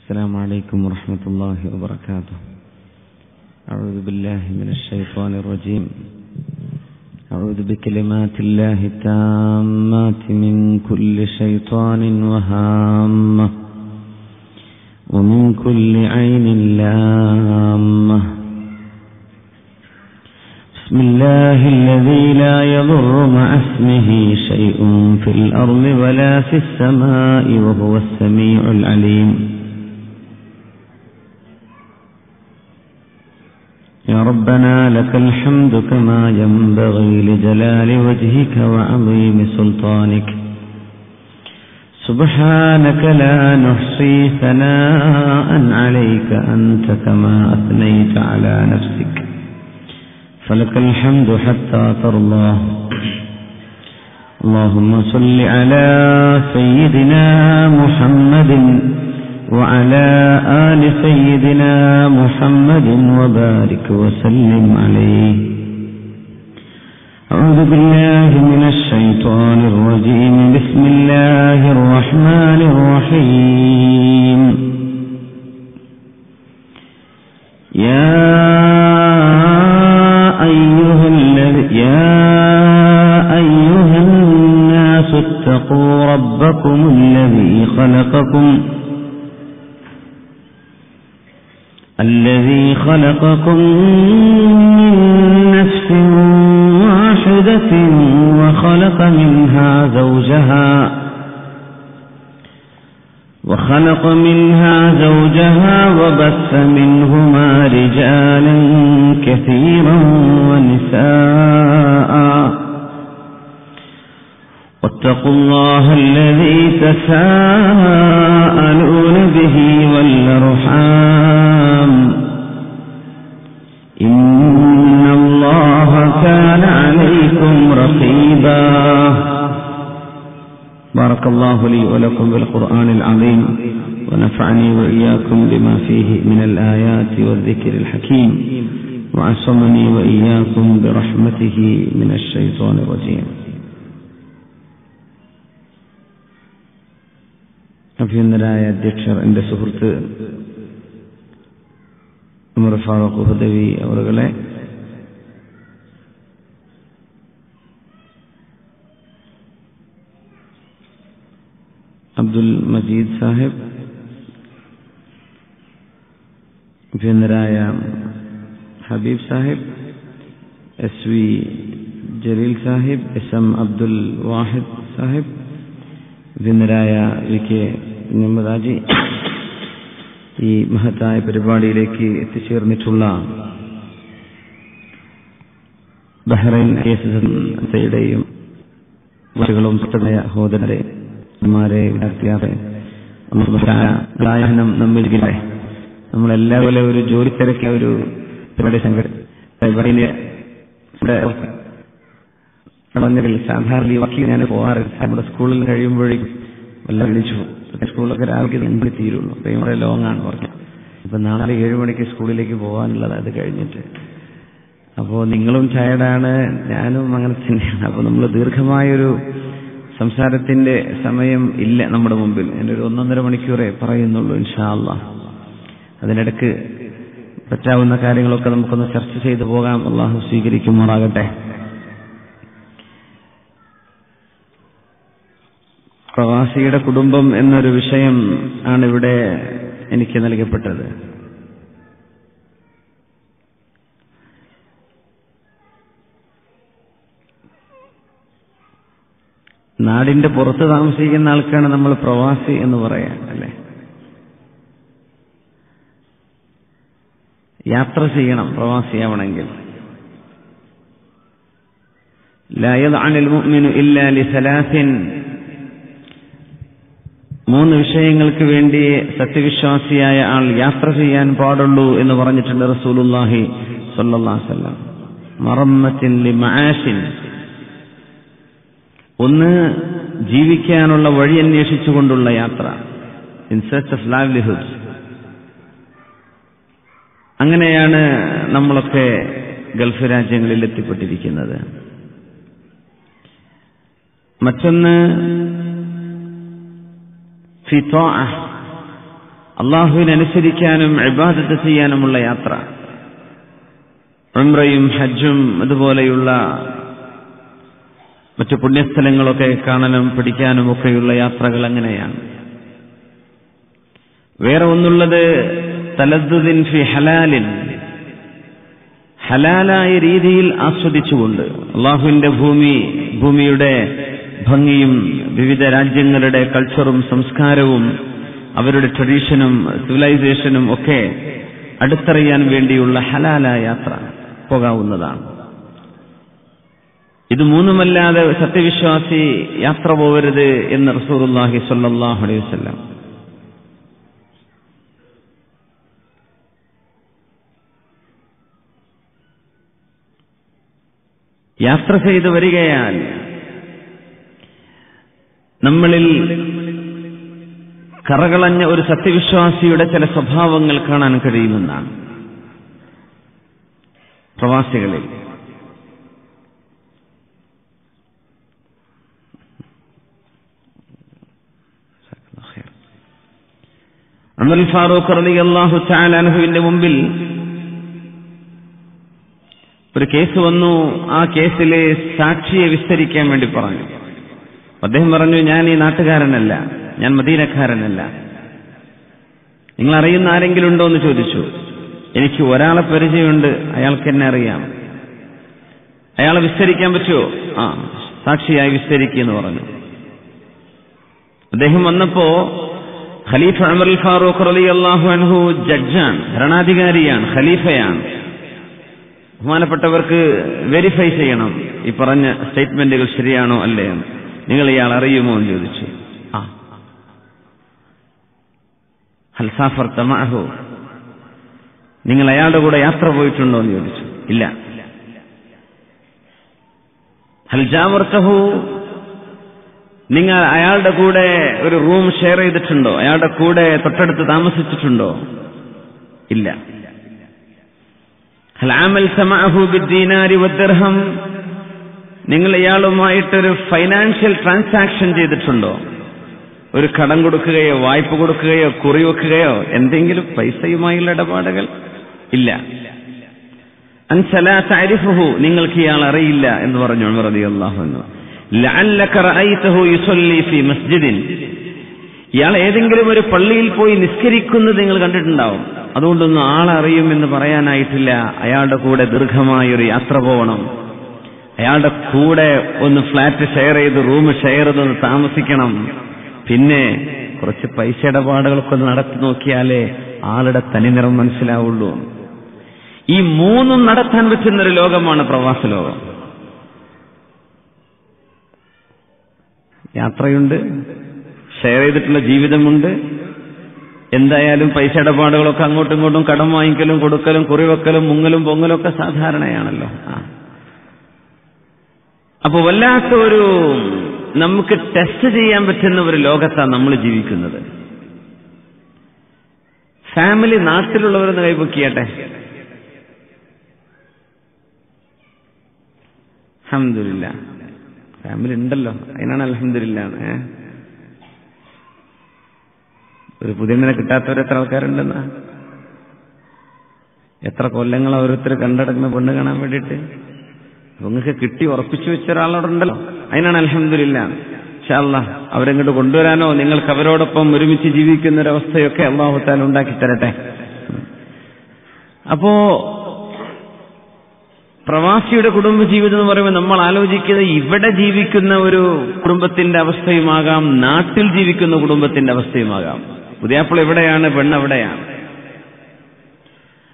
السلام عليكم ورحمة الله وبركاته. أعوذ بالله من الشيطان الرجيم. أعوذ بكلمات الله التامات من كل شيطان وهامة ومن كل عين لامة. بسم الله الذي لا يضر مع اسمه شيء في الأرض ولا في السماء وهو السميع العليم. يا ربنا لك الحمد كما ينبغي لجلال وجهك وعظيم سلطانك. سبحانك لا نحصي ثناء عليك أنت كما أثنيت على نفسك، فلك الحمد حتى ترضى. اللهم صل على سيدنا محمد وعلى آل سيدنا محمد وبارك وسلم عليه. أعوذ بالله من الشيطان الرجيم. بسم الله الرحمن الرحيم. يا أيها الناس اتقوا ربكم الذي خلقكم من نفس واحدة وخلق منها زوجها وبث منهما رجالا كثيرا ونساء. واتقوا الله الذي تساءلون به والأرحام إن الله كان عليكم رقيبا. بارك الله لي ولكم بالقرآن العظيم ونفعني وإياكم بما فيه من الآيات والذكر الحكيم وعصمني وإياكم برحمته من الشيطان الرجيم. അഭിനന്ദനായ അധ്യക്ഷർ, എൻ്റെ സുഹൃത്ത് ഉമർ ഫാറൂഖ് ഹുദവി അവരുകളെ, അബ്ദുൽ മജീദ് സാഹിബ്, അഭിനന്ദനായ Habeeb Sahib, S V Jaleel Sahib, S M Abdul Wahid Sahib, അഭിനന്ദനായ വി കെ നിമ്മദാജി, ഈ മഹത്തായ പരിപാടിയിലേക്ക് എത്തിച്ചേർന്നിട്ടുള്ള ബഹ്റൈൻ കേസുകളുടെയും വാക്കുകളും സഹോദരരെ, വിദ്യാർത്ഥിയാറെ നമ്മിൽ നമ്മളെല്ലാവരും ഒരു ജോലി തിരക്കിയ ഒരു പരിപാടി സാധാരണ ഈ വക്കീൽ ഞാൻ പോകാറില്ല. നമ്മുടെ സ്കൂളിൽ കഴിയുമ്പോഴേക്കും എല്ലാം വിളിച്ചു. സ്കൂളൊക്കെ രാവിലെ 8 തീരുള്ളൂ. അപ്പൊ ഇവിടെ ലോങ്ങാണ് പറഞ്ഞത്. ഇപ്പൊ നാളെ 7 മണിക്ക് സ്കൂളിലേക്ക് പോകാനുള്ളത് അത് കഴിഞ്ഞിട്ട്. അപ്പോൾ നിങ്ങളും ടയർഡാണ്, ഞാനും അങ്ങനെ തന്നെയാണ്. അപ്പോൾ നമ്മൾ ദീർഘമായൊരു സംസാരത്തിന്റെ സമയം ഇല്ല നമ്മുടെ മുമ്പിൽ. ഞാനൊരു 1.5 മണിക്കൂറേ പറയുന്നുള്ളൂ ഇൻഷാ അല്ലാഹ്. അതിനിടയ്ക്ക് പറ്റാവുന്ന കാര്യങ്ങളൊക്കെ നമുക്കൊന്ന് ചർച്ച ചെയ്തു പോകാം. അല്ലാഹു സ്വീകരിക്കുമാറാകട്ടെ. പ്രവാസിയുടെ കുടുംബം എന്നൊരു വിഷയം ആണ് ഇവിടെ എനിക്ക് നൽകപ്പെട്ടത്. നാടിന്റെ പുറത്ത് താമസിക്കുന്ന ആൾക്കാണ് നമ്മൾ പ്രവാസി എന്ന് പറയാൻ, അല്ലെ? യാത്ര ചെയ്യണം പ്രവാസിയാവണമെങ്കിൽ. ലാ യദ്അനുൽ മുഅ്മിനു ഇല്ലാ ലിസലാസിൻ, 3 വിഷയങ്ങൾക്ക് വേണ്ടി സത്യവിശ്വാസിയായ ആൾ യാത്ര ചെയ്യാൻ പാടുള്ളൂ എന്ന് പറഞ്ഞിട്ടുണ്ട് റസൂലുള്ളാഹി സ്വല്ലല്ലാഹു അലൈഹി വസല്ലം. മറമ്മത്തിൻ ലിമആശിൻ, ഒന്ന് ജീവിക്കാനുള്ള വഴി അന്വേഷിച്ചുകൊണ്ടുള്ള യാത്ര, ഇൻ സെർച്ച് ഓഫ് ലൈവ്ലിഹുഡ്. അങ്ങനെയാണ് നമ്മളൊക്കെ ഗൾഫ് രാജ്യങ്ങളിൽ എത്തിപ്പെട്ടിരിക്കുന്നത്. മറ്റൊന്ന് അള്ളാഹുവിനെ അനുസരിക്കാനും ഇബാദത്ത് ചെയ്യാനുമുള്ള യാത്ര. ഉംറയും ഹജ്ജും അതുപോലെയുള്ള മറ്റു പുണ്യസ്ഥലങ്ങളൊക്കെ കാണാനും പഠിക്കാനും ഒക്കെയുള്ള യാത്രകൾ അങ്ങനെയാണ്. വേറെ ഒന്നുള്ളത് തലദ്ദുദിൻ ഫി ഹലാലിൻ, ഹലാലായ രീതിയിൽ ആസ്വദിച്ചുകൊണ്ട് അള്ളാഹുവിന്റെ ഭൂമിയുടെ ഭംഗിയും വിവിധ രാജ്യങ്ങളുടെ കൾച്ചറും സംസ്കാരവും അവരുടെ ട്രഡീഷനും സിവിലൈസേഷനും ഒക്കെ അടുത്തറിയാൻ വേണ്ടിയുള്ള ഹലാലായ യാത്ര പോകാവുന്നതാണ്. ഇത് മൂന്നുമല്ലാതെ സത്യവിശ്വാസി യാത്ര പോകരുത് എന്ന് റസൂലുള്ളാഹി സ്വല്ലല്ലാഹു അലൈഹി വസല്ലം. യാത്ര ചെയ്തു വരികയാൽ നമ്മളിൽ കറകളഞ്ഞ ഒരു സത്യവിശ്വാസിയുടെ ചില സ്വഭാവങ്ങൾ കാണാൻ കഴിയുമെന്നാണ്. പ്രവാസികളിൽ ഉമർ ഫാറൂഖ് റളിയല്ലാഹു തആല അൻഹുവിന്റെ മുമ്പിൽ ഒരു കേസ് വന്നു. ആ കേസിലെ സാക്ഷിയെ വിസ്തരിക്കാൻ വേണ്ടി പറഞ്ഞു. അദ്ദേഹം പറഞ്ഞു, ഞാൻ ഈ നാട്ടുകാരനല്ല, ഞാൻ മദീനക്കാരനല്ല. നിങ്ങൾ അറിയുന്ന ആരെങ്കിലും ഉണ്ടോ എന്ന് ചോദിച്ചു. എനിക്ക് ഒരാളെ പരിചയമുണ്ട്, അയാൾക്ക് എന്നെ അറിയാം. അയാളെ വിസ്തരിക്കാൻ പറ്റുമോ? സാക്ഷിയായി വിസ്തരിക്കുമെന്ന് പറഞ്ഞു. അദ്ദേഹം വന്നപ്പോ ഖലീഫ ഉമർ ഫാറൂഖ് റളിയല്ലാഹു അൻഹു ജഡ്ജാണ്, ഭരണാധികാരിയാണ്, ഖലീഫയാണ്. ബഹുമാനപ്പെട്ടവർക്ക് വെരിഫൈ ചെയ്യണം ഈ പറഞ്ഞ സ്റ്റേറ്റ്മെന്റുകൾ ശരിയാണോ അല്ലേ എന്ന്. നിങ്ങൾ ഇയാൾ അറിയുമോ എന്ന് ചോദിച്ചു. ഹൽ സാഫർത മഅഹു, നിങ്ങൾ അയാളുടെ കൂടെ യാത്ര പോയിട്ടുണ്ടോ എന്ന് ചോദിച്ചു. ഇല്ല. ഹൽ ജാവർതഹു, നിങ്ങൾ അയാളുടെ കൂടെ ഒരു റൂം ഷെയർ ചെയ്തിട്ടുണ്ടോ? അയാളുടെ കൂടെ തൊട്ടടുത്ത് താമസിച്ചിട്ടുണ്ടോ? ഇല്ല. ഹൽ അമൽത മഅഹു ബിദ്ദീനാരി വദ്ദിർഹം, നിങ്ങൾ ഇയാളുമായിട്ടൊരു ഫൈനാൻഷ്യൽ ട്രാൻസാക്ഷൻ ചെയ്തിട്ടുണ്ടോ? ഒരു കടം കൊടുക്കുകയോ വായ്പ കൊടുക്കുകയോ കുറി വെക്കുകയോ എന്തെങ്കിലും പൈസയുമായുള്ള ഇടപാടുകൾ? ഇല്ല. അൻസലാ തഅരിഫുഹു, നിങ്ങൾക്ക് ഇയാൾ അറിയില്ല എന്ന് പറഞ്ഞു ഉമർ റളിയല്ലാഹു അൻഹു. ലഅല്ലക റഅയ്തഹു യുസല്ലി ഫീ മസ്ജിദിൻ, ഇയാൾ ഏതെങ്കിലും ഒരു പള്ളിയിൽ പോയി നിസ്കരിക്കുന്നത് നിങ്ങൾ കണ്ടിട്ടുണ്ടാവും. അതുകൊണ്ടൊന്നും ആളറിയുമെന്ന് പറയാനായിട്ടില്ല. അയാളുടെ കൂടെ ദീർഘമായൊരു യാത്ര പോകണം, അയാളുടെ കൂടെ ഒന്ന് ഫ്ലാറ്റ് ഷെയർ ചെയ്ത് റൂം ഷെയർ ചെയ്തൊന്ന് താമസിക്കണം, പിന്നെ കുറച്ച് പൈസ ഇടപാടുകളൊക്കെ ഒന്ന് നടത്തി നോക്കിയാലേ ആളുടെ തനിനിറം മനസ്സിലാവുള്ളൂ. ഈ മൂന്നും നടത്താൻ പറ്റുന്നൊരു ലോകമാണ് പ്രവാസ ലോകം. യാത്രയുണ്ട്, ഷെയർ ചെയ്തിട്ടുള്ള ജീവിതമുണ്ട്. എന്തായാലും പൈസ ഇടപാടുകളൊക്കെ അങ്ങോട്ടും ഇങ്ങോട്ടും കടം വാങ്ങിക്കലും കൊടുക്കലും കുറിവെക്കലും മുങ്ങലും പൊങ്ങലും ഒക്കെ സാധാരണയാണല്ലോ. അപ്പൊ വല്ലാത്ത ഒരു നമുക്ക് ടെസ്റ്റ് ചെയ്യാൻ പറ്റുന്ന ഒരു ലോകത്താണ് നമ്മൾ ജീവിക്കുന്നത്. ഫാമിലി നാട്ടിലുള്ളവരെന്ന് കൈപൊക്കിയട്ടെ. അൽഹംദുലില്ലാഹ്, ഫാമിലി ഉണ്ടല്ലോ, അതിനാണ് അൽഹംദുലില്ലാഹ്. ഒരു പുതിയതിനെ കിട്ടാത്തവരെത്ര ആൾക്കാരുണ്ടെന്നാ? എത്ര കൊല്ലങ്ങൾ ഓരോരുത്തർ കണ്ടടക്കുന്ന പെണ്ണ് കാണാൻ വേണ്ടിയിട്ട് നിങ്ങൾക്ക് കിട്ടി ഉറപ്പിച്ചു വെച്ച ഒരാളോടുണ്ടല്ലോ, അതിനാണ് അൽഹംദുലില്ലാഹ്. ഇൻഷാ അല്ലാഹ് അവരെങ്ങോട്ട് കൊണ്ടുവരാനോ നിങ്ങൾക്ക് അവരോടൊപ്പം ഒരുമിച്ച് ജീവിക്കുന്ന ഒരവസ്ഥയൊക്കെ അല്ലാഹു തആല ഉണ്ടാക്കി തരട്ടെ. അപ്പോ പ്രവാസിയുടെ കുടുംബജീവിതം എന്ന് പറയുമ്പോൾ നമ്മൾ ആലോചിക്കുന്നത് ഇവിടെ ജീവിക്കുന്ന ഒരു കുടുംബത്തിന്റെ അവസ്ഥയുമാകാം, നാട്ടിൽ ജീവിക്കുന്ന കുടുംബത്തിന്റെ അവസ്ഥയുമാകാം. പുതിയാപ്പിള എവിടെയാണ്, പെണ്ണ് എവിടെയാണ്,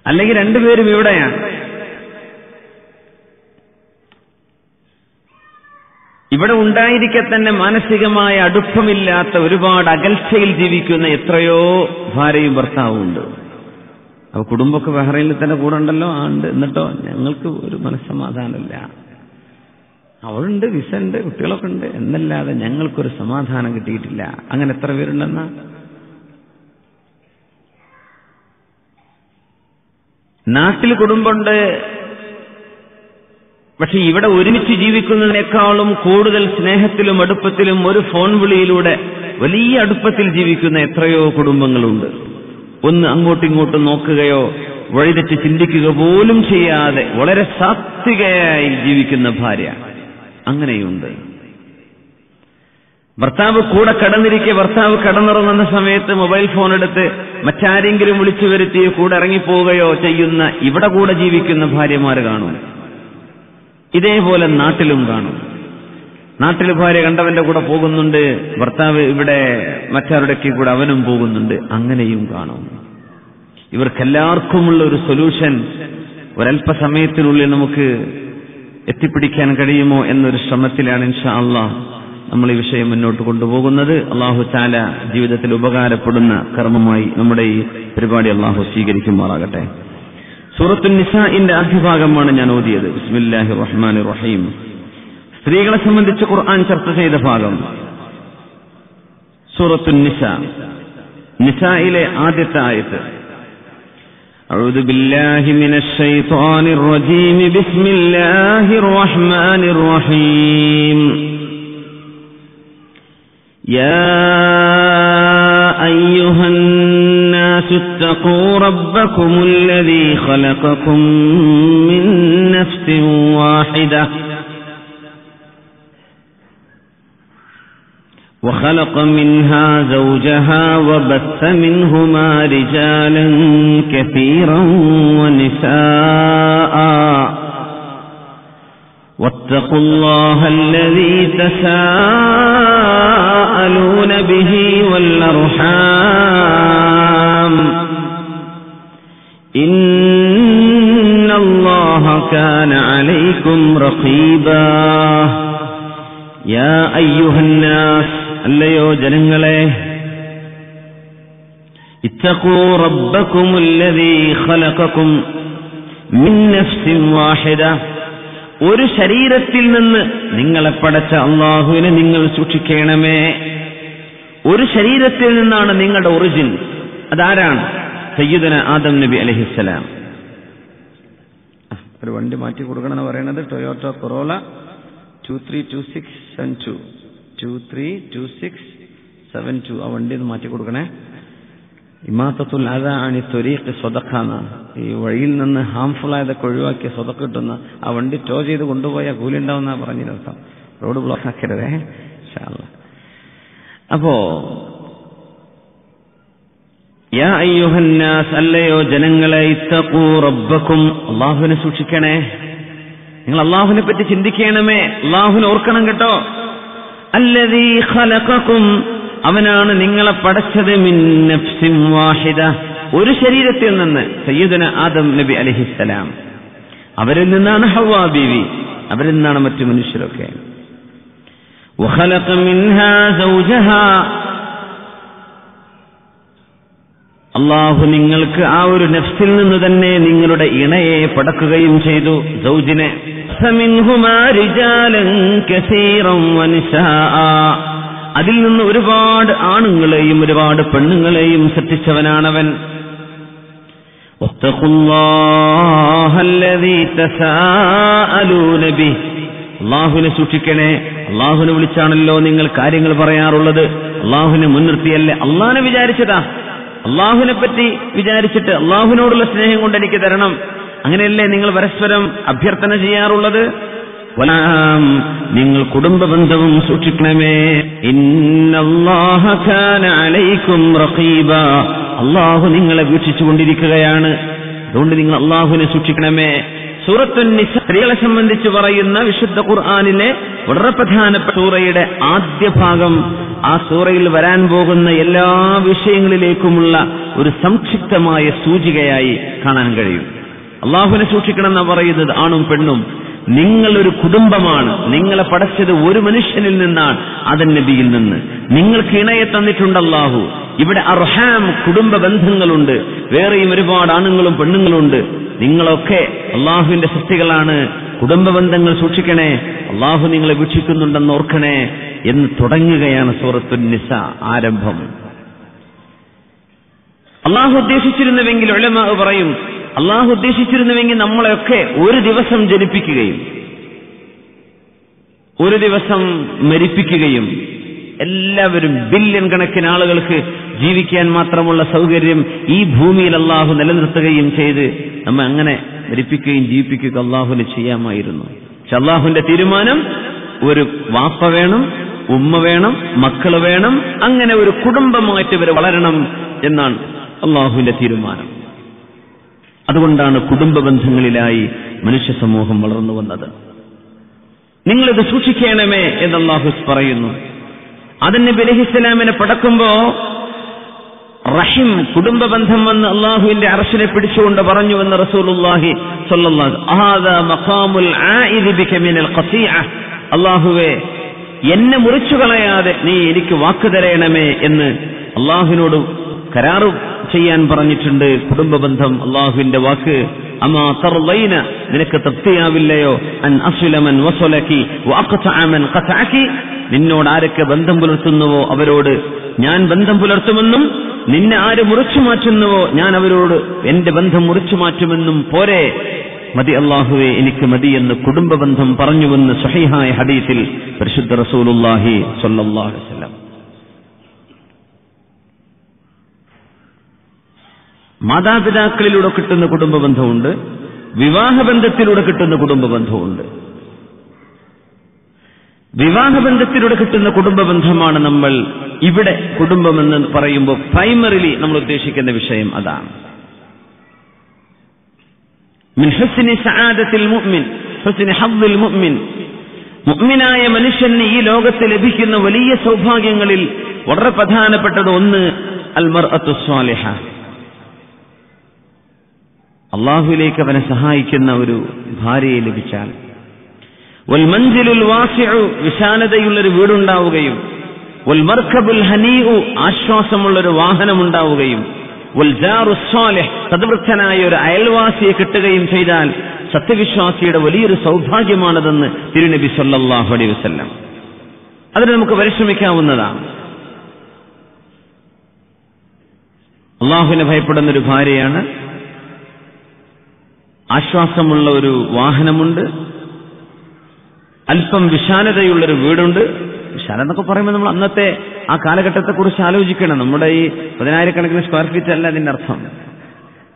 അല്ലെങ്കിൽ രണ്ടുപേരും ഇവിടെയാണ്. ഇവിടെ ഉണ്ടായിരിക്കെ തന്നെ മാനസികമായ അടുപ്പമില്ലാത്ത ഒരുപാട് അകൽച്ചയിൽ ജീവിക്കുന്ന എത്രയോ ഭാര്യയും ഭർത്താവും ഉണ്ട്. അപ്പൊ കുടുംബമൊക്കെ ബഹ്റൈനിൽ തന്നെ കൂടെ ഉണ്ടല്ലോ. ഉണ്ട്. എന്നിട്ടോ ഞങ്ങൾക്ക് ഒരു മനസ്സമാധാനമില്ല. അവളുണ്ട്, വിസ ഉണ്ട്, കുട്ടികളൊക്കെ ഉണ്ട് എന്നല്ലാതെ ഞങ്ങൾക്കൊരു സമാധാനം കിട്ടിയിട്ടില്ല. അങ്ങനെ എത്ര പേരുണ്ടെന്നാ? നാട്ടിൽ കുടുംബമുണ്ട്, പക്ഷെ ഇവിടെ ഒരുമിച്ച് ജീവിക്കുന്നതിനേക്കാളും കൂടുതൽ സ്നേഹത്തിലും അടുപ്പത്തിലും ഒരു ഫോൺ വിളിയിലൂടെ വലിയ അടുപ്പത്തിൽ ജീവിക്കുന്ന എത്രയോ കുടുംബങ്ങളുണ്ട്. ഒന്ന് അങ്ങോട്ടും ഇങ്ങോട്ടും നോക്കുകയോ വഴിതെറ്റി ചിന്തിക്കുക പോലും ചെയ്യാതെ വളരെ സാത്വികയായി ജീവിക്കുന്ന ഭാര്യ, അങ്ങനെയുണ്ട്. ഭർത്താവ് കൂടെ കടന്നിരിക്കെ ഭർത്താവ് കടന്നിറങ്ങുന്ന സമയത്ത് മൊബൈൽ ഫോൺ എടുത്ത് മറ്റാരെങ്കിലും വിളിച്ചു വരുത്തി കൂടെ ഇറങ്ങിപ്പോവുകയോ ചെയ്യുന്ന, ഇവിടെ കൂടെ ജീവിക്കുന്ന ഭാര്യമാർ കാണും. ഇതേപോലെ നാട്ടിലും കാണും. നാട്ടിൽ ഭാര്യ കണ്ടവന്റെ കൂടെ പോകുന്നുണ്ട്, ഭർത്താവ് ഇവിടെ മറ്റാരുടെയൊക്കെ കൂടെ അവനും പോകുന്നുണ്ട്, അങ്ങനെയും കാണും. ഇവർക്കെല്ലാവർക്കുമുള്ള ഒരു സൊല്യൂഷൻ ഒരല്പസമയത്തിനുള്ളിൽ നമുക്ക് എത്തിപ്പിടിക്കാൻ കഴിയുമോ എന്നൊരു ശ്രമത്തിലാണ് ഇൻഷാ അല്ലാഹ് നമ്മൾ ഈ വിഷയം മുന്നോട്ട് കൊണ്ടുപോകുന്നത്. അല്ലാഹു തആല ജീവിതത്തിൽ ഉപകാരപ്പെടുന്ന കർമ്മമായി നമ്മുടെ ഈ പരിപാടി അല്ലാഹു സ്വീകരിക്കുമാറാകട്ടെ. സൂറത്തുൻ നിസാഇന്റെ ആദ്യഭാഗമാണ് ഞാൻ ഓതിയത്. ബിസ്മില്ലാഹിർ റഹ്മാനിർ റഹീം. സ്ത്രീകളെ സംബന്ധിച്ച് ഖുർആൻ ചർച്ച ചെയ്ത ഭാഗം സൂറത്തുൻ നിസാ. നിസായിലെ ആദ്യത്തെ ആയത്ത്. أعوذ بالله من الشيطان الرجيم بسم الله الرحمن الرحيم يا أيها الناس اتقوا ربكم الذي خلقكم من نفس واحدة وخلق منها زوجها وبث منهما رجالا كثيرا ونساء واتقوا الله الذي تساءلون به والأرحام إن الله كان عليكم رقيبا يا أيها الناس അല്ലയോ ജനങ്ങളെ, ഇത്തഖൂ റബ്ബക്കുമുല്ലദീ ഖലഖക്കും മിൻ നഫ്സിൻ വാഹിദ, ഒരു ശരീരത്തിൽ നിന്ന് നിങ്ങളെ പടച്ച അല്ലാഹുവിനെ നിങ്ങൾ സൂക്ഷിക്കണമേ. ഒരു ശരീരത്തിൽ നിന്നാണ് നിങ്ങളുടെ ഒറിജിൻ. അതാരാണ്? സയ്യിദുന ആദം നബി അലൈഹിസ്സലാം. ഒരു വണ്ടി മാറ്റി കൊടുക്കണമെന്ന് പറയുന്നത് ടൊയോട്ട കൊറോള 232672 232672. ആ വണ്ടി ഒന്ന് മാറ്റി കൊടുക്കണേ. ഇമാത്തത്തുൽ അദാ അനി ത്വരീഖ് സ്വദഖ എന്നാണ്. ഈ വഴിയിൽ നിന്ന് ഹാംഫുൾ ആയതൊക്കെ ഒഴിവാക്കിയ സ്വദഖ കിട്ടുന്ന ആ വണ്ടി ടോ ചെയ്ത് കൊണ്ടുപോയാൽ കൂലി ഉണ്ടാവുന്ന പറഞ്ഞതിനർത്ഥം. റോഡ് ബ്ലോക്ക് ആക്കരുതേ ഇൻഷാ അല്ലാഹ്. അപ്പോ യാ അയ്യുഹന്നാസ്, അല്ലയോ ജനങ്ങളെ, ഇത്തഖൂ റബ്ബക്കും, അല്ലാഹുവിനെ സൂക്ഷിക്കണേ. നിങ്ങൾ അല്ലാഹുവിനെ പറ്റി ചിന്തിക്കണമേ, അല്ലാഹുവിനെ ഓർക്കണം കേട്ടോ. അല്ലദീ ഖലഖക്കും, അവനാണ് നിങ്ങളെ പടച്ചത്. മിൻ നഫ്സിൻ വാഹിദ, ഒരു ശരീരത്തിൽ നിന്ന്. സയ്യിദുന ആദം നബി അലൈഹിസ്സലാം, അവരിൽ നിന്നാണ് ഹവ്വാ ബീവി, അവരിൽ നിന്നാണ് മറ്റു മനുഷ്യരൊക്കെ. വഖലഖ മിൻഹാ സൗജഹാ, അല്ലാഹു നിങ്ങൾക്ക് ആ ഒരു നഫ്സിൽ നിന്ന് തന്നെ നിങ്ങളുടെ ഇണയെ പടക്കുകയും ചെയ്തു, സൗജിനെ. ഫമിൻഹുമാ റിജാലൻ കസീറൻ വനിസാഅ, അതിൽ നിന്ന് ഒരുപാട് ആണുങ്ങളെയും ഒരുപാട് പെണ്ണുങ്ങളെയും സൃഷ്ടിച്ചവനാണവൻ. വത്തഖുല്ലാഹല്ലദീ തസാഅലൂന ബിഹി, അല്ലാഹുവിനെ സൂക്ഷിക്കണേ. അല്ലാഹുവിനെ വിളിച്ചാണല്ലോ നിങ്ങൾ കാര്യങ്ങൾ പറയാറുള്ളത്. അല്ലാഹുവിനെ മുൻനിർത്തിയല്ലേ, അല്ലാഹുവിനെ വിചാരിച്ചതാ. അല്ലാഹുവിനെ പറ്റി വിചാരിച്ചിട്ട് അല്ലാഹുവിനോടുള്ള സ്നേഹം കൊണ്ട് എനിക്ക് തരണം, അങ്ങനെയല്ലേ നിങ്ങൾ പരസ്പരം അഭ്യർത്ഥന ചെയ്യാറുള്ളത്. നിങ്ങൾ കുടുംബ ബന്ധവും സൂക്ഷിക്കണമേ. ഇന്നല്ലാഹ കാന അലൈക്കും റഖീബ, അല്ലാഹു നിങ്ങളെ വീക്ഷിച്ചുകൊണ്ടിരിക്കുകയാണ്. അതുകൊണ്ട് നിങ്ങൾ അല്ലാഹുവിനെ സൂക്ഷിക്കണമേ. സൂറത്തുൻ നിസാ സ്ത്രീകളെ സംബന്ധിച്ച് പറയുന്ന വിശുദ്ധ ഖുർആനിലെ വളരെ പ്രധാനപ്പെട്ട സൂറയുടെ ആദ്യ ഭാഗം. ആ സൂറയിൽ വരാൻ പോകുന്ന എല്ലാ വിഷയങ്ങളിലേക്കുമുള്ള ഒരു സംക്ഷിപ്തമായ സൂചികയായി കാണാൻ കഴിയും. അല്ലാഹുവിനെ സൂക്ഷിക്കണം എന്ന് പറയുന്നത് ആണും പെണ്ണും. നിങ്ങളൊരു കുടുംബമാണ്. നിങ്ങളെ പടച്ചത് ഒരു മനുഷ്യനിൽ നിന്നാണ്, ആദം നബിയിൽ നിന്ന്. നിങ്ങൾക്ക് ഇണയെ തന്നിട്ടുണ്ട് അല്ലാഹു. ഇവിടെ അർഹാം, കുടുംബ ബന്ധങ്ങളുണ്ട്. വേറെയും ഒരുപാട് ആണുങ്ങളും പെണ്ണുങ്ങളുണ്ട്. നിങ്ങളൊക്കെ അല്ലാഹുവിന്റെ സൃഷ്ടികളാണ്. കുടുംബ ബന്ധങ്ങൾ സൂക്ഷിക്കണേ, അല്ലാഹു നിങ്ങളെ വീക്ഷിക്കുന്നുണ്ടെന്ന് ഓർക്കണേ എന്ന് തുടങ്ങുകയാണ് സൂറത്തുൻ നിസാ ആരംഭം. അല്ലാഹു ഉദ്ദേശിച്ചിരുന്നുവെങ്കിൽ ഉലമാ പറയും, അല്ലാഹു ഉദ്ദേശിച്ചിരുന്നുവെങ്കിൽ നമ്മളെയൊക്കെ ഒരു ദിവസം ജനിപ്പിക്കുകയും ഒരു ദിവസം മരിപ്പിക്കുകയും എല്ലാവരും ബില്യൺ കണക്കിന് ആളുകൾക്ക് ജീവിക്കാൻ മാത്രമുള്ള സൗകര്യം ഈ ഭൂമിയിൽ അള്ളാഹു നിലനിർത്തുകയും ചെയ്ത് നമ്മെ അങ്ങനെ ധരിപ്പിക്കുകയും ജീവിപ്പിക്കുകയും അള്ളാഹുവിന് ചെയ്യാമായിരുന്നു. പക്ഷെ അള്ളാഹുവിന്റെ തീരുമാനം ഒരു വാപ്പ വേണം, ഉമ്മ വേണം, മക്കള് വേണം, അങ്ങനെ ഒരു കുടുംബമായിട്ട് ഇവർ വളരണം എന്നാണ് അള്ളാഹുവിന്റെ തീരുമാനം. അതുകൊണ്ടാണ് കുടുംബ ബന്ധങ്ങളിലായി മനുഷ്യ സമൂഹം വളർന്നു വന്നത്. നിങ്ങളിത് സൂക്ഷിക്കണമേ എന്ന് അല്ലാഹു പറയുന്നു. അതിന് നബി അലൈഹിസ്സലാമിനെ പടക്കുമ്പോ റഹിം കുടുംബ ബന്ധം വന്ന് അള്ളാഹുവിന്റെ അർശിനെ പിടിച്ചുകൊണ്ട് പറഞ്ഞുവെന്ന് റസൂലുള്ളാഹി സ്വല്ലല്ലാഹു അലൈഹി വസല്ലം, ഹാദാ മഖാമുൽ ആഇദി ബിക മിനൽ ഖസീഅ, അള്ളാഹുവേ എന്നെ മുറിച്ചു കളയാതെ നീ എനിക്ക് വാക്ക് തരയണമേ എന്ന് അള്ളാഹുവിനോട് കരാറ് ചെയ്യാൻ പറഞ്ഞിട്ടുണ്ട്. കുടുംബ ബന്ധം അള്ളാഹുവിന്റെ വാക്ക്. അമാ തർളൈന, നിനക്ക് തൃപ്തിയാവില്ലയോ, അൻ അസ്ല മൻ വസലകി വഅഖതഅ മൻ ഖതഅകി, നിന്നോട് ആരൊക്കെ ബന്ധം പുലർത്തുന്നുവോ അവരോട് ഞാൻ ബന്ധം പുലർത്തുമെന്നും നിന്നെ ആര് മുറിച്ചു മാറ്റുന്നുവോ ഞാൻ അവരോട് എന്റെ ബന്ധം മുറിച്ചു മാറ്റുമെന്നും പോരെ, മതി അല്ലാഹുവേ എനിക്ക് മതി എന്ന് കുടുംബ ബന്ധം പറഞ്ഞുവെന്ന് സ്വഹീഹായ ഹദീസിൽ പരിശുദ്ധ റസൂലുള്ളാഹി സ്വല്ലല്ലാഹു അലൈഹി വസല്ലം. മാതാപിതാക്കളിലൂടെ കിട്ടുന്ന കുടുംബ ബന്ധമുണ്ട്, വിവാഹബന്ധത്തിലൂടെ കിട്ടുന്ന കുടുംബ ബന്ധമുണ്ട്. വിവാഹബന്ധത്തിലൂടെ കിട്ടുന്ന കുടുംബ ബന്ധമാണ് നമ്മൾ ഇവിടെ കുടുംബമെന്ന് പറയുമ്പോൾ പ്രൈമറിലി നമ്മൾ ഉദ്ദേശിക്കുന്ന വിഷയം അതാണ്. മിൻ ഹുസ്നി സആദത്തിൽ മുഅ്മിൻ ഹുസ്നി ഹദ്ദിൽ മുഅ്മിൻ, മുഅ്മിനായ മനുഷ്യന് ഈ ലോകത്ത് ലഭിക്കുന്ന വലിയ സൗഭാഗ്യങ്ങളിൽ വളരെ പ്രധാനപ്പെട്ടത് ഒന്ന് അൽ മർഅത്തു സ്വാലിഹ, അള്ളാഹുവിലേക്ക് അവനെ സഹായിക്കുന്ന ഒരു ഭാര്യയെ ലഭിച്ചാൽ. വൽ മൻസിലുൽ വാസിഉ, വിശാലതയുള്ളൊരു വീടുണ്ടാവുകയും, വൽ മർകബുൽ ഹനീഉ, ആശ്വാസമുള്ളൊരു വാഹനമുണ്ടാവുകയും, വൽ ജാറു സ്വാലിഹ്, സദ്വൃത്തനായ ഒരു അയൽവാസിയെ കിട്ടുകയും ചെയ്താൽ സത്യവിശ്വാസിയുടെ വലിയൊരു സൗഭാഗ്യമാണതെന്ന് തിരുനബി സല്ലല്ലാഹു അലൈഹി വസല്ലം. അതിന് നമുക്ക് പരിശ്രമിക്കാവുന്നതാണ്. അള്ളാഹുവിനെ ഭയപ്പെടുന്നൊരു ഭാര്യയാണ്, ആശ്വാസമുള്ള ഒരു വാഹനമുണ്ട്, അല്പം വിശാലതയുള്ളൊരു വീടുണ്ട്. വിശാലത എന്നൊക്കെ പറയുമ്പോൾ നമ്മൾ അന്നത്തെ ആ കാലഘട്ടത്തെക്കുറിച്ച് ആലോചിക്കണം. നമ്മുടെ ഈ 10,000 സ്ക്വയർ ഫീറ്റ് അല്ല അതിന്റെ അർത്ഥം.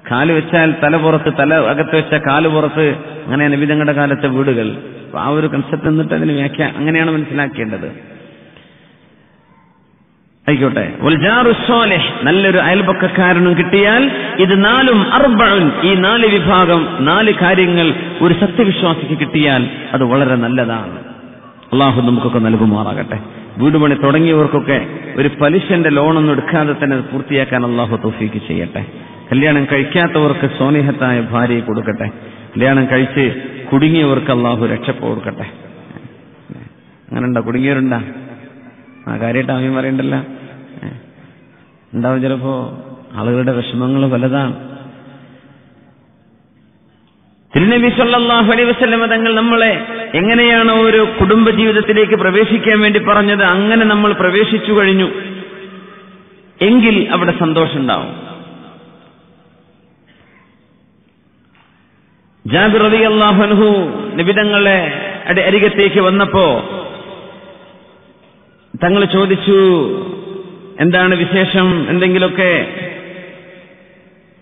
കാല് വെച്ചാൽ തല പുറത്ത്, തല അകത്ത് വെച്ചാൽ കാല് പുറത്ത്, അങ്ങനെയാണ് നബിതങ്ങളുടെ കാലത്തെ വീടുകൾ. അപ്പൊ ആ ഒരു കൺസെപ്റ്റ് എന്നിട്ട് അതിന് അങ്ങനെയാണ് മനസ്സിലാക്കേണ്ടത്. ആയിക്കോട്ടെ. വൽജാറു സ്വാലിഹ്, നല്ലൊരു അയൽപക്കക്കാരനും കിട്ടിയാൽ ഇത് നാലും അർബഉൻ, ഈ 4 വിഭാഗം 4 കാര്യങ്ങൾ ഒരു സത്യവിശ്വാസിക്ക് കിട്ടിയാൽ അത് വളരെ നല്ലതാണ്. അള്ളാഹു നമുക്കൊക്കെ നൽകുമാറാകട്ടെ. വീട് പണി തുടങ്ങിയവർക്കൊക്കെ ഒരു പലിശന്റെ ലോണൊന്നും എടുക്കാതെ തന്നെ പൂർത്തിയാക്കാൻ അള്ളാഹു തൗഫീക്ക് ചെയ്യട്ടെ. കല്യാണം കഴിക്കാത്തവർക്ക് സ്വാലിഹത്തായ ഭാര്യയെ കൊടുക്കട്ടെ. കല്യാണം കഴിച്ച് കുടുങ്ങിയവർക്ക് അള്ളാഹു രക്ഷ കൊടുക്കട്ടെ. അങ്ങനെയുണ്ടോ? കുടുങ്ങിയവരുണ്ടാ? ആ കാര്യമായിട്ട് ആമീൻ പറയണ്ടല്ലോ. ഉണ്ടാവും ചിലപ്പോ. ആളുകളുടെ വിഷമങ്ങൾ പലതാണ്. തിരുനബി സല്ലല്ലാഹു അലൈഹി വസല്ലം തങ്ങൾ നമ്മളെ എങ്ങനെയാണോ ഒരു കുടുംബ ജീവിതത്തിലേക്ക് പ്രവേശിക്കാൻ വേണ്ടി പറഞ്ഞത്, അങ്ങനെ നമ്മൾ പ്രവേശിച്ചു കഴിഞ്ഞു എങ്കിൽ അവിടെ സന്തോഷം ഉണ്ടാവും. ജാബിർ റളിയല്ലാഹു അൻഹു നബിതങ്ങളെ അരികത്തേക്ക് വന്നപ്പോ തങ്ങൾ ചോദിച്ചു, എന്താണ് വിശേഷം, എന്തെങ്കിലുമൊക്കെ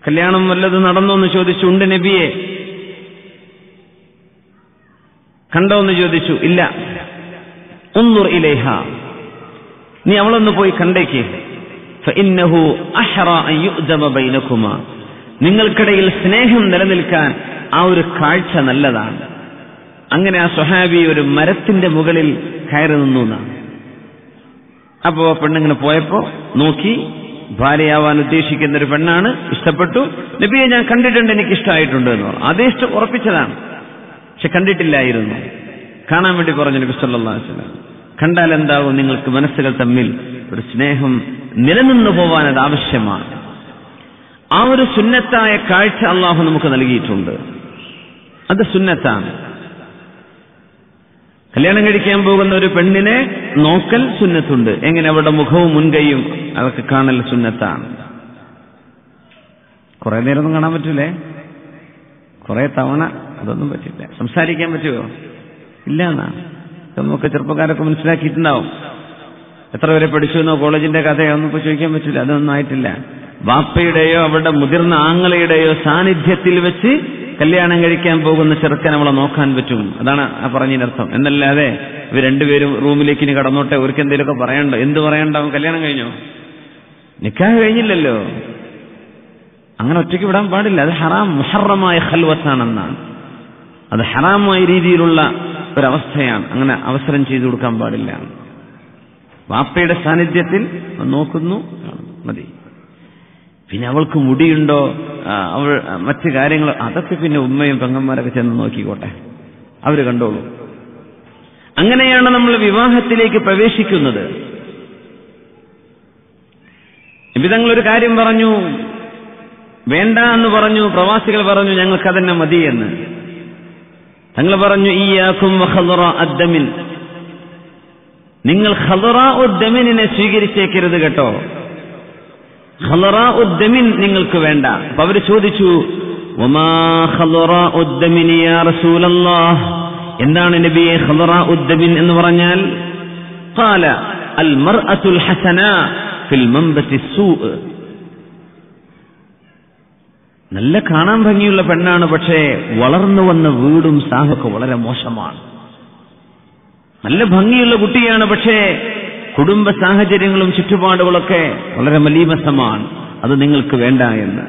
കല്യാണം വല്ലതും നടന്നോ എന്ന് ചോദിച്ചു. ഉണ്ട് നബിയെ. കണ്ടോ എന്ന് ചോദിച്ചു. ഇല്ല. ഉൻദുർ ഇലൈഹ, നീ അവളൊന്ന് പോയി കണ്ടേക്ക്. ഫഇന്നഹു അഹ്റാ അൻ യുഅ്ദമ ബൈനകുമാ, നിങ്ങൾക്കിടയിൽ സ്നേഹം നിലനിൽക്കാൻ ആ ഒരു കാഴ്ച നല്ലതാണ്. അങ്ങനെ ആ സ്വഹാബി ഒരു മരത്തിന്റെ മുകളിൽ കയറി നിന്നു എന്നാണ്. അപ്പോ പെണ്ണിങ്ങനെ പോയപ്പോ നോക്കി, ഭാര്യയാവാൻ ഉദ്ദേശിക്കുന്ന ഒരു പെണ്ണാണ്, ഇഷ്ടപ്പെട്ടു. നബിയെ ഞാൻ കണ്ടിട്ടുണ്ട്, എനിക്ക് ഇഷ്ടമായിട്ടുണ്ട് എന്ന് പറഞ്ഞു. അതേ ഇഷ്ടം ഉറപ്പിച്ചതാണ്, പക്ഷെ കണ്ടിട്ടില്ലായിരുന്നു. കാണാൻ വേണ്ടി പറഞ്ഞു നബി സല്ലല്ലാഹു അലൈഹി വസല്ലം. കണ്ടാൽ എന്താകും? നിങ്ങൾക്ക് മനസ്സുകൾ തമ്മിൽ ഒരു സ്നേഹം നിലനിന്നു പോവാൻ അത് ആവശ്യമാണ്. ആ ഒരു സുന്നത്തായ കാഴ്ച അള്ളാഹു നമുക്ക് നൽകിയിട്ടുണ്ട്. അത് സുന്നത്താണ്. കല്യാണം കഴിക്കാൻ പോകുന്ന ഒരു പെണ്ണിനെ നോക്കൽ സുന്നത്തുണ്ട്. എങ്ങനെ? അവരുടെ മുഖവും മുൻകൈയും അതൊക്കെ കാണൽ സുന്നത്താണ്. കുറെ നേരമൊന്നും കാണാൻ പറ്റൂലേ? കുറെ തവണ അതൊന്നും പറ്റില്ല. സംസാരിക്കാൻ പറ്റുമോ? ഇല്ല എന്നാ നമുക്ക് ചെറുപ്പക്കാരൊക്കെ മനസ്സിലാക്കിയിട്ടുണ്ടാവും. എത്ര വരെ പഠിച്ചു എന്നോ കോളേജിന്റെ കഥയൊന്നും ഇപ്പൊ ചോദിക്കാൻ പറ്റില്ല, അതൊന്നും ആയിട്ടില്ല. വാപ്പയുടെയോ അവരുടെ മുതിർന്ന ആങ്ങളയുടെയോ സാന്നിധ്യത്തിൽ വെച്ച് കല്യാണം കഴിക്കാൻ പോകുന്ന ചെറുക്കൻ അവളെ നോക്കാൻ പറ്റും. അതാണ് ആ പറഞ്ഞതിനർത്ഥം. എന്നല്ലാതെ ഇവർ രണ്ടുപേരും റൂമിലേക്ക് ഇനി കടന്നോട്ടെ, അവർക്ക് എന്തെങ്കിലുമൊക്കെ പറയണ്ടോ? എന്ത് പറയണ്ടാവും? കല്യാണം കഴിഞ്ഞോ? നിക്കാഹ് കഴിഞ്ഞില്ലല്ലോ. അങ്ങനെ ഒറ്റയ്ക്ക് വിടാൻ പാടില്ല. അത് ഹറാം, മുഹറമായ ഖൽവത്താണെന്നാണ്. അത് ഹറാമായ രീതിയിലുള്ള ഒരവസ്ഥയാണ്. അങ്ങനെ അവസരം ചെയ്തു കൊടുക്കാൻ പാടില്ല. വാപ്പയുടെ സാന്നിധ്യത്തിൽ നോക്കുന്നു, മതി. പിന്നെ അവൾക്ക് മുടിയുണ്ടോ, അവൾ മറ്റു കാര്യങ്ങൾ, അതൊക്കെ പിന്നെ ഉമ്മയും പെങ്ങന്മാരൊക്കെ ചെന്ന് നോക്കിക്കോട്ടെ, അവര് കണ്ടോളൂ. അങ്ങനെയാണ് നമ്മൾ വിവാഹത്തിലേക്ക് പ്രവേശിക്കുന്നത്. ഇവിധങ്ങളൊരു കാര്യം പറഞ്ഞു, വേണ്ട എന്ന് പറഞ്ഞു. പ്രവാസികൾ പറഞ്ഞു ഞങ്ങൾക്കതന്നെ മതി എന്ന്. തങ്ങൾ പറഞ്ഞു ഇയ്യാകും വഖദറ അദ്ദമിൻ, നിങ്ങൾ ഖദറ ഉദ്ദമിനെ സ്വീകരിച്ചേക്കരുത് കേട്ടോ. ഖദറ ഉദ്ദമിൻ നിങ്ങൾക്ക് വേണ്ട. അപ്പൊ അവര് ചോദിച്ചു വമാ ഖദറ ഉദ്ദമിൻ യാ റസൂലല്ലാഹ്, എന്താണ് നബിയെ ഖദറ ഉദ്ദമിൻ എന്ന് പറഞ്ഞാൽ? ഖാല അൽ മർഅത്തുൽ ഹസന ഫിൽ മൻബതി സൂഅ്, നല്ല കാണാൻ ഭംഗിയുള്ള പെണ്ണാണ്, പക്ഷേ വളർന്നു വന്ന വീടും സാഹൊക്കെ വളരെ മോശമാണ്. നല്ല ഭംഗിയുള്ള കുട്ടിയാണ്, പക്ഷേ കുടുംബ സാഹചര്യങ്ങളും ചുറ്റുപാടുകളൊക്കെ വളരെ മലീമസമാണ്. അത് നിങ്ങൾക്ക് വേണ്ട എന്ന്.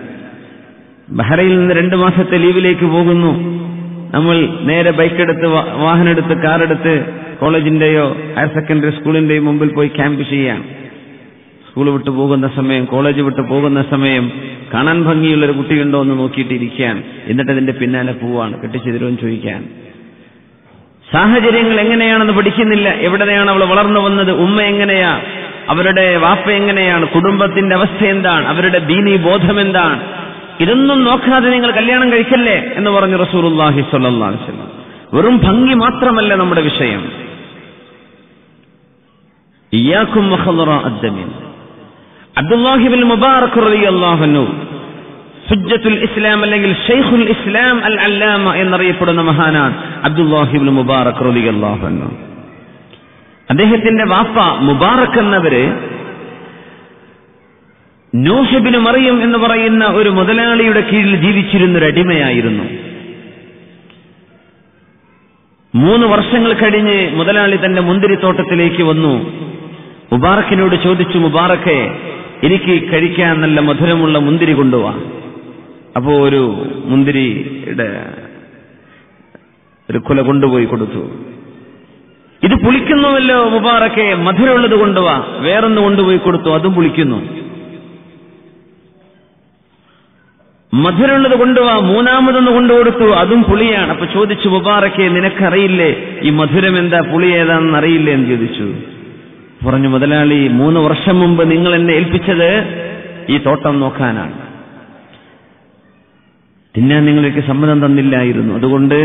ബഹ്റൈനിൽ നിന്ന് 2 മാസത്തെ ലീവിലേക്ക് പോകുന്നു. നമ്മൾ നേരെ ബൈക്കെടുത്ത്, വാഹനമെടുത്ത്, കാറെടുത്ത് കോളേജിന്റെയോ ഹയർ സെക്കൻഡറി സ്കൂളിന്റെയോ മുമ്പിൽ പോയി ക്യാമ്പ് ചെയ്യാൻ. സ്കൂൾ വിട്ടു പോകുന്ന സമയം, കോളേജ് വിട്ടു പോകുന്ന സമയം കാണാൻ ഭംഗിയുള്ളൊരു കുട്ടിയുണ്ടോ എന്ന് നോക്കിയിട്ടിരിക്കാൻ, എന്നിട്ട് അതിന്റെ പിന്നാലെ പോവാണ് കെട്ടിച്ചു തരുമെന്ന് ചോദിക്കാൻ. സാഹചര്യങ്ങൾ എങ്ങനെയാണെന്ന് പഠിക്കുന്നില്ല. എവിടെയാണ് അവൾ വളർന്നു വന്നത്, ഉമ്മ എങ്ങനെയാ, അവരുടെ വാപ്പ എങ്ങനെയാണ്, കുടുംബത്തിന്റെ അവസ്ഥ എന്താണ്, അവരുടെ ദീനീ ബോധം എന്താണ്, ഇതൊന്നും നോക്കാതെ നിങ്ങൾ കല്യാണം കഴിക്കല്ലേ എന്ന് പറഞ്ഞു റസൂലുള്ളാഹി സ്വല്ലല്ലാഹു അലൈഹി വസല്ലം. വെറും ഭംഗി മാത്രമല്ല നമ്മുടെ വിഷയം. ഇയ്യാകും വഖദറ അദ്ദമിൻ. അബ്ദുല്ലാഹി ഇബ്നു മുബാറക് റളിയല്ലാഹു അൻഹു ഹുജ്ജത്തുൽ ഇസ്ലാം അല്ലെങ്കിൽ ഷൈഖുൽ ഇസ്ലാം അൽ അല്ലാമ എന്നറിയപ്പെടുന്ന മഹാനാണ് അബ്ദുല്ലാഹി ഇബ്നു മുബാറക് റളിയല്ലാഹു അൻഹു. അദ്ദേഹത്തിന്റെ വാപ്പ മുബാറക് എന്നവര് നൂഹ് ഇബ്നു മറിയം എന്ന് പറയുന്ന ഒരു മുതലാളിയുടെ കീഴിൽ ജീവിച്ചിരുന്നൊരു അടിമയായിരുന്നു. 3 വർഷങ്ങൾ കഴിഞ്ഞ് മുതലാളി തന്റെ മുന്തിരിത്തോട്ടത്തിലേക്ക് വന്നു. മുബാറക്കിനോട് ചോദിച്ചു, മുബാറക്കെ, എനിക്ക് കഴിക്കാൻ നല്ല മധുരമുള്ള മുന്തിരി കൊണ്ടുപോവാ. അപ്പോ ഒരു മുന്തിരിയുടെ ഒരു കുല കൊണ്ടുപോയി കൊടുത്തു. ഇത് പുളിക്കുന്നുവല്ലോ മുബാറക്കെ, മധുരമുള്ളത് കൊണ്ടുപോവാ. വേറൊന്ന് കൊണ്ടുപോയി കൊടുത്തു, അതും പുളിക്കുന്നു. മധുരമുള്ളത് കൊണ്ടുപോവാ. 3ാമതൊന്ന് കൊണ്ടുകൊടുത്തു, അതും പുളിയാണ്. അപ്പൊ ചോദിച്ചു, മുബാറക്കെ, നിനക്കറിയില്ലേ ഈ മധുരം എന്താ, പുളി ഏതാണെന്ന് അറിയില്ലേ എന്ന് ചോദിച്ചു. പറഞ്ഞു, മുതലാളി, 3 വർഷം മുമ്പ് നിങ്ങൾ എന്നെ ഏൽപ്പിച്ചത് ഈ തോട്ടം നോക്കാനാണ്. തിന്നാൻ നിങ്ങൾക്ക് സമ്മതം തന്നില്ലായിരുന്നു. അതുകൊണ്ട്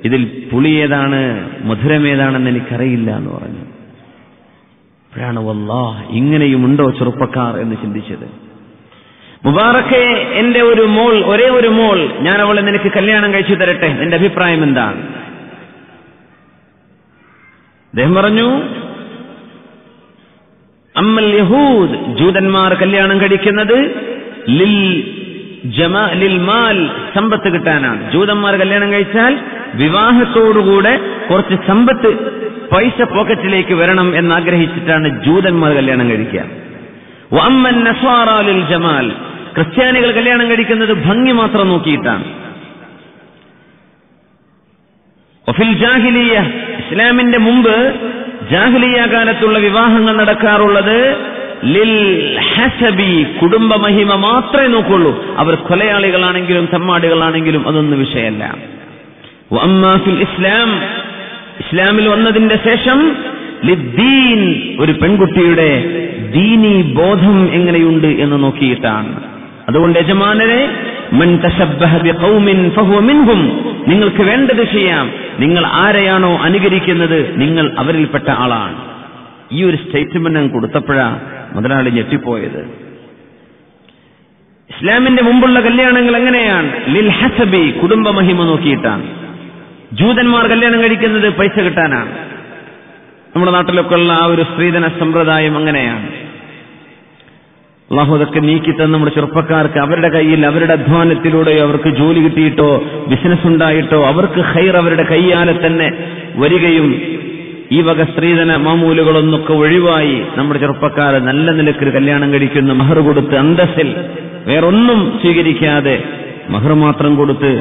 ഇതിൽ പുളി ഏതാണ് മധുരമേതാണെന്ന് എനിക്കറിയില്ല എന്ന് പറഞ്ഞു. അപ്പോഴാണ് വല്ലാഹ് ഇങ്ങനെയുമുണ്ടോ ചെറുപ്പക്കാർ എന്ന് ചിന്തിച്ചത്. മുബാറക്കെ, എന്റെ ഒരു മോൾ, ഒരേ ഒരു മോൾ, ഞാൻ അവളെ നിനക്ക് കല്യാണം കഴിച്ചു തരട്ടെ, നിന്റെ അഭിപ്രായം എന്താണ്? അദ്ദേഹം പറഞ്ഞു, അമ്മൽ യഹൂദ്, ജൂതന്മാർ കല്യാണം കഴിക്കുന്നത് ലിൽ മാൽ, സമ്പത്ത് കിട്ടാനാണ്. ജൂതന്മാർ കല്യാണം കഴിച്ചാൽ വിവാഹത്തോടുകൂടെ കുറച്ച് സമ്പത്ത്, പൈസ പോക്കറ്റിലേക്ക് വരണം എന്നാഗ്രഹിച്ചിട്ടാണ് ജൂതന്മാർ കല്യാണം കഴിക്കുക. വഅമ്മൻ നസ്വാറ ലിൽ ജമാൽ, ക്രിസ്ത്യാനികൾ കല്യാണം കഴിക്കുന്നത് ഭംഗി മാത്രം നോക്കിയിട്ടാണ്. വഫിൽ ജാഹിലിയ്യ, ഇസ്ലാമിന്റെ മുമ്പ് ജാഹിലിയ കാലത്തുള്ള വിവാഹങ്ങൾ നടക്കാറുള്ളത് ലിൽ ഹസബി, കുടുംബ മഹിമ മാത്രമേ നോക്കുള്ളൂ. അവർ കൊലയാളികളാണെങ്കിലും തമ്മാടികളാണെങ്കിലും അതൊന്നും വിഷയമല്ല. വഅമ്മാ ഫിൽ ഇസ്ലാം, ഇസ്ലാമിൽ വന്നതിന്റെ ശേഷം ലിദ്ദീൻ, ഒരു പെൺകുട്ടിയുടെ ദീനീ ബോധം എങ്ങനെയുണ്ട് എന്ന് നോക്കിയിട്ടാണ്. അതുകൊണ്ട് യജമാനരെ, മൻ തശബ്ബഹ ബിഖൗമിൻ ഫഹുവ മിൻഹും, നിങ്ങൾക്ക് വേണ്ടത് ചെയ്യാം. നിങ്ങൾ ആരെയാണോ അനുകരിക്കുന്നത് നിങ്ങൾ അവരിൽപ്പെട്ട ആളാണ്. ഈ ഒരു സ്റ്റേറ്റ്മെന്റ് ഞാൻ കൊടുത്തപ്പോഴാ മുതലാളി ഞെട്ടിപ്പോയത്. ഇസ്ലാമിന്റെ മുമ്പുള്ള കല്യാണങ്ങൾ എങ്ങനെയാണ്? ലിൽ ഹസബി, കുടുംബ മഹിമ നോക്കിയിട്ടാണ്. ജൂതന്മാർ കല്യാണം കഴിക്കുന്നത് പൈസ കിട്ടാനാണ്. നമ്മുടെ നാട്ടിലൊക്കെ ഉള്ള ആ ഒരു സ്ത്രീധന സമ്പ്രദായം അങ്ങനെയാണ്. അള്ളാഹു അതൊക്കെ നീക്കിത്തന്ന് നമ്മുടെ ചെറുപ്പക്കാർക്ക് അവരുടെ കയ്യിൽ അവരുടെ അധ്വാനത്തിലൂടെയോ അവർക്ക് ജോലി കിട്ടിയിട്ടോ ബിസിനസ് ഉണ്ടായിട്ടോ അവർക്ക് ഖൈർ അവരുടെ കയ്യാലെ തന്നെ വരികയും ഈ വക സ്ത്രീധന മാമൂലുകളൊന്നൊക്കെ ഒഴിവായി നമ്മുടെ ചെറുപ്പക്കാർ നല്ല നിലക്ക് കല്യാണം കഴിക്കുന്ന മഹർ കൊടുത്ത് അന്തസ്സിൽ വേറൊന്നും സ്വീകരിക്കാതെ മഹർ മാത്രം കൊടുത്ത്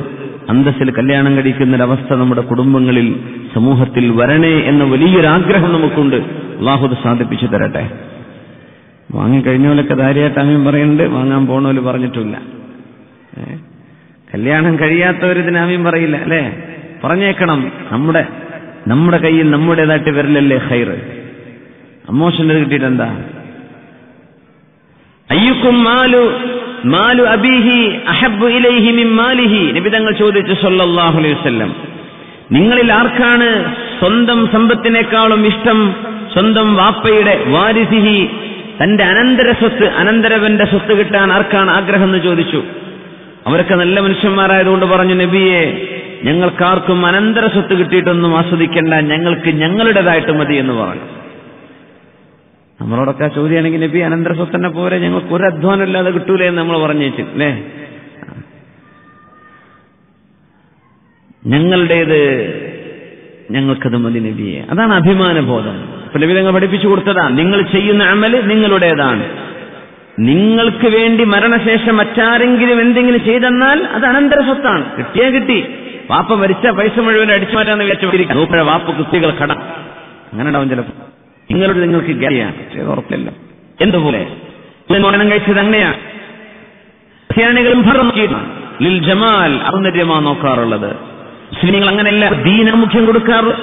അന്തസ്സിൽ കല്യാണം കഴിക്കുന്നൊരവസ്ഥ നമ്മുടെ കുടുംബങ്ങളിൽ സമൂഹത്തിൽ വരണേ എന്ന വലിയൊരാഗ്രഹം നമുക്കുണ്ട്. അള്ളാഹു അത് സാധിപ്പിച്ചു തരട്ടെ. വാങ്ങിക്കഴിഞ്ഞവരൊക്കെ ധാരിയായിട്ട് ആമീൻ പറയുന്നുണ്ട്, വാങ്ങാൻ പോണവര് പറഞ്ഞിട്ടില്ല. കല്യാണം കഴിയാത്തവരിതിന് ആമീൻ പറയില്ല അല്ലേ? പറഞ്ഞേക്കണം. നമ്മുടെ കയ്യിൽ നമ്മുടേതായിട്ട് വരലല്ലേ ഖൈർ. അമ്മോഷന്റെ കിട്ടിയിട്ടെന്താ? അയ്യുക്കും മാലു അബീഹി അഹബ്ബു ഇലൈഹി മിൻ മാലിഹി. നബി തങ്ങൾ ചോദിച്ചു സല്ലല്ലാഹു അലൈഹി വസല്ലം, നിങ്ങളിൽ ആർക്കാണ് സ്വന്തം സമ്പത്തിനേക്കാളും ഇഷ്ടം സ്വന്തം വാപ്പയുടെ വാരിസിഹി, തന്റെ അനന്തര സ്വത്ത്, അനന്തരവന്റെ സ്വത്ത് കിട്ടാൻ ആർക്കാണ് ആഗ്രഹം എന്ന് ചോദിച്ചു. അവരൊക്കെ നല്ല മനുഷ്യന്മാരായതുകൊണ്ട് പറഞ്ഞു, നബിയെ ഞങ്ങൾക്കാർക്കും അനന്തര സ്വത്ത് കിട്ടിയിട്ടൊന്നും ആസ്വദിക്കേണ്ട, ഞങ്ങൾക്ക് ഞങ്ങളുടേതായിട്ട് മതി എന്ന് പറഞ്ഞു. നമ്മളോടൊക്കെ ചോദ്യമാണെങ്കിൽ നബി അനന്തര സ്വത്ത് തന്നെ പോരെ, ഞങ്ങൾക്ക് ഒരു അധ്വാനം ഇല്ലാതെ കിട്ടൂലേ എന്ന് നമ്മൾ പറഞ്ഞേച്ചു അല്ലേ? ഞങ്ങൾക്കത് മതി നബിയെ. അതാണ് അഭിമാനബോധം. നബി നിങ്ങൾ പഠിപ്പിച്ചു കൊടുത്തതാണ്, നിങ്ങൾ ചെയ്യുന്ന അമല് നിങ്ങളുടേതാണ്. നിങ്ങൾക്ക് വേണ്ടി മരണശേഷം മറ്റാരെങ്കിലും എന്തെങ്കിലും ചെയ്തെന്നാൽ അത് അനന്തര സ്വത്താണ്. കിട്ടിയാ കിട്ടി. വാപ്പ മരിച്ച പൈസ മുഴുവൻ അടിച്ചു മാറ്റാന്ന് വിചാരിച്ചു വാപ്പ കുട്ടികൾ കടം അങ്ങനെ ഉണ്ടാവും ചിലപ്പോൾ. നിങ്ങളുടെ നിങ്ങൾക്ക് ഗതിയാണ്, ഉറപ്പില്ല. എന്തുപോലെ മരണം കഴിച്ചത് അങ്ങനെയാണ്. ക്രിസ്ത്യാനികളും ലിൽ ജമാൽ ഔന്നര്യമാ നോക്കാറുള്ളത്. മുസ്ലിങ്ങൾ അങ്ങനെയല്ല, ദീന മുഖ്യം കൊടുക്കാറുള്ളത്.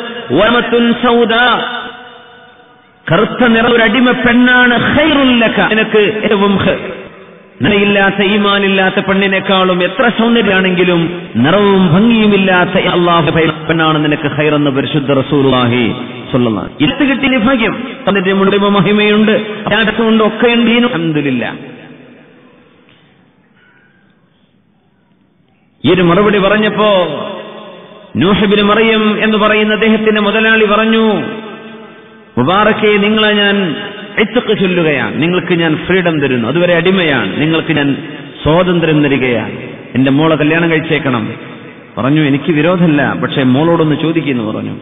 കറുത്ത നിറം ഒരു അടിമ പെണ്ണാണ് ഖൈറുൽ ലക, നിനക്ക് ഏറ്റവും നിലയില്ലാത്ത ഈമാനില്ലാത്ത പെണ്ണിനേക്കാളും എത്ര സൗന്ദര്യമാണെങ്കിലും നിറവും ഭംഗിയുമില്ലാത്ത അല്ലാഹു പെണ്ണാണ് നിനക്ക് ഖൈറെന്ന് പരിശുദ്ധ റസൂലുള്ളാഹി സ്വല്ലല്ലാഹു അലൈഹി വസല്ലം. ഇത് കിട്ടിയ ഭാഗ്യം. അതിന്റെ മുഴുവ മഹിമയുണ്ട്, കൊണ്ട് ഒക്കെയുണ്ട്. അൽഹംദുലില്ലാഹ്. ഈ ഒരു മറുപടി പറഞ്ഞപ്പോ നൂഹ് ഇബ്നു മറിയം എന്ന് പറയുന്ന അദ്ദേഹത്തിന്റെ മുതലാളി പറഞ്ഞു, മുബാറക്കെ നിങ്ങളെ ഞാൻ ഇത്ഖ് ചൊല്ലുകയാണ്, നിങ്ങൾക്ക് ഞാൻ ഫ്രീഡം തരുന്നു. അതുവരെ അടിമയാണ്, നിങ്ങൾക്ക് ഞാൻ സ്വാതന്ത്ര്യം തരികയാണ്. എന്റെ മോളെ കല്യാണം കഴിച്ചേക്കണം. പറഞ്ഞു, എനിക്ക് വിരോധമല്ല, പക്ഷെ മോളോടൊന്ന് ചോദിക്കുന്നു പറഞ്ഞു.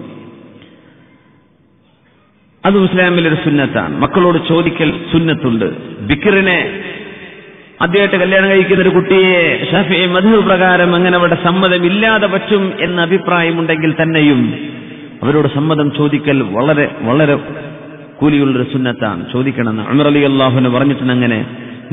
അത് ഇസ്ലാമിലൊരു സുന്നത്താണ്. മക്കളോട് ചോദിക്കൽ സുന്നത്തുണ്ട്. ബിക്റിനെ ആദ്യമായിട്ട് കല്യാണം കഴിക്കുന്ന ഒരു കുട്ടിയെ ശാഫിഈ മദ്ഹബ് പ്രകാരം അങ്ങനെ അവരുടെ സമ്മതമില്ലാതെ പറ്റും എന്ന അഭിപ്രായമുണ്ടെങ്കിൽ തന്നെയും അവരോട് സമ്മതം ചോദിക്കൽ വളരെ വളരെ കൂലിയുള്ളൊരു സുന്നത്താണ്. ചോദിക്കണമെന്ന് ഉമർ റളിയല്ലാഹു അൻഹു പറഞ്ഞിട്ടുണ്ട്. അങ്ങനെ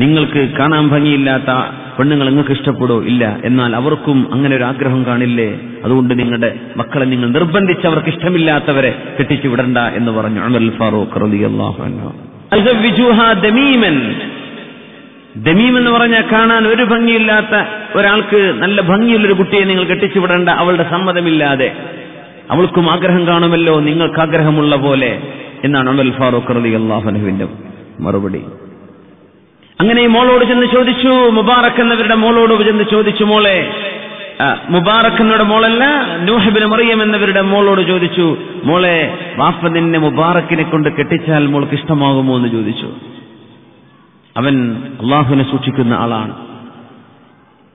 നിങ്ങൾക്ക് കാണാൻ ഭംഗിയില്ലാത്ത പെണ്ണുങ്ങൾ നിങ്ങൾക്ക് ഇഷ്ടപ്പെടോ? ഇല്ല. എന്നാൽ അവർക്കും അങ്ങനെ ഒരു ആഗ്രഹം കാണില്ലേ? അതുകൊണ്ട് നിങ്ങളുടെ മക്കളെ നിങ്ങൾ നിർബന്ധിച്ച് അവർക്ക് ഇഷ്ടമില്ലാത്തവരെ കെട്ടിച്ചു വിടണ്ട എന്ന് പറഞ്ഞു ഉമർ ഫാറൂഖ് റളിയല്ലാഹു അൻഹു. ദമീം എന്ന് പറഞ്ഞാൽ കാണാൻ ഒരു ഭംഗിയില്ലാത്ത ഒരാൾക്ക് നല്ല ഭംഗിയുള്ളൊരു കുട്ടിയെ നിങ്ങൾ കെട്ടിച്ചു വിടണ്ട, അവളുടെ സമ്മതമില്ലാതെ. അവൾക്കും ആഗ്രഹം കാണുമല്ലോ നിങ്ങൾക്ക് ആഗ്രഹമുള്ള പോലെ എന്നാണ് ഉമർ ഫാറൂഖ് റളിയല്ലാഹു അൻഹുവിന്റെ മറുപടി. അങ്ങനെ മോളോട് ചെന്ന് ചോദിച്ചു, മുബാറക് എന്നവരുടെ മോളോട് ചെന്ന് ചോദിച്ചു, മോളെ, മുബാറക് എന്നവരുടെ മോളല്ല, നൂഹ് ഇബ്നു മറിയം എന്നവരുടെ മോളോട് ചോദിച്ചു, മോളെ, വാപ്പ നിന്നെ മുബാറക്കിനെ കൊണ്ട് കെട്ടിച്ചാൽ മോൾക്ക് ഇഷ്ടമാകുമോ എന്ന് ചോദിച്ചു. അവൻ അള്ളാഹുവിനെ സൂക്ഷിക്കുന്ന ആളാണ്.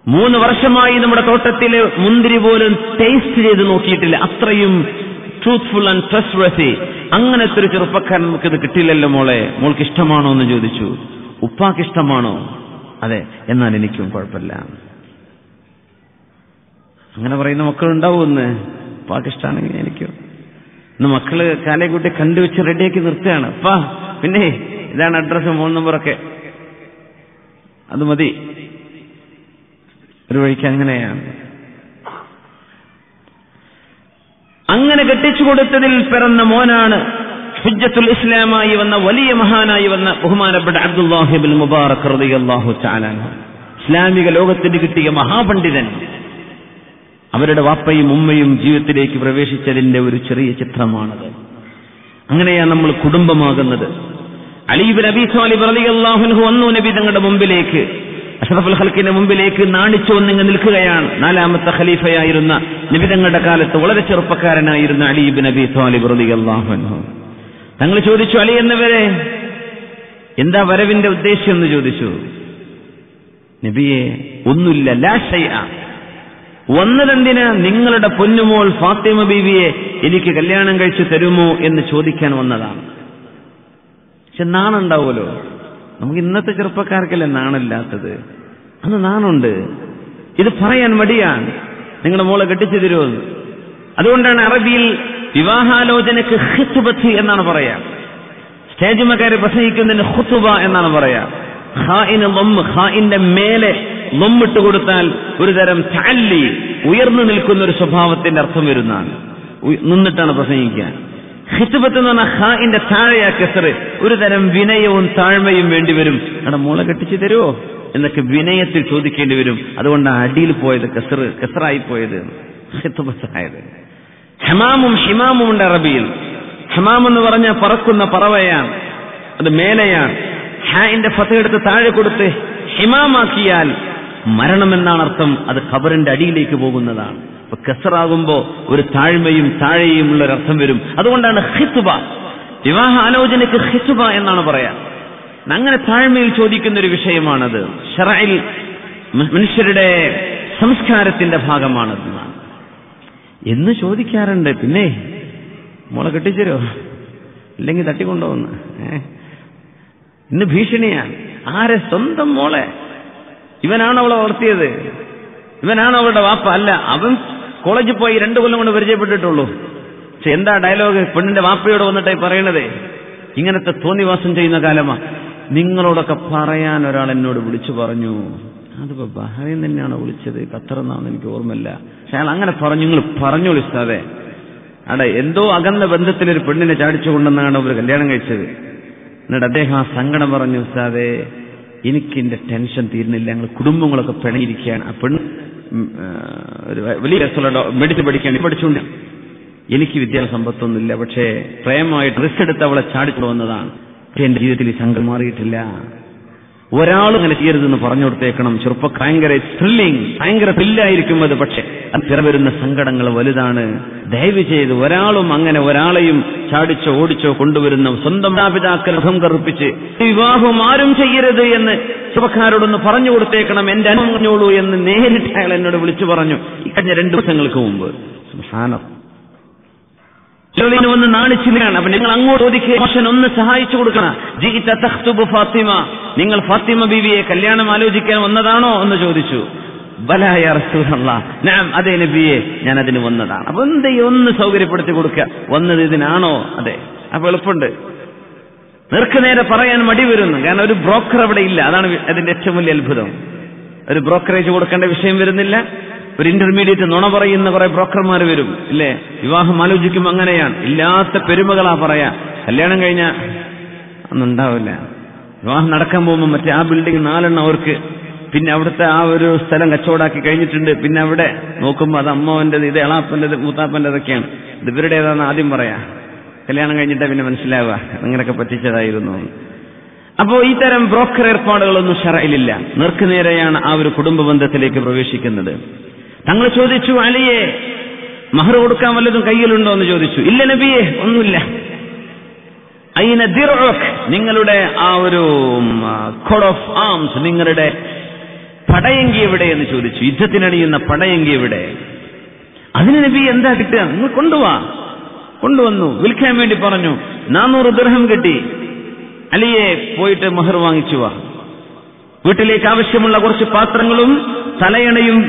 3 വർഷമായി നമ്മുടെ തോട്ടത്തില് മുന്തിരി പോലും ടേസ്റ്റ് ചെയ്ത് നോക്കിയിട്ടില്ല. അത്രയും ട്രൂത്ത്ഫുൾ ആൻഡ് ട്രസ്റ്റ്വർത്തി. അങ്ങനത്തെ ഒരു ചെറുപ്പക്കാരൻ നമുക്കിത് കിട്ടില്ലല്ലോ മോളെ, മോൾക്ക് ഇഷ്ടമാണോ എന്ന് ചോദിച്ചു. ഉപ്പാക്ക് ഇഷ്ടമാണോ? അതെ, എന്നാൽ എനിക്കും കുഴപ്പമില്ല. അങ്ങനെ പറയുന്ന മക്കളുണ്ടാവും. ഒന്ന് ഉപ്പാക്ക് ഇഷ്ടമാണെങ്കിൽ എനിക്കും. ഇന്ന് മക്കള് കാലേ കൂട്ടി കണ്ടുവെച്ച് റെഡിയാക്കി നിർത്തുകയാണ്. അപ്പാ പിന്നെ ഇതാണ് അഡ്രസ്, ഫോൺ നമ്പറൊക്കെ, അത് മതി. ഒരു വഴിക്ക് അങ്ങനെയാണ്. അങ്ങനെ കെട്ടിച്ചു കൊടുത്തതിൽ പിറന്ന മോനാണ് ഹുജ്ജത്തുൽ ഇസ്ലാമായി വന്ന വലിയ മഹാനായി വന്ന ബഹുമാനപ്പെട്ട അബ്ദുല്ലാഹി ഇബ്നു മുബാറക് റളിയല്ലാഹു തആല അൻഹു. ഇസ്ലാമിക ലോകത്തിന് കിട്ടിയ മഹാപണ്ഡിതൻ. അവരുടെ വാപ്പയും ഉമ്മയും ജീവിതത്തിലേക്ക് പ്രവേശിച്ചതിന്റെ ഒരു ചെറിയ ചിത്രമാണത്. അങ്ങനെയാണ് നമ്മൾ കുടുംബമാകുന്നത്. അലി ഇബ്നു അബീ ത്വാലിബ് റളിയല്ലാഹു അൻഹു വന്നു നബി തങ്ങളുടെ മുമ്പിലേക്ക്, അഷ്റഫുൽ ഖൽഖിന്റെ മുമ്പിലേക്ക് നാണിച്ചുവന്നിങ്ങ് നിൽക്കുകയാണ്. 4ാമത്തെ ഖലീഫയായിരുന്ന നബി തങ്ങളുടെ കാലത്ത് വളരെ ചെറുപ്പക്കാരനായിരുന്ന അലി ഇബ്നു അബീ ത്വാലിബ് റളിയല്ലാഹു അൻഹു. തങ്ങൾ ചോദിച്ചു, അലി എന്നവരെ എന്താ വരവിന്റെ ഉദ്ദേശ്യം എന്ന് ചോദിച്ചു. നബിയെ, ഒന്നുമില്ല, ലാ ശൈഅ. വന്നതെന്തിന്? നിങ്ങളുടെ പൊന്നുമോൾ ഫാത്തിമ ബീവിയെ എനിക്ക് കല്യാണം കഴിച്ചു തരുമോ എന്ന് ചോദിക്കാൻ വന്നതാണ്. പക്ഷെ നാണുണ്ടാവുമല്ലോ. നമുക്ക് ഇന്നത്തെ ചെറുപ്പക്കാർക്കല്ലേ നാണില്ലാത്തത്? അന്ന് നാണുണ്ട്. ഇത് പറയാൻ മടിയാണ്. നിങ്ങളുടെ മോളെ കെട്ടിച്ചു തരുമോ? അതുകൊണ്ടാണ് അറബിയിൽ വിവാഹാലോചനക്ക് ഖിത്ബത്ത് എന്നാണ് പറയാ. സ്റ്റേജുമക്കാരെ പ്രസംഗിക്കുന്നതിന് ഖുത്ബ എന്നാണ് പറയാ. ഖാഇന്റെ മേലെ ലൊമ്മിട്ട് കൊടുത്താൽ ഒരു തരം തഅല്ലി, ഉയർന്നു നിൽക്കുന്ന ഒരു സ്വഭാവത്തിന്റെ അർത്ഥം വരുന്നതാണ്. നിന്നിട്ടാണ് പ്രസംഗിക്കുക. ഖിത്ബത്ത് എന്ന് പറഞ്ഞാൽ ഖാഇന്റെ താഴെയാ കസറ്, ഒരു തരം വിനയവും താഴ്മയും വേണ്ടിവരും. അവിടെ മോളെ കെട്ടിച്ചു തരുമോ എന്നൊക്കെ വിനയത്തിൽ ചോദിക്കേണ്ടി വരും. അതുകൊണ്ടാണ് അടിയിൽ പോയത്, കസറായി പോയത്, ഖിത്ബത്തായത്. ഹമാമും ഹിമാമും ഉണ്ട് അറബിയിൽ. ഹമാം എന്ന് പറഞ്ഞാൽ പറക്കുന്ന പറവയാണ്, അത് മേലെയാണ്. ഹാഇന്റെ ഫത്ത് എടുത്ത് താഴെ കൊടുത്ത് ഹിമാമാക്കിയാൽ മരണമെന്നാണ് അർത്ഥം. അത് ഖബറിന്റെ അടിയിലേക്ക് പോകുന്നതാണ്. അപ്പൊ കസറാകുമ്പോ ഒരു താഴ്മയും താഴെയും ഉള്ള ഒരർത്ഥം വരും. അതുകൊണ്ടാണ് ഖിത്ബ, വിവാഹ ആലോചനയ്ക്ക് ഖിത്ബ എന്നാണ് പറയാ. അങ്ങനെ താഴ്മയിൽ ചോദിക്കുന്ന ഒരു വിഷയമാണത്. ശറഇൽ മനുഷ്യരുടെ സംസ്കാരത്തിന്റെ ഭാഗമാണത് എന്ന് ചോദിക്കാറുണ്ട്. പിന്നെ മോളെ കെട്ടിച്ചരോ, ഇല്ലെങ്കിൽ തട്ടിക്കൊണ്ടുപോകുന്ന ഇന്ന് ഭീഷണിയാണ്. ആരെ? സ്വന്തം മോളെ. ഇവനാണ് അവളെ വളർത്തിയത്, ഇവനാണ് അവളുടെ വാപ്പ. അല്ല, അവൻ കോളേജിൽ പോയി 2 കൊല്ലം കൊണ്ട് പരിചയപ്പെട്ടിട്ടുള്ളൂ. പക്ഷെ എന്താ ഡയലോഗ് പെണ്ണിന്റെ വാപ്പയോട് വന്നിട്ടായി പറയണത്? ഇങ്ങനത്തെ തോന്നിവാസം ചെയ്യുന്ന കാലമാ. നിങ്ങളോടൊക്കെ പറയാൻ ഒരാൾ എന്നോട് വിളിച്ചു പറഞ്ഞു. അതിപ്പോ ബഹ്റൈൻ തന്നെയാണോ വിളിച്ചത്, ഖത്തറെന്നാണെന്ന് എനിക്ക് ഓർമ്മയില്ല. പക്ഷെ അയാൾ അങ്ങനെ പറഞ്ഞു. നിങ്ങൾ പറഞ്ഞോളൂ ഉസ്താദേ, അവിടെ എന്തോ അകന്ന ബന്ധത്തിലൊരു പെണ്ണിനെ ചാടിച്ചുകൊണ്ടെന്നാണ് അവർ കല്യാണം കഴിച്ചത്. എന്നിട്ട് അദ്ദേഹം ആ സങ്കടം പറഞ്ഞു, ഉസ്താദേ എനിക്ക് എന്റെ ടെൻഷൻ തീരുന്നില്ല, ഞങ്ങൾ കുടുംബങ്ങളൊക്കെ പിണയിരിക്കുകയാണ്. ആ പെണ്ണ് ഒരു വലിയ രസമുള്ള മെഡിസിൻ പഠിച്ചുകൊണ്ട് എനിക്ക് വിദ്യാഭ്യാസ സമ്പത്തൊന്നുമില്ല, പക്ഷേ പ്രേമമായിട്ട് റിസ്ക് എടുത്ത് അവളെ ചാടിച്ചു വന്നതാണ്. പക്ഷെ എന്റെ ജീവിതത്തിൽ ഈ സംഘം മാറിയിട്ടില്ല. ഒരാളും അങ്ങനെ ചെയ്യരുതെന്ന് പറഞ്ഞു കൊടുത്തേക്കണം. ഭയങ്കര ത്രില്ലിങ്, ഭയങ്കര ത്രില്ലായിരിക്കും അത്. പക്ഷെ അത് പിറവരുന്ന സങ്കടങ്ങൾ വലുതാണ്. ദയവ് ചെയ്ത് ഒരാളും അങ്ങനെ ഒരാളെയും ചാടിച്ചോ ഓടിച്ചോ കൊണ്ടുവരുന്ന സ്വന്തം മാതാപിതാക്കൾ മുഖം കറുപ്പിച്ച് വിവാഹം ആരും ചെയ്യരുത് എന്ന് ചെറുപ്പക്കാരോടൊന്ന് പറഞ്ഞു കൊടുത്തേക്കണം. എന്റെ അനുഭവം പറഞ്ഞോളൂ എന്ന് നേരിട്ട് അയാൾ എന്നോട് വിളിച്ചു പറഞ്ഞു ഈ കഴിഞ്ഞ 2 ദിവസങ്ങൾക്ക് മുമ്പ്. സുബ്ഹാനല്ലാഹ്, ഒന്ന് നാണിച്ചില്ലാണ്. അപ്പൊ നിങ്ങൾ അങ്ങോട്ട് ചോദിക്കുക, ഒന്ന് സഹായിച്ചു കൊടുക്കണം. ജിഇത തഖ്തുബു ഫാത്തിമ, നിങ്ങൾ ഫാത്തിമ ബീവിയെ കല്യാണം ആലോചിക്കാൻ വന്നതാണോ എന്ന് ചോദിച്ചു. ബലാ യാ റസൂലല്ലാഹ്, നഅം, അതെ നബിയെ, ഞാൻ അതിന് വന്നതാണ്. അപ്പൊ ഒന്ന് സൗകര്യപ്പെടുത്തി കൊടുക്കുക. വന്നത് ഇതിനാണോ? അതെ. അപ്പൊ എളുപ്പമുണ്ട്. നേർക്കുനേരെ പറയാൻ മടി വരുന്നു. കാരണം ഒരു ബ്രോക്കർ അവിടെ ഇല്ല. അതാണ് അതിന്റെ ഏറ്റവും വലിയ അത്ഭുതം. ഒരു ബ്രോക്കറേജ് കൊടുക്കേണ്ട വിഷയം വരുന്നില്ല. ഒരു ഇന്റർമീഡിയറ്റ് നുണ പറയുന്ന കുറെ ബ്രോക്കർമാർ വരും, ഇല്ലേ? വിവാഹം ആലോചിക്കുമ്പോൾ അങ്ങനെയാണ്. ഇല്ലാത്ത പെരുമകളാ പറയാ. കല്യാണം കഴിഞ്ഞാൽ ഒന്നുണ്ടാവില്ല. വിവാഹം നടക്കാൻ പോകുമ്പോൾ മറ്റേ ആ ബിൽഡിംഗ് 4 അവർക്ക്, പിന്നെ അവിടുത്തെ ആ ഒരു സ്ഥലം കച്ചവടാക്കി കഴിഞ്ഞിട്ടുണ്ട്. പിന്നെ അവിടെ നോക്കുമ്പോൾ അത് അമ്മാവന്റേത്, ഇത് എളാപ്പന്റേത്, മൂത്താപ്പന്റേതൊക്കെയാണ്. ഇത് ഇവരുടേതാണെന്ന് ആദ്യം പറയാ. കല്യാണം കഴിഞ്ഞിട്ടാ പിന്നെ മനസ്സിലാവുക അങ്ങനെയൊക്കെ പറ്റിച്ചതായിരുന്നു. അപ്പോ ഈ തരം ബ്രോക്കർ ഏർപ്പാടുകളൊന്നും ശറഇലില്ല. നേർക്കുനേരെയാണ് ആ ഒരു കുടുംബ ബന്ധത്തിലേക്ക് പ്രവേശിക്കുന്നത്. തങ്ങൾ ചോദിച്ചു, അലിയെ മഹർ കൊടുക്കാൻ വല്ലതും കയ്യിലുണ്ടോ എന്ന് ചോദിച്ചു. ഇല്ല നബിയെ, ഒന്നുമില്ല. ഐന ദിർഉക്, നിങ്ങളുടെ ആ ഒരു കോഡ് ഓഫ് ആംസ്, നിങ്ങളുടെ പടയങ്കി എവിടെ എന്ന് ചോദിച്ചു. യുദ്ധത്തിനണിയുന്ന പടയങ്കി എവിടെ? അതിന് നബി എന്താ കിട്ടുക? നിങ്ങൾ കൊണ്ടുവന്നു. വിൽക്കാൻ വേണ്ടി പറഞ്ഞു. 400 ദിർഹം കിട്ടി. അലിയെ പോയിട്ട് മഹർ വാങ്ങിച്ചു വാ. വീട്ടിലേക്ക് ആവശ്യമുള്ള കുറച്ച് പാത്രങ്ങളും തലയണയും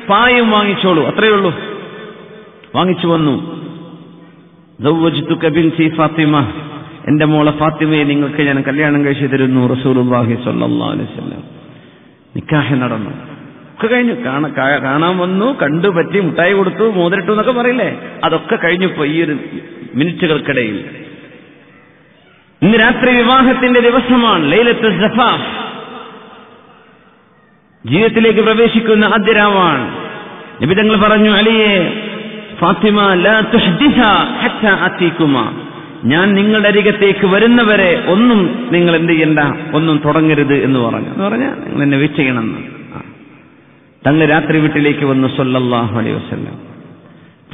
പായും വാങ്ങിച്ചോളൂ, അത്രയേ ഉള്ളൂ. വാങ്ങിച്ചു വന്നു. സവ്വജ്തുക ബിൻതി ഫാത്തിമ, എന്റെ മോളെ ഫാത്തിമയെ നിങ്ങൾക്ക് ഞാൻ കല്യാണം കഴിച്ചു തരുന്നു. റസൂലുള്ളാഹി സ്വല്ലല്ലാഹു അലൈഹി വസല്ലം. നിക്കാഹ് നടന്നു. ഒക്കെ കഴിഞ്ഞു. കാണാൻ വന്നു, കണ്ടു, പറ്റി, മുട്ടായി കൊടുത്തു, മോതിരിട്ടു എന്നൊക്കെ പറയില്ലേ, അതൊക്കെ കഴിഞ്ഞപ്പോ ഈ ഒരു മിനിറ്റുകൾക്കിടയിൽ ഇന്ന് രാത്രി വിവാഹത്തിന്റെ ദിവസമാണ്, ലൈലത്തുൽ സഫാഫ്. ജീവിതത്തിലേക്ക് പ്രവേശിക്കുന്ന ആദ്യ രാവാണ്. നബി തങ്ങൾ പറഞ്ഞു, അലിയെ, ഫാത്തിമ ലാ തുഹ്ദിസ ഹത്താ ആതീകുമാ, ഞാൻ നിങ്ങളുടെ അരികത്തേക്ക് വരുന്നവരെ ഒന്നും നിങ്ങൾ എന്ത് ചെയ്യണ്ട, ഒന്നും തുടങ്ങരുത് എന്ന് പറഞ്ഞു. എന്ന് പറഞ്ഞാൽ നിങ്ങൾ എന്നെ വെയിറ്റ് ചെയ്യണമെന്ന്. തങ്ങൾ രാത്രി വീട്ടിലേക്ക് വന്നു സല്ലല്ലാഹു അലൈഹി വസല്ലം.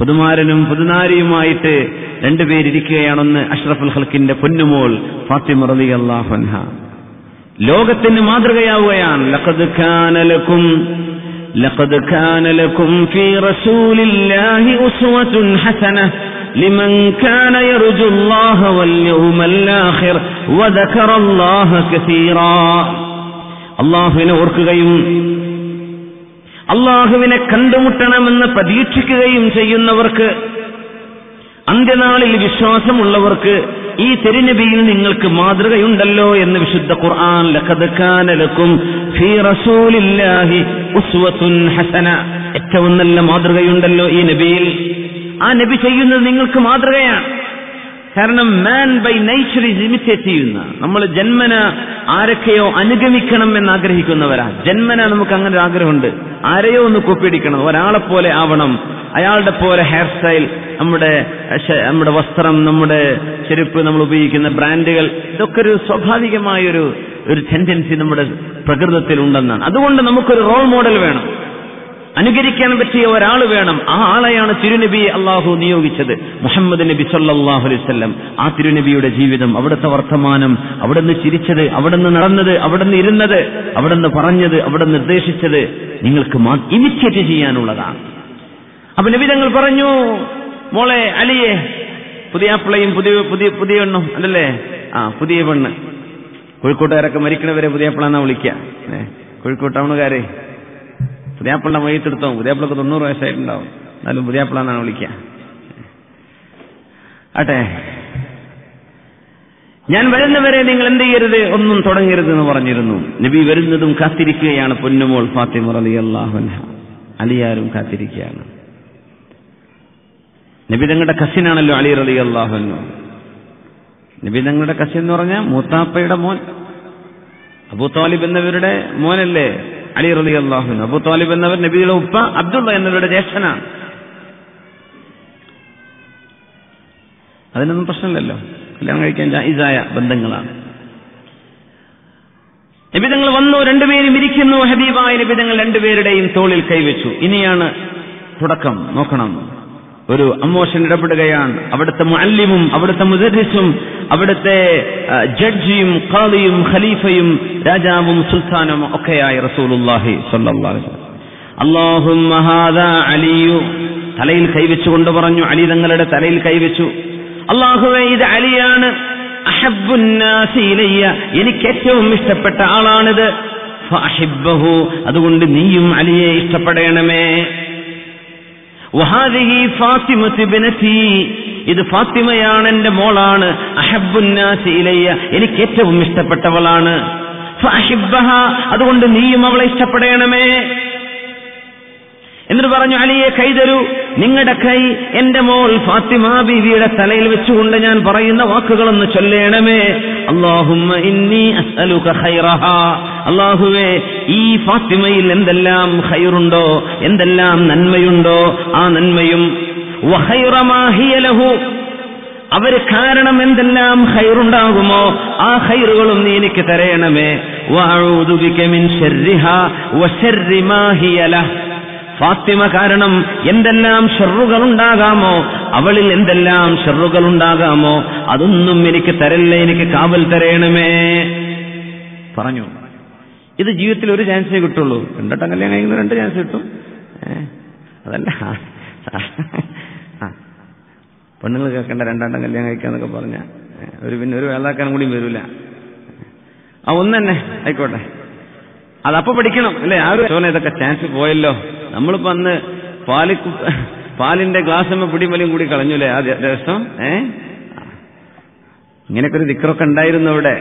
പുതുമാരനും പുതുനാരിയുമായിട്ട് രണ്ടുപേരിയ്ക്കുകയാണെന്ന് അഷ്റഫുൽ ഖൽക്കിന്റെ പൊന്നുമോൾ ഫാത്തിമ റളിയല്ലാഹു അൻഹ. ലോകത്തിന് മാതൃകയാവുകയാണ്. ലഖദ് കാന ലക്കും ഫീ റസൂലില്ലാഹി ഉസ്വത്തുൻ ഹസനഹ ലിമൻ കാന യർജുല്ലാഹ വൽ യൗമൽ ആഖിർ വദക്കറല്ലാഹ കസീറാ. അല്ലാഹുവിനെ ഓർക്കുകയും അല്ലാഹുവിനെ കണ്ടുമുട്ടണമെന്ന് പ്രതീക്ഷിക്കുകയും ചെയ്യുന്നവർക്ക്, അന്ത്യനാളിൽ വിശ്വാസമുള്ളവർക്ക് ഈ തിരുനബിയിൽ നിങ്ങൾക്ക് മാതൃകയുണ്ടല്ലോ എന്ന് വിശുദ്ധ ഖുർആൻ. ലഖദ് കാന ലക്കും ഫീ റസൂലില്ലാഹി ഉസ്വത്തുൻ ഹസന, ഏറ്റവും നല്ല മാതൃകയുണ്ടല്ലോ ഈ നബിയിൽ. ആ നബി ചെയ്യുന്നത് നിങ്ങൾക്ക് മാതൃകയാണ്. കാരണം മാൻ ബൈ നേച്ചർ ഈസ് ഇമിറ്റേറ്റ് ചെയ്യുന്ന, നമ്മൾ ജന്മന ആരൊക്കെയോ അനുഗമിക്കണം എന്ന് ആഗ്രഹിക്കുന്നവരാ. ജന്മന നമുക്ക് അങ്ങനെ ഒരു ആഗ്രഹമുണ്ട്, ആരെയോ ഒന്ന് കോപ്പിയടിക്കണം, ഒരാളെപ്പോലെ ആവണം, അയാളുടെ പോലെ ഹെയർ സ്റ്റൈൽ, നമ്മുടെ വസ്ത്രം, നമ്മുടെ ചെരുപ്പ്, നമ്മൾ ഉപയോഗിക്കുന്ന ബ്രാൻഡുകൾ, ഇതൊക്കെ ഒരു സ്വാഭാവികമായൊരു ടെൻഡൻസി നമ്മുടെ പ്രകൃതത്തിൽ ഉണ്ടെന്നാണ്. അതുകൊണ്ട് നമുക്കൊരു റോൾ മോഡൽ വേണം, അനുകരിക്കാൻ പറ്റിയ ഒരാൾ വേണം. ആ ആളെയാണ് തിരുനബിയെ അള്ളാഹു നിയോഗിച്ചത്, മുഹമ്മദ് നബി സല്ലല്ലാഹു അലൈഹി വസല്ലം. ആ തിരുനബിയുടെ ജീവിതം, അവിടുത്തെ വർത്തമാനം, അവിടുന്ന് ചിരിച്ചത്, അവിടുന്ന് നടന്നത്, അവിടുന്ന് ഇരുന്നത്, അവിടുന്ന് പറഞ്ഞത്, അവിടുന്ന് നിർദ്ദേശിച്ചത് നിങ്ങൾക്ക് ഇമിറ്റേറ്റ് ചെയ്യാനുള്ളതാണ്. അപ്പൊ നബി തങ്ങൾ പറഞ്ഞു, മോളെ അലിയെ, പുതിയാപ്പിളയും പുതിയ പെണ്ണും അതല്ലേ, പുതിയ പെണ്ണ്. കോഴിക്കോട്ടുകാരൊക്കെ മരിക്കണവരെ പുതിയാപ്പിള എന്നാ വിളിക്കുക. കോഴിക്കോട് ടൗണുകാരെ പുതിയാപ്പിളുടെ മയ്യത്തെടുത്തോ, പുതിയാപ്പിളക്ക് 90 വയസ്സായിട്ടുണ്ടാവും, എന്നാലും പുതിയാപ്പിള എന്നാണ് വിളിക്കുക. ആട്ടെ, ഞാൻ വരുന്നവരെ നിങ്ങൾ എന്ത് ചെയ്യരുത്, ഒന്നും തുടങ്ങരുത് എന്ന് പറഞ്ഞിരുന്നു. നബി വരുന്നതും കാത്തിരിക്കുകയാണ് പൊന്നുമോൾ ഫാത്തിമ റളിയല്ലാഹു അൻഹ. അലിയാരും കാത്തിരിക്കുകയാണ്. നബി തങ്ങളുടെ കസിനാണല്ലോ അലി റളിയല്ലാഹു അൻഹു. നബി തങ്ങളുടെ കസിൻ എന്ന് പറഞ്ഞാൽ മൂത്താപ്പയുടെ മോൻ അബൂ താലിബ് എന്നവരുടെ മോനല്ലേ അലി റളിയല്ലാഹു അൻഹു. അബൂ താലിബ് എന്നവർ നബിയുടെ ഉപ്പ അബ്ദുള്ള എന്നവരുടെ ജ്യേഷ്ഠനാണ്. അതിനൊന്നും പ്രശ്നമില്ലല്ലോ, കല്യാണം കഴിക്കാൻ ജായിസായ ബന്ധങ്ങളാണ്. നബിതങ്ങൾ വന്നു, രണ്ടുപേരും ഇരിക്കുന്നു. ഹബീബായ നബിതങ്ങൾ രണ്ടുപേരുടെയും തോളിൽ കൈവച്ചു. ഇനിയാണ് തുടക്കം. നോക്കണം, ഒരു അമോഷൻ ഇടപെടുകയാണ്. അവിടുത്തെ മുഅല്ലിമും അവിടുത്തെ മുദർരിസും അവിടുത്തെ ജഡ്ജിയും ഖാദിയും ഖലീഫയും രാജാവും സുൽത്താനും ഒക്കെയായ റസൂലുള്ളാഹി സ്വല്ലല്ലാഹു അലൈഹി വസല്ലം. അല്ലാഹുമ്മ ഹാദാ അലിയു, തലയിൽ കൈവച്ചുകൊണ്ട് പറഞ്ഞു. അലി തങ്ങളുടെ തലയിൽ കൈവച്ചു. അല്ലാഹുവേ, ഇത് അലിയാണ്. അഹബ്ബുന്നാസി ഇലയ്യ, എനിക്ക് ഏറ്റവും ഇഷ്ടപ്പെട്ട ആളാണിത്. ഫഅഹിബ്ബഹു, അതുകൊണ്ട് നീയും അലിയെ ഇഷ്ടപ്പെടണമേ. വഹാദിഹി ഫാത്തിമത്തു ബിനതി, ഇത് ഫാത്തിമയാണ്, എന്റെ മോളാണ്. അഹബ്ബുന്നാസി ഇലയ്യ, എനിക്ക് ഏറ്റവും ഇഷ്ടപ്പെട്ടവളാണ്. ഫഅഹിബ്ബഹ, അതുകൊണ്ട് നീയും അവളെ ഇഷ്ടപ്പെടണമേ. എന്നിട്ട് പറഞ്ഞു, അലിയെ കൈ തരൂ. നിങ്ങളുടെ കൈ എന്റെ മോൾ ഫാത്തിമ ബീവിയുടെ തലയിൽ വെച്ചുകൊണ്ട് ഞാൻ പറയുന്ന വാക്കുകളൊന്ന് ചൊല്ലേണമേ. അല്ലാഹുമ്മ ഇന്നി അസ്അലുക ഖൈറഹാ, അല്ലാഹുവേ, ഈ ഫാത്തിമയിൽ എന്തെല്ലാം ഖൈറുണ്ടോ, എന്തെല്ലാം നന്മയുണ്ടോ, ആ നന്മയും വഖൈറ മാ ഹിയ ലഹു, അവർ കാരണം എന്തെല്ലാം ഖൈറുണ്ടാകുമോ ആ ഖൈറുകളും നീ എനിക്ക് തരേണമേ. വഅഊദു ബിക മിൻ ശർരിഹാ വശർരി മാ ഹിയ ലഹു, ഫാത്തിമ കാരണം എന്തെല്ലാം ഷർറുകൾ ഉണ്ടാകാമോ, അവളിൽ എന്തെല്ലാം ഷർറുകൾ ഉണ്ടാകാമോ അതൊന്നും എനിക്ക് തരല്ലേ, എനിക്ക് കാവൽ തരേണമേ പറഞ്ഞു. ഇത് ജീവിതത്തിൽ ഒരു ചാൻസേ കിട്ടുള്ളൂ. രണ്ടട്ടം കല്യാണം കഴിക്കുന്ന 2 ചാൻസ് കിട്ടും. അതല്ല, പെണ്ണുങ്ങൾ കേൾക്കേണ്ട 2 കല്യാണം കഴിക്കാന്നൊക്കെ പറഞ്ഞ പിന്നെ ഒരു വേളാക്കാനും കൂടി വരില്ല. ഒന്ന് തന്നെ ആയിക്കോട്ടെ, അതപ്പോ പഠിക്കണം അല്ലേ. ആ ഒരു ഇതൊക്കെ ചാൻസ് പോയല്ലോ. നമ്മളിപ്പോ അന്ന് പാലിന്റെ ഗ്ലാസ് പിടിമലയും കൂടി കളഞ്ഞൂലേ ആ ദിവസം. ഇങ്ങനെയൊക്കെ ഒരു ദിക്റൊക്കെ ഉണ്ടായിരുന്നു അവിടെ,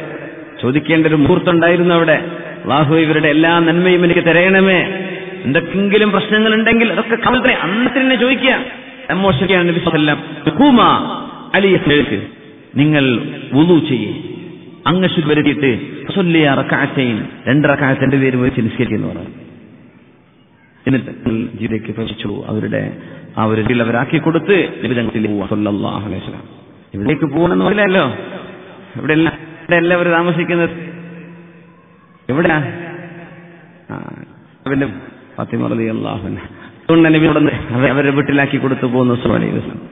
ചോദിക്കേണ്ട ഒരു മുഹൂർത്തം ഉണ്ടായിരുന്നു അവിടെ. അല്ലാഹു ഇവരുടെ എല്ലാ നന്മയും എനിക്ക് തരയണമേ. എന്തൊക്കെങ്കിലും പ്രശ്നങ്ങൾ ഉണ്ടെങ്കിൽ അതൊക്കെ കവൽത്തെ അന്നത്തിന് ചോദിക്കുക. എമോഷനാണ് നബി സല്ലല്ലാഹു അലൈഹി വസല്ലം. അലി നിങ്ങൾ വുളു ചെയ്യേ, അങ്ങ് വരുത്തിയിട്ട് 2 റക്അത്ത് 2 പേര് വെച്ച് നിസ്കരിക്കുന്നു പറഞ്ഞു. എന്നിട്ട് ജീവിതത്തിലേക്ക് പ്രവേശിച്ചു. അവരുടെ ആ ഒരു രീതിയിൽ അവരാക്കി കൊടുത്ത് നബി സല്ലല്ലാഹു അലൈഹി വസല്ലം ഇവിടേക്ക് പോകണമെന്ന് പറയില്ലല്ലോ. ഇവിടെ എല്ലാവരും താമസിക്കുന്നത് എവിടെയാ? ഫാത്തിമ റളിയല്ലാഹു അൻഹ അതുകൊണ്ട് നബിയോട് അവരെ വീട്ടിലാക്കി കൊടുത്തു പോകുന്നു സല്ലല്ലാഹു അലൈഹി വസല്ലം.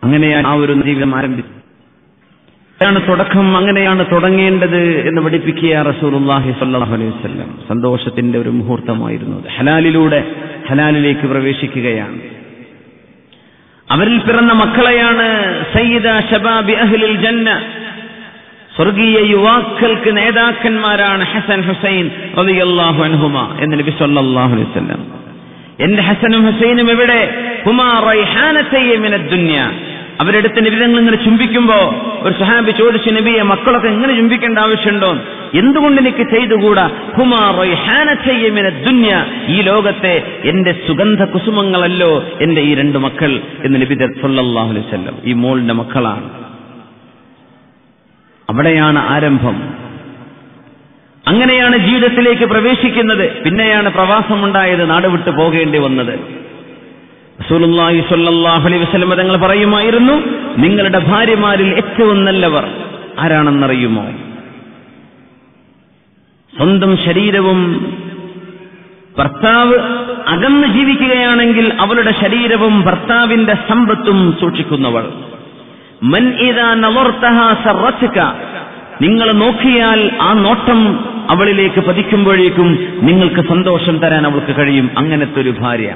അങ്ങനെയാണ് ആ ഒരു ജീവിതം ആരംഭിച്ചത്. ാണ് തുടക്കം, അങ്ങനെയാണ് തുടങ്ങേണ്ടത് എന്ന് പഠിപ്പിക്കുക റസൂലുള്ളാഹി സ്വല്ലല്ലാഹു അലൈഹി വസല്ലം. സന്തോഷത്തിന്റെ ഒരു മുഹൂർത്തമായിരുന്നു അത്. ഹലാലിലൂടെ ഹലാലിലേക്ക് പ്രവേശിക്കുകയാണ്. അവരിൽ പിറന്ന മക്കളെയാണ് സയ്യിദ ശബാബി അഹ്ലിൽ ജന്ന, സ്വർഗീയ യുവാക്കൾക്ക് നേതാക്കന്മാരാണ് ഹസൻ ഹുസൈൻ റളിയല്ലാഹു അൻഹുമാ എന്ന് നബി സ്വല്ലല്ലാഹു അലൈഹി വസല്ലം. എന്റെ ഹസനും ഹുസൈനും എവിടെ? ഹുമാ റൈഹാനതയ്യ മിനദ് ദുനിയ. അവരെടുത്ത് നബിതങ്ങൾ ഇങ്ങനെ ചുംബിക്കുമ്പോ ഒരു സഹാബി ചോദിച്ചു, നബിയെ മക്കളൊക്കെ ഇങ്ങനെ ചുംബിക്കേണ്ട ആവശ്യമുണ്ടോ? എന്തുകൊണ്ട് എനിക്ക് ചെയ്തുകൂടാ? ഹുമാ റൈഹാനതയ്യ മിനദ് ദുനിയ, ഈ ലോകത്തെ എന്റെ സുഗന്ധ കുസുമങ്ങളല്ലോ എന്റെ ഈ രണ്ട് മക്കൾ എന്ന് നബി സല്ലല്ലാഹു അലൈഹി വസല്ലം. ഈ മോളുടെ മക്കളാണ്. അവിടെയാണ് ആരംഭം. അങ്ങനെയാണ് ജീവിതത്തിലേക്ക് പ്രവേശിക്കുന്നത്. പിന്നെയാണ് പ്രവാസമുണ്ടായത്, നാട് വിട്ടു പോകേണ്ടി വന്നത്. റസൂലുള്ളാഹി സ്വല്ലല്ലാഹു അലൈഹി വസല്ലം തങ്ങൾ പറയുമായിരുന്നു, നിങ്ങളുടെ ഭാര്യമാരിൽ ഏറ്റവും നല്ലവർ ആരാണെന്നറിയുമോ? സ്വന്തം ശരീരവും ഭർത്താവ് അകന്ന് ജീവിക്കുകയാണെങ്കിൽ അവളുടെ ശരീരവും ഭർത്താവിന്റെ സമ്പത്തും സൂക്ഷിക്കുന്നവൾ. മൻ ഇദാ നളർതഹാ സറതക, നിങ്ങൾ നോക്കിയാൽ ആ നോട്ടം അവളിലേക്ക് പതിക്കുമ്പോഴേക്കും നിങ്ങൾക്ക് സന്തോഷം തരാൻ അവൾക്ക് കഴിയും. അങ്ങനത്തെ ഒരു ഭാര്യ.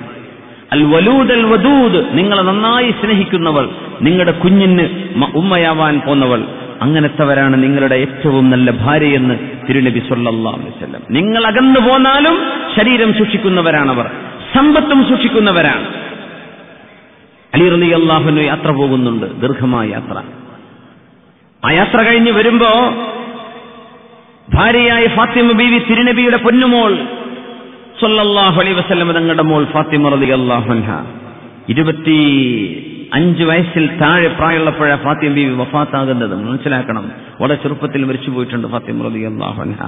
അൽ വലൂദ് അൽ വദൂദ്, നിങ്ങളെ നന്നായി സ്നേഹിക്കുന്നവൾ, നിങ്ങളുടെ കുഞ്ഞിന് ഉമ്മയാവാൻ പോന്നവൾ. അങ്ങനത്തെവരാണ് നിങ്ങളുടെ ഏറ്റവും നല്ല ഭാര്യയെന്ന് തിരുനബി സ്വല്ലല്ലാഹു അലൈഹി വസല്ലം. നിങ്ങൾ അകന്നു പോന്നാലും ശരീരം സൂക്ഷിക്കുന്നവരാണവർ, സമ്പത്തും സൂക്ഷിക്കുന്നവരാണ്. അലി റളിയല്ലാഹു അൻഹു യാത്ര പോകുന്നുണ്ട്, ദീർഘമായ യാത്ര. ആ യാത്ര കഴിഞ്ഞ് വരുമ്പോ ഭാര്യയായ ഫാത്തിമ ബീവി, തിരുനബിയുടെ പൊന്നുമോൾ സ്വല്ലല്ലാഹു അലൈഹി വസല്ലം തങ്ങളുടെ മോൾ ഫാത്തിമ റളിയല്ലാഹു അൻഹ, 25 വയസ്സിൽ താഴെ പ്രായമുള്ളപ്പോഴാണ് ഫാത്തിമ ബീവി വഫാത്താകുന്നത്. മനസ്സിലാക്കണം, വളരെ ചെറുപ്പത്തിൽ മരിച്ചു പോയിട്ടുണ്ട് ഫാത്തിമ റളിയല്ലാഹു അൻഹ.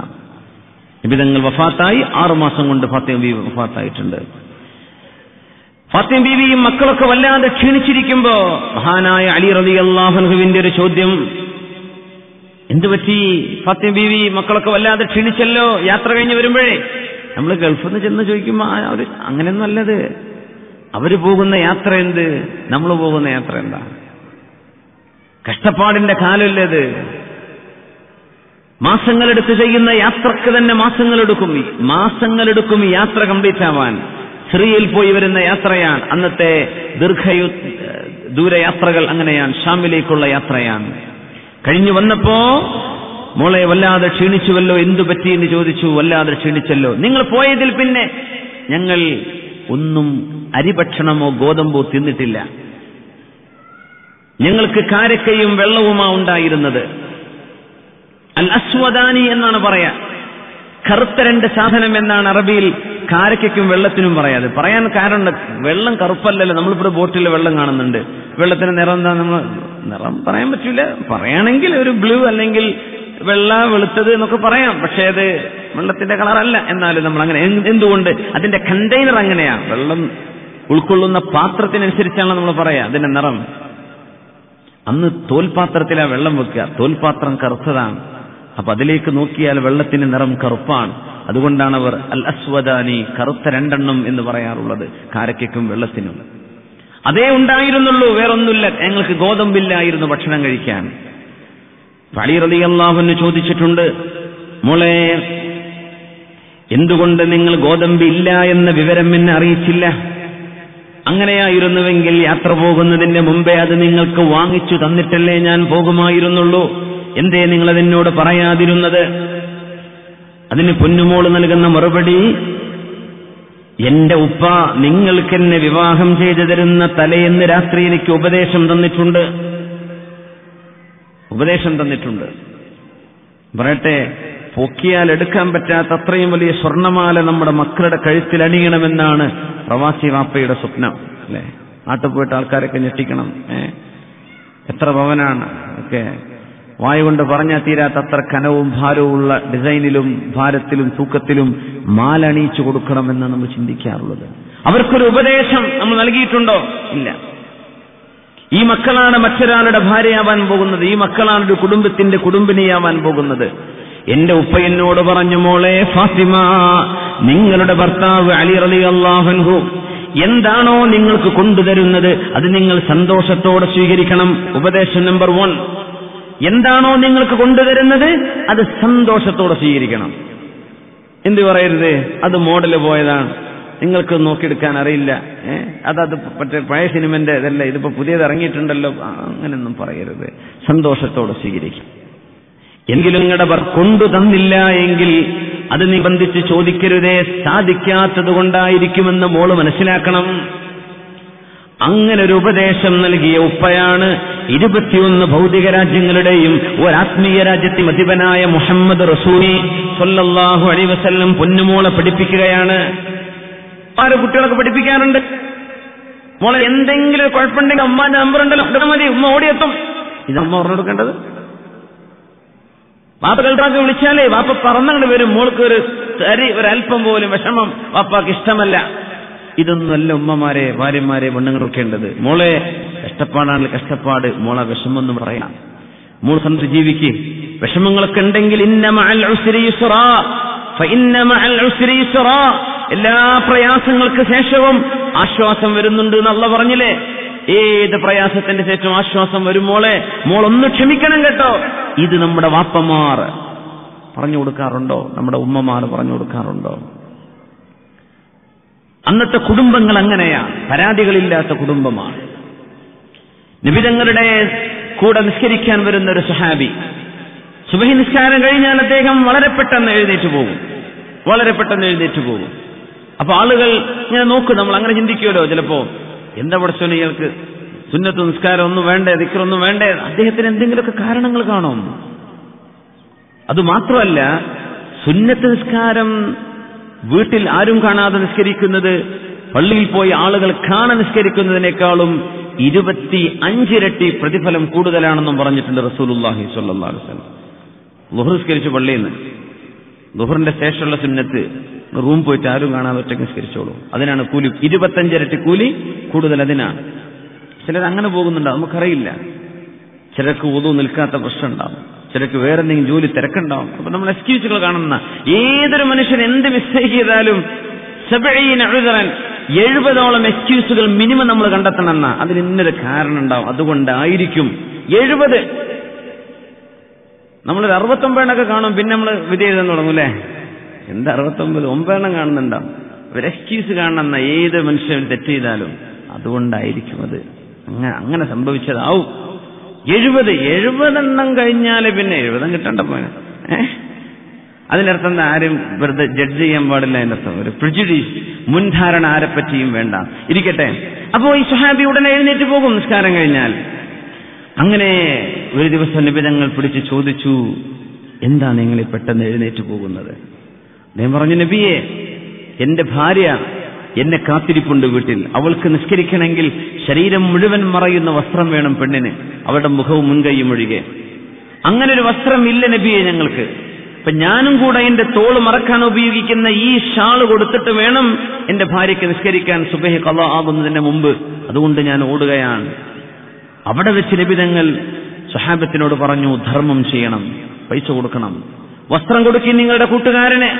നബി തങ്ങൾ വഫാത്തായി 6 മാസം കൊണ്ട് ഫാത്തിമ ബീവി വഫാത്തായിട്ടുണ്ട്. ഫാത്തിമ ബീവിയും മക്കളൊക്കെ വല്ലാതെ ക്ഷീണിച്ചിരിക്കുമ്പോ മഹാനായ അലി റളിയല്ലാഹു അൻഹുവിന്റെ ഒരു ചോദ്യം, എന്തുപറ്റി ഫാത്തിമ ബീവി, മക്കളൊക്കെ വല്ലാതെ ക്ഷീണിച്ചല്ലോ യാത്ര കഴിഞ്ഞ് വരുമ്പോഴേ? നമ്മൾ ഗൾഫിൽ നിന്ന് ചെന്ന് ചോദിക്കുമ്പോ അവര് അങ്ങനെയൊന്നും അല്ലത്. അവര് പോകുന്ന യാത്ര എന്ത്, നമ്മൾ പോകുന്ന യാത്ര എന്താ? കഷ്ടപ്പാടിന്റെ കാലമല്ലേത്. മാസങ്ങളെടുത്ത് ചെയ്യുന്ന യാത്രക്ക് തന്നെ മാസങ്ങളെടുക്കും ഈ യാത്ര കംപ്ലീറ്റ് ആവാൻ. സിറിയയിൽ പോയി വരുന്ന യാത്രയാണ് അന്നത്തെ ദൂരയാത്രകൾ. അങ്ങനെയാണ്, ഷാമിലേക്കുള്ള യാത്രയാണ്. കഴിഞ്ഞു വന്നപ്പോ മോളെ വല്ലാതെ ക്ഷീണിച്ചുവല്ലോ, എന്തു പറ്റി എന്ന് ചോദിച്ചു. വല്ലാതെ ക്ഷീണിച്ചല്ലോ. നിങ്ങൾ പോയതിൽ പിന്നെ ഞങ്ങൾ ഒന്നും അരിഭക്ഷണമോ ഗോതമ്പോ തിന്നിട്ടില്ല. ഞങ്ങൾക്ക് കാരക്കയും വെള്ളവുമാ ഉണ്ടായിരുന്നത്. അൽ അസ്വദാനി എന്നാണ് പറയാ, കറുത്ത 2 സാധനം എന്നാണ് അറബിയിൽ കാരക്കയ്ക്കും വെള്ളത്തിനും പറയാതെ. പറയാൻ കാരണം, വെള്ളം കറുപ്പല്ലല്ലോ. നമ്മളിപ്പോൾ ബോട്ടിൽ വെള്ളം കാണുന്നുണ്ട്, വെള്ളത്തിന് നിറം എന്താ? നമ്മൾ നിറം പറയാൻ പറ്റില്ല. പറയുകയാണെങ്കിൽ ഒരു ബ്ലൂ അല്ലെങ്കിൽ വെളുത്തത് എന്നൊക്കെ പറയാം. പക്ഷേ അത് വെള്ളത്തിന്റെ കളറല്ല. എന്നാലും നമ്മൾ അങ്ങനെ, എന്തുകൊണ്ട്? അതിന്റെ കണ്ടെയ്നർ അങ്ങനെയാണ്. വെള്ളം ഉൾക്കൊള്ളുന്ന പാത്രത്തിനനുസരിച്ചാണ് നമ്മൾ പറയാ അതിന്റെ നിറം. അന്ന് തോൽപാത്രത്തിലാ വെള്ളം വെക്കുക. തോൽപാത്രം കറുത്തതാണ്. അപ്പൊ അതിലേക്ക് നോക്കിയാൽ വെള്ളത്തിന് നിറം കറുപ്പാണ്. അതുകൊണ്ടാണ് അവർ അൽ അസ്വദാനി, കറുത്ത 2 എന്ന് പറയാറുള്ളത്, കാരക്കയ്ക്കും വെള്ളത്തിനും. അതേ ഉണ്ടായിരുന്നുള്ളൂ, വേറൊന്നുമില്ല. ഞങ്ങൾക്ക് ഗോതമ്പില്ലായിരുന്നു ഭക്ഷണം കഴിക്കാൻ. അലി റളിയല്ലാഹു അൻഹു ചോദിച്ചിട്ടുണ്ട്, മോളെ എന്തുകൊണ്ട് നിങ്ങൾ ഗോതമ്പ് ഇല്ല എന്ന വിവരം എന്നെ അറിയിച്ചില്ല? അങ്ങനെയായിരുന്നുവെങ്കിൽ യാത്ര പോകുന്നതിന്റെ മുമ്പേ അത് നിങ്ങൾക്ക് വാങ്ങിച്ചു തന്നിട്ടല്ലേ ഞാൻ പോകുമായിരുന്നുള്ളൂ. എന്തേ നിങ്ങളതെന്നോട് പറയാതിരുന്നത്? അതിന് പൊന്നുമോള് നൽകുന്ന മറുപടി, എന്റെ ഉപ്പ നിങ്ങൾക്കെന്നെ വിവാഹം ചെയ്തു തരുന്ന തലേന്ന് രാത്രി എനിക്ക് ഉപദേശം തന്നിട്ടുണ്ട്. പറയട്ടെ, പൊക്കിയാൽ എടുക്കാൻ പറ്റാത്ത അത്രയും വലിയ സ്വർണമാല നമ്മുടെ മക്കളുടെ കഴുത്തിൽ അണിയണമെന്നാണ് പ്രവാസി വാപ്പയുടെ സ്വപ്നം. അല്ലെ, നാട്ടിൽ പോയിട്ട് ആൾക്കാരൊക്കെ ഞെട്ടിക്കണം. എത്ര പവനാണ് ഒക്കെ വായ കൊണ്ട് പറഞ്ഞാൽ തീരാത്ത അത്ര കനവും ഭാരവും ഉള്ള ഡിസൈനിലും ഭാരത്തിലും തൂക്കത്തിലും മാല അണിയിച്ചു കൊടുക്കണമെന്ന് നമ്മൾ ചിന്തിക്കാറുള്ളത്. അവർക്കൊരു ഉപദേശം നമ്മൾ നൽകിയിട്ടുണ്ടോ? ഇല്ല. ഈ മക്കളാണ് മറ്റൊരാളുടെ ഭാര്യയാവാൻ പോകുന്നത്. ഈ മക്കളാണ് ഒരു കുടുംബത്തിന്റെ കുടുംബിനിയാവാൻ പോകുന്നത്. എന്റെ ഉപ്പ എന്നോട് പറഞ്ഞു, മോളെ ഫാത്തിമ, നിങ്ങളുടെ ഭർത്താവ് അലി റളിയല്ലാഹു അൻഹു എന്താണോ നിങ്ങൾക്ക് കൊണ്ടുതരുന്നത് അത് നിങ്ങൾ സന്തോഷത്തോടെ സ്വീകരിക്കണം. ഉപദേശം നമ്പർ 1, എന്താണോ നിങ്ങൾക്ക് കൊണ്ടുതരുന്നത് അത് സന്തോഷത്തോടെ സ്വീകരിക്കണം. എന്ത് പറയരുത്, അത് മോഡല് പോയതാണ്, നിങ്ങൾക്ക് നോക്കിയെടുക്കാൻ അറിയില്ല, അത് മറ്റേ പഴയ സിനിമന്റെ ഇതല്ല, ഇതിപ്പോ പുതിയത് ഇറങ്ങിയിട്ടുണ്ടല്ലോ, അങ്ങനെയൊന്നും പറയരുത്. സന്തോഷത്തോടെ സ്വീകരിക്കും. എങ്കിലും നിങ്ങളുടെ കൊണ്ടു തന്നില്ല എങ്കിൽ അത് നിബന്ധിച്ച് ചോദിക്കരുതേ, സാധിക്കാത്തത് കൊണ്ടായിരിക്കുമെന്ന് മോള് മനസ്സിലാക്കണം. അങ്ങനെ ഒരു ഉപദേശം നൽകിയ ഉപ്പയാണ് 21 ഭൗതിക രാജ്യങ്ങളുടെയും ഒരാത്മീയ രാജ്യത്തെ അധിപനായ മുഹമ്മദ് റസൂലി സ്വല്ലല്ലാഹു അലൈഹി വസല്ലം പൊന്നുമോളെ പഠിപ്പിക്കുകയാണ്. ആര് കുട്ടികളൊക്കെ പഠിപ്പിക്കാറുണ്ട്, മോളെ എന്തെങ്കിലും കുഴപ്പമുണ്ടെങ്കിൽ അമ്മാന്റെ നമ്പർ ഉണ്ടല്ലോ, മതി, ഉമ്മ ഓടിയെത്തും. ഇത് അമ്മ പറഞ്ഞു കൊടുക്കേണ്ടത്. വാപ്പ കേൾക്കാതെ വിളിച്ചാലേ വാപ്പ പറന്നങ്ങട് വരും. മോൾക്ക് ഒരല്പം പോലും വിഷമം വാപ്പാക്ക് ഇഷ്ടമല്ല. ഇതൊന്നുമല്ല ഉമ്മമാരെ, ഭാര്യമാരെ, പെണ്ണുങ്ങളൊക്കേണ്ടത്. മോളെ കഷ്ടപ്പാടാണെങ്കിൽ കഷ്ടപ്പാട്, മോളെ വിഷമൊന്നും പറയാം, മോൾ സന്തോഷം ജീവിക്കുക. വിഷമങ്ങളൊക്കെ ഉണ്ടെങ്കിൽ ഇന്ന മഅൽ ഉസ്രി യുസ്റാ ഫഇന്ന മഅൽ ഉസ്രി യുസ്റാ, എല്ലാ പ്രയാസങ്ങൾക്ക് ശേഷവും ആശ്വാസം വരുന്നുണ്ട് എന്ന് അല്ലാഹു പറഞ്ഞില്ലേ. ഏത് പ്രയാസത്തിന്റെ ശേഷം ആശ്വാസം വരും മോളെ, മോളൊന്ന് ക്ഷമിക്കണം കേട്ടോ. ഇത് നമ്മുടെ വാപ്പമാർ പറഞ്ഞു കൊടുക്കാറുണ്ടോ? നമ്മുടെ ഉമ്മമാർ പറഞ്ഞു കൊടുക്കാറുണ്ടോ? അന്നത്തെ കുടുംബങ്ങൾ അങ്ങനെയാണ്, പരാതികളില്ലാത്ത കുടുംബമാണ്. നബിതങ്ങളുടെ കൂടെ നിസ്കരിക്കാൻ വരുന്ന ഒരു സ്വഹാബി, സുബഹി നിസ്കാരം കഴിഞ്ഞാൽ അദ്ദേഹം വളരെ പെട്ടെന്ന് എഴുന്നേറ്റ് പോകും. അപ്പൊ ആളുകൾ ഇങ്ങനെ നോക്കും, നമ്മൾ അങ്ങനെ ചിന്തിക്കുമല്ലോ ചിലപ്പോ, എന്താ പഠിച്ചോന് ഇയാൾക്ക് സുന്നത്ത് നിസ്കാരം ഒന്നും വേണ്ടേ, ദിക്റൊന്നും വേണ്ടേ? അദ്ദേഹത്തിന് എന്തെങ്കിലുമൊക്കെ കാരണങ്ങൾ കാണും. അതുമാത്രമല്ല, സുന്നത്ത് നിസ്കാരം വീട്ടിൽ ആരും കാണാതെ നിസ്കരിക്കുന്നത് പള്ളിയിൽ പോയി ആളുകൾ കാണാൻ നിസ്കരിക്കുന്നതിനേക്കാളും 25 ഇരട്ടി പ്രതിഫലം കൂടുതലാണെന്നും പറഞ്ഞിട്ടുണ്ട് റസൂലുള്ളാഹി സ്വല്ലല്ലാഹു അലൈഹി വസല്ലം. ളുഹർ നിസ്കരിച്ചു പള്ളിയിൽ നിന്ന്, ളുഹറിന്റെ ശേഷമുള്ള സുന്നത്ത് റൂം പോയിട്ട് ആരും കാണാതെ ഒറ്റയ്ക്ക് നിസ്കരിച്ചോളൂ. അതിനാണ് കൂലി, 25 ഇരട്ടി കൂലി കൂടുതൽ അതിനാണ്. ചിലർ അങ്ങനെ പോകുന്നുണ്ടാവും, നമുക്കറിയില്ല. ചിലർക്ക് വുളു നിൽക്കാത്ത പ്രശ്നം ഉണ്ടാവും, ചിലർക്ക് വേറെ എന്തെങ്കിലും ജോലി തിരക്കുണ്ടാവും. അപ്പൊ നമ്മൾ എക്സ്ക്യൂസുകൾ കാണുന്ന ഏതൊരു മനുഷ്യൻ എന്ത് മിസ്റ്റേക്ക് ചെയ്താലും 70ഓളം എക്സ്ക്യൂസുകൾ മിനിമം നമ്മൾ കണ്ടെത്തണമെന്ന, അതിന് ഇന്നൊരു കാരണം ഉണ്ടാവും, അതുകൊണ്ടായിരിക്കും 70. നമ്മളൊരു 69 കാണും, പിന്നെ നമ്മൾ വിധി എഴുതാൻ തുടങ്ങും അല്ലേ. എന്താ 69, 9 കാണുന്നുണ്ടാവും. ഒരു എക്സ്ക്യൂസ് കാണണമെന്ന ഏത് മനുഷ്യൻ തെറ്റ് ചെയ്താലും അതുകൊണ്ടായിരിക്കും. അത് അങ്ങനെ സംഭവിച്ചതാവും. 70 കഴിഞ്ഞാല് പിന്നെ 70 കിട്ടണ്ട പോയ. അതിനർത്ഥം ആരും വെറുതെ ജഡ്ജ് ചെയ്യാൻ പാടില്ല എന്നർത്ഥം. ഒരു പ്രിജുഡീസ്, മുൻധാരണ ആരെപ്പറ്റിയും വേണ്ട. ഇരിക്കട്ടെ. അപ്പോ ഈ സ്വഹാബി ഉടനെ എഴുന്നേറ്റ് പോകും നിസ്കാരം കഴിഞ്ഞാൽ. അങ്ങനെ ഒരു ദിവസം നിബിധങ്ങൾ പിടിച്ച് ചോദിച്ചു, എന്താ നിങ്ങൾ പെട്ടെന്ന് എഴുന്നേറ്റ് പോകുന്നത്? അദ്ദേഹം പറഞ്ഞു, നബിയെ, എന്റെ ഭാര്യ എന്നെ കാത്തിരിപ്പുണ്ട് വീട്ടിൽ. അവൾക്ക് നിസ്കരിക്കണമെങ്കിൽ ശരീരം മുഴുവൻ മറയുന്ന വസ്ത്രം വേണം പെണ്ണിന്, അവളുടെ മുഖവും മുൻകൈയും ഒഴികെ. അങ്ങനെ ഒരു വസ്ത്രം ഇല്ല നബിയെ ഞങ്ങൾക്ക്. അപ്പൊ ഞാനും കൂടെ എന്റെ തോള് മറക്കാൻ ഉപയോഗിക്കുന്ന ഈ ഷാള് കൊടുത്തിട്ട് വേണം എന്റെ ഭാര്യയ്ക്ക് നിസ്കരിക്കാൻ സുബഹി ഖളാ ആകുന്നതിന് മുമ്പ്. അതുകൊണ്ട് ഞാൻ ഓടുകയാണ്. അവിടെ വെച്ച് നബിതങ്ങൾ സ്വഹാബത്തിനോട് പറഞ്ഞു, ധർമ്മം ചെയ്യണം, പൈസ കൊടുക്കണം, വസ്ത്രം കൊടുക്കി, നിങ്ങളുടെ കൂട്ടുകാരനെ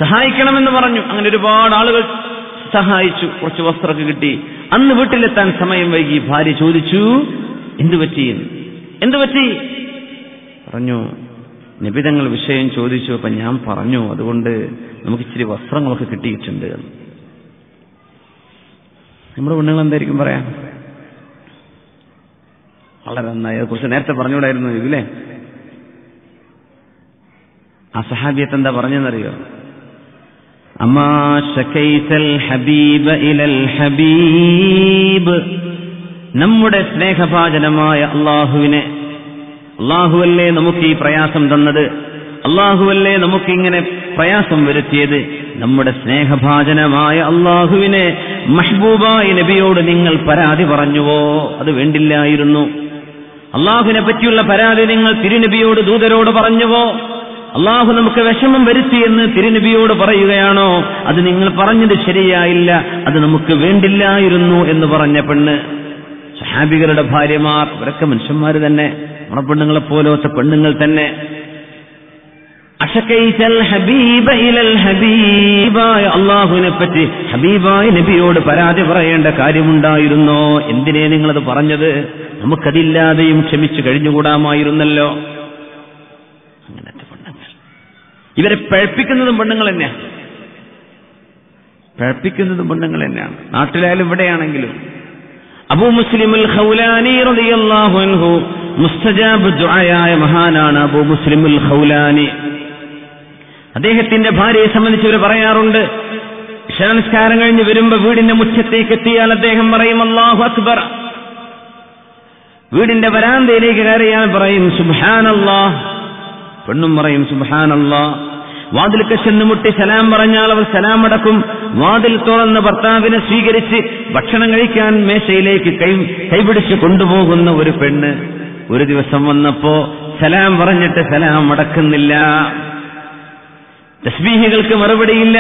സഹായിക്കണമെന്ന് പറഞ്ഞു. അങ്ങനെ ഒരുപാട് ആളുകൾ സഹായിച്ചു, കുറച്ച് വസ്ത്രമൊക്കെ കിട്ടി. അന്ന് വീട്ടിലെത്താൻ സമയം വൈകി. ഭാര്യ ചോദിച്ചു, എന്തു പറ്റി? പറഞ്ഞു, നബിതങ്ങൾ വിഷയം ചോദിച്ചു. അപ്പൊ ഞാൻ പറഞ്ഞു, അതുകൊണ്ട് നമുക്ക് ഇച്ചിരി വസ്ത്രങ്ങളൊക്കെ കിട്ടിയിട്ടുണ്ട്. നമ്മുടെ പെണ്ണുങ്ങൾ എന്തായിരിക്കും പറയാം? വളരെ നന്നായി, അതേക്കുറിച്ച് നേരത്തെ പറഞ്ഞുകൂടായിരുന്നു ഇല്ലേ? ആ സഹാബിയത്ത് എന്താ പറഞ്ഞെന്നറിയോ? അമ്മാ ശകൈതൽ ഹബീബ ഇലൽ ഹബീബ്, നമ്മുടെ സ്നേഹഭാജനമായ അള്ളാഹുവിനെ, അള്ളാഹുവല്ലേ നമുക്ക് ഈ പ്രയാസം തന്നത്, അള്ളാഹുവല്ലേ നമുക്കിങ്ങനെ പ്രയാസം വരുത്തിയത്, നമ്മുടെ സ്നേഹഭാജനമായ അള്ളാഹുവിനെ മഹ്ബൂബായ നബിയോട് നിങ്ങൾ പരാതി പറഞ്ഞുവോ? അത് വേണ്ടില്ലായിരുന്നു. അള്ളാഹുവിനെ പറ്റിയുള്ള പരാതി നിങ്ങൾ തിരുനബിയോട്, ദൂതരോട് പറഞ്ഞുവോ? അള്ളാഹു നമുക്ക് വിഷമം വരുത്തിയെന്ന് തിരുനബിയോട് പറയുകയാണോ? അത് നിങ്ങൾ പറഞ്ഞത് ശരിയായില്ല, അത് നമുക്ക് വേണ്ടില്ലായിരുന്നു എന്ന് പറഞ്ഞ പെണ്ണ്. സഹാബികളുടെ ഭാര്യമാർ, അവരൊക്കെ മനുഷ്യന്മാര് തന്നെ, നമ്മുടെ പെണ്ണുങ്ങളെ പോലത്തെ പെണ്ണുങ്ങൾ തന്നെ. അഷകൈതൽ ഹബീബ ഇലൽ ഹബീബായ അല്ലാഹുവിനെ പറ്റി ഹബീബായ നബിയോട് പരാതി പറയേണ്ട കാര്യമുണ്ടായിരുന്നോ? എന്തിനേ നിങ്ങളത് പറഞ്ഞത്? നമുക്കതില്ലാതെയും ക്ഷമിച്ചു കഴിഞ്ഞുകൂടാമായിരുന്നല്ലോ. അങ്ങനത്തെ പെണ്ണുങ്ങൾ, ഇവരെ പഴപ്പിക്കുന്നതും പെണ്ണുങ്ങൾ തന്നെയാണ്. പഴപ്പിക്കുന്നതും പെണ്ണുങ്ങൾ തന്നെയാണ്, നാട്ടിലായാലും ഇവിടെയാണെങ്കിലും. അബൂ മുസ്ലിമുൽ ഖൗലാനി റളിയല്ലാഹു അൻഹു മുസ്തജാബ് ദുആയായ മഹാനാണ് അബൂ മുസ്ലിമുൽ ഖൗലാനി. അദ്ദേഹത്തിന്റെ ഭാര്യയെ സംബന്ധിച്ച് ഇവർ പറയാറുണ്ട്, ഇശാനസ്കാരം കഴിഞ്ഞ് വരുമ്പോ വീടിന്റെ മുറ്റത്തേക്ക് എത്തിയാൽ അദ്ദേഹം പറയും അല്ലാഹു അക്ബർ. വീടിന്റെ വരാന്തയിലേക്ക് കയറിയാൽ പറയും സുബ്ഹാനല്ലാഹ്. പെണ്ണും പറയും സുബ്ഹാനല്ലാഹ്. വാതിൽക്ക് ചെന്ന് മുട്ടി സലാം പറഞ്ഞാൽ അവർ സലാം അടക്കും. വാതിൽ തുറന്ന് ഭർത്താവിനെ സ്വീകരിച്ച് ഭക്ഷണം കഴിക്കാൻ മേശയിലേക്ക് കൈപിടിച്ച് കൊണ്ടുപോകുന്ന ഒരു പെണ്ണ് ഒരു ദിവസം വന്നപ്പോ സലാം പറഞ്ഞിട്ട് സലാം അടക്കുന്നില്ല, തസ്ബീഹുകൾക്ക് മറുപടിയില്ല.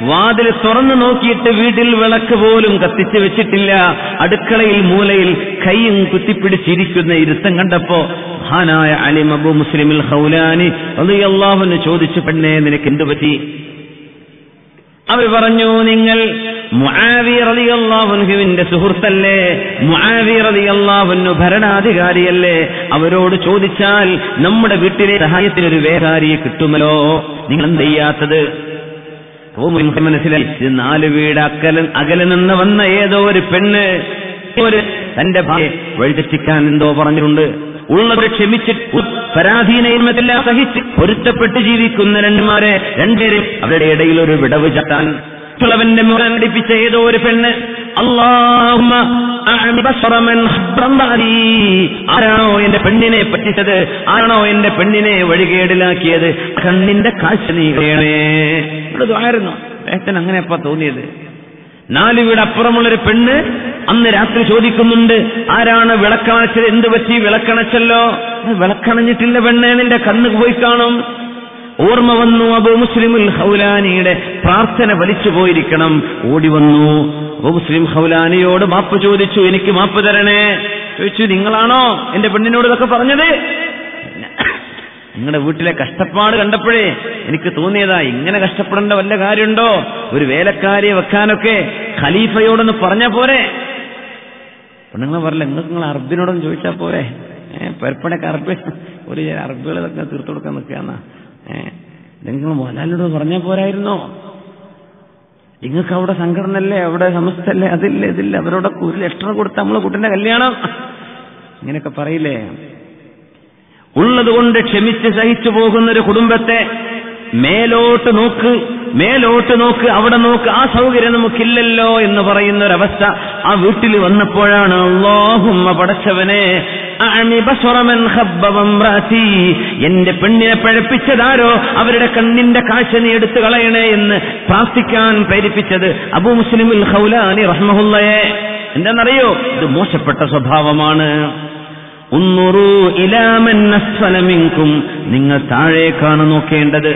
വാതിൽ തുറന്നു നോക്കിയിട്ട് വീട്ടിൽ വിളക്ക് പോലും കത്തിച്ചു വെച്ചിട്ടില്ല. അടുക്കളയിൽ മൂലയിൽ കൈയും കുത്തിപ്പിടിച്ചിരിക്കുന്ന ഇരുത്തം കണ്ടപ്പോ മഹാനായ അലിം അബൂ മുസ്ലിമുൽ ഖൗലാനി റളിയല്ലാഹു അൻഹു ചോദിച്ചു, പെണ്ണേ നിനക്ക് എന്തു പറ്റി? അവർ പറഞ്ഞു, നിങ്ങൾ മുആവിയ റളിയല്ലാഹു അൻഹുവിന്റെ സുഹൃത്തല്ലേ? മുആവിയ റളിയല്ലാഹു അൻഹു ഭരണാധികാരിയല്ലേ? അവരോട് ചോദിച്ചാൽ നമ്മുടെ വീട്ടിലെ സഹായത്തിനൊരു വേറാരിയെ കിട്ടുമല്ലോ, നിങ്ങൾ എന്ത് ചെയ്യാത്തത്? മനസ്സിലായി, 4 വീട് അകലെ നിന്ന് വന്ന ഏതോ ഒരു പെണ്ണ് തന്റെ ഭാര്യ വഴിതെറ്റിക്കാൻ എന്തോ പറഞ്ഞിട്ടുണ്ട്. ഉള്ളത് ക്ഷമിച്ചിട്ട് പരാധീനയില്ല സഹിച്ച് പൊരുത്തപ്പെട്ട് ജീവിക്കുന്ന രണ്ടുപേരും അവരുടെ ഇടയിൽ ഒരു വിടവ് ചാട്ടാൻ ളവന്റെ മുഖം അടിപ്പിച്ച ഏതോ ഒരു പെണ്ണ്. അല്ലാഹുമ്മ ആരാണോ എന്റെ പെണ്ണിനെ പറ്റിച്ചത്, ആരാണോ എന്റെ പെണ്ണിനെ വഴികേടിലാക്കിയത്, കണ്ണിന്റെ കാഴ്ച നീക്കണേ. ഇവിടെ ആയിരുന്നു ഏട്ടൻ അങ്ങനെയപ്പാ തോന്നിയത്. 4 വീട് അപ്പുറമുള്ളൊരു പെണ്ണ് അന്ന് രാത്രി ചോദിക്കുന്നുണ്ട്, ആരാണ് വിളക്കണച്ചത്? എന്ത് പറ്റി? വിളക്കണച്ചല്ലോ. വിളക്കണഞ്ഞിട്ടില്ല പെണ്ണേ, നിന്റെ കണ്ണ് പോയി കാണും. ഓർമ്മ വന്നു, അബൂ മുസ്ലിമുൽ ഖൗലാനിയുടെ പ്രാർത്ഥന വലിച്ചു പോയിരിക്കണം. ഓടി വന്നു അബൂ മുസ്ലിം ഖൗലാനിയോട് മാപ്പ് ചോദിച്ചു, എനിക്ക് മാപ്പ് തരണേ. ചോദിച്ചു, നിങ്ങളാണോ എന്റെ പെണ്ണിനോട് ഇതൊക്കെ പറഞ്ഞത്? നിങ്ങളുടെ വീട്ടിലെ കഷ്ടപ്പാട് കണ്ടപ്പോഴേ എനിക്ക് തോന്നിയതാ, ഇങ്ങനെ കഷ്ടപ്പെടേണ്ട വല്ല കാര്യമുണ്ടോ? ഒരു വേലക്കാരിയെ വെക്കാനൊക്കെ ഖലീഫയോടൊന്ന് പറഞ്ഞ പോരെ. പെണ്ണുങ്ങൾ പറയില്ല, നിങ്ങൾ അറബിനോടൊന്ന് ചോദിച്ചാൽ പോരെ. പെരപ്പണൊക്കെ അറബി, ഒരു അറബികളൊക്കെ തീർത്തു കൊടുക്കാൻ നിൽക്കുകയെന്നാ. നിങ്ങൾ മോലാലിനോട് പറഞ്ഞാൽ പോരായിരുന്നോ? നിങ്ങൾക്ക് അവിടെ സംഘടനല്ലേ, അവിടെ സമസ്തല്ലേ, അതില്ല ഇതില്ല, അവരോടൊക്കെ ഒരു ലെറ്റർ കൊടുത്ത് നമ്മളെ കുട്ടിന്റെ കല്യാണം, ഇങ്ങനെയൊക്കെ പറയില്ലേ? ഉള്ളതുകൊണ്ട് ക്ഷമിച്ച് സഹിച്ചു പോകുന്നൊരു കുടുംബത്തെ മേലോട്ട് നോക്ക്, അവിടെ നോക്ക്, ആ സൗകര്യം നമുക്കില്ലല്ലോ എന്ന് പറയുന്ന ഒരവസ്ഥ ആ വീട്ടിൽ വന്നപ്പോഴാണ് അല്ലാഹുമ്മ പടച്ചവനെ എന്റെ പെണ്ണിനെ പഴപ്പിച്ചതാരോ അവരുടെ കണ്ണിന്റെ കാഴ്ച നീ എടുത്തു കളയണേ എന്ന് പ്രാർത്ഥിക്കാൻ പ്രേരിപ്പിച്ചത് അബൂ മുസ്ലിമുൽ ഖൗലാനി റഹ്മഹുള്ളയെ. എന്താണെന്നറിയോ? ഇത് മോശപ്പെട്ട സ്വഭാവമാണ്. ഉന്നുറു ഇലാ മൻ അസ്ഫല മിൻകും, നിങ്ങൾ താഴേക്കാണ് നോക്കേണ്ടത്.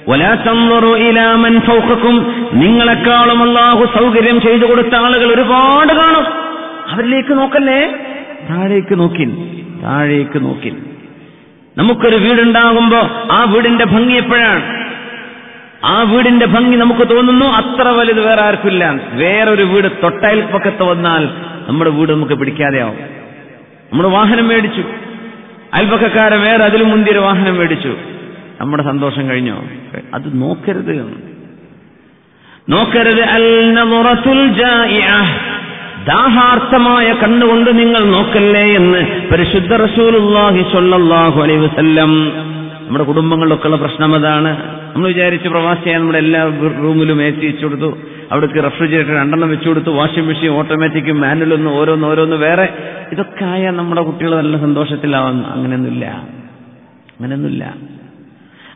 വലാ തൻദുറു ഇലാ മൻ ഫൗഖകും, നിങ്ങളെക്കാളും അല്ലാഹു സൗകര്യം ചെയ്തു കൊടുത്ത ആളുകൾ ഒരുപാട് കാണും, അവരിലേക്ക് നോക്കല്ലേ, താഴേക്ക് നോക്കിൻ. നമുക്കൊരു വീടുണ്ടാകുമ്പോ ആ വീടിന്റെ ഭംഗി എപ്പോഴാണ്? ആ വീടിന്റെ ഭംഗി നമുക്ക് തോന്നുന്നു അത്ര വലുത് വേറെ ആർക്കില്ല. വേറൊരു വീട് തൊട്ടയൽപ്പക്കത്ത് വന്നാൽ നമ്മുടെ വീട് നമുക്ക് പിടിക്കാതെയാവും. നമ്മൾ വാഹനം മേടിച്ചു, അയൽപക്കക്കാരൻ വേറെ അതിലും മുന്തിയൊരു വാഹനം മേടിച്ചു, നമ്മുടെ സന്തോഷം കഴിഞ്ഞോ? അത് നോക്കരുത്. അൽ നദറത്തുൽ ജായിഅ, ദാഹാർത്ഥമായ കണ്ണുകൊണ്ട് നിങ്ങൾ നോക്കല്ലേ എന്ന് പരിശുദ്ധ റസൂലുള്ളാഹി സ്വല്ലല്ലാഹു അലൈഹി വസല്ലം. നമ്മുടെ കുടുംബങ്ങളിലൊക്കെ ഉള്ള പ്രശ്നം അതാണ്. നമ്മൾ വിചാരിച്ച് പ്രവാസിയായ നമ്മുടെ എല്ലാ റൂമിലും AC വെച്ചു കൊടുത്തു, അവിടേക്ക് റെഫ്രിജറേറ്റർ 2 വെച്ചു കൊടുത്തു, വാഷിംഗ് മെഷീൻ ഓട്ടോമാറ്റിക്കും മാനുവലൊന്നും ഓരോന്ന് വേറെ. ഇതൊക്കെ ആയാൽ നമ്മുടെ കുട്ടികൾ നല്ല സന്തോഷത്തിലാവുന്നു. അങ്ങനെയൊന്നുമില്ല.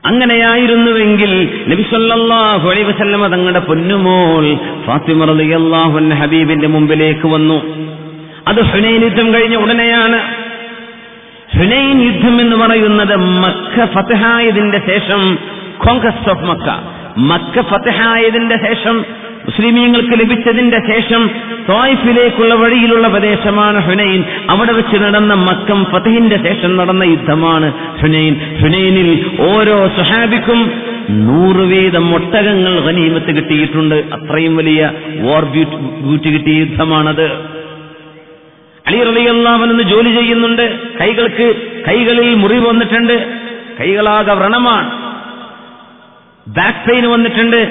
അങ്ങനെയായിരുന്നുവെങ്കിൽ നബി സല്ലല്ലാഹു അലൈഹി വസല്ലം തങ്ങളുടെ പൊന്നുമോൾ ഫാത്തിമ റളിയല്ലാഹു അൻഹ ഹബീബിന്റെ മുമ്പിലേക്ക് വന്നു. അത് ഹുനൈൻ യുദ്ധം കഴിഞ്ഞ ഉടനെയാണ്. ഹുനൈൻ യുദ്ധം എന്ന് പറയുന്നത് മക്ക ഫതഹായതിന്റെ ശേഷം, കോൺക്വസ്റ്റ് ഓഫ് മക്ക ഫതഹായതിന്റെ ശേഷം മുസ്ലിമീങ്ങൾക്ക് ലഭിച്ചതിന്റെ ശേഷം ത്വായിഫിലേക്കുള്ള വഴിയിലുള്ള പ്രദേശമാണ് ഹുനൈൻ. അവിടെ വെച്ച് നടന്ന മക്കം ഫതഹിന്റെ ശേഷം നടന്ന യുദ്ധമാണ് ഹുനൈൻ. ഹുനൈനിൽ ഓരോ സ്വഹാബിക്കും 100 വീതം ഒട്ടകങ്ങൾ ഗനീമത്ത് കിട്ടിയിട്ടുണ്ട്. അത്രയും വലിയ വാർ ബ്യൂട്ടി കിട്ടിയ യുദ്ധമാണത്. അലി റളിയല്ലാഹു അൻഹു ജോലി ചെയ്യുന്നുണ്ട്. കൈകളിൽ മുറിവ് വന്നിട്ടുണ്ട്. കൈകളാകെ വ്രണമാണ്. ബാക്ക് പെയിൻ വന്നിട്ടുണ്ട്.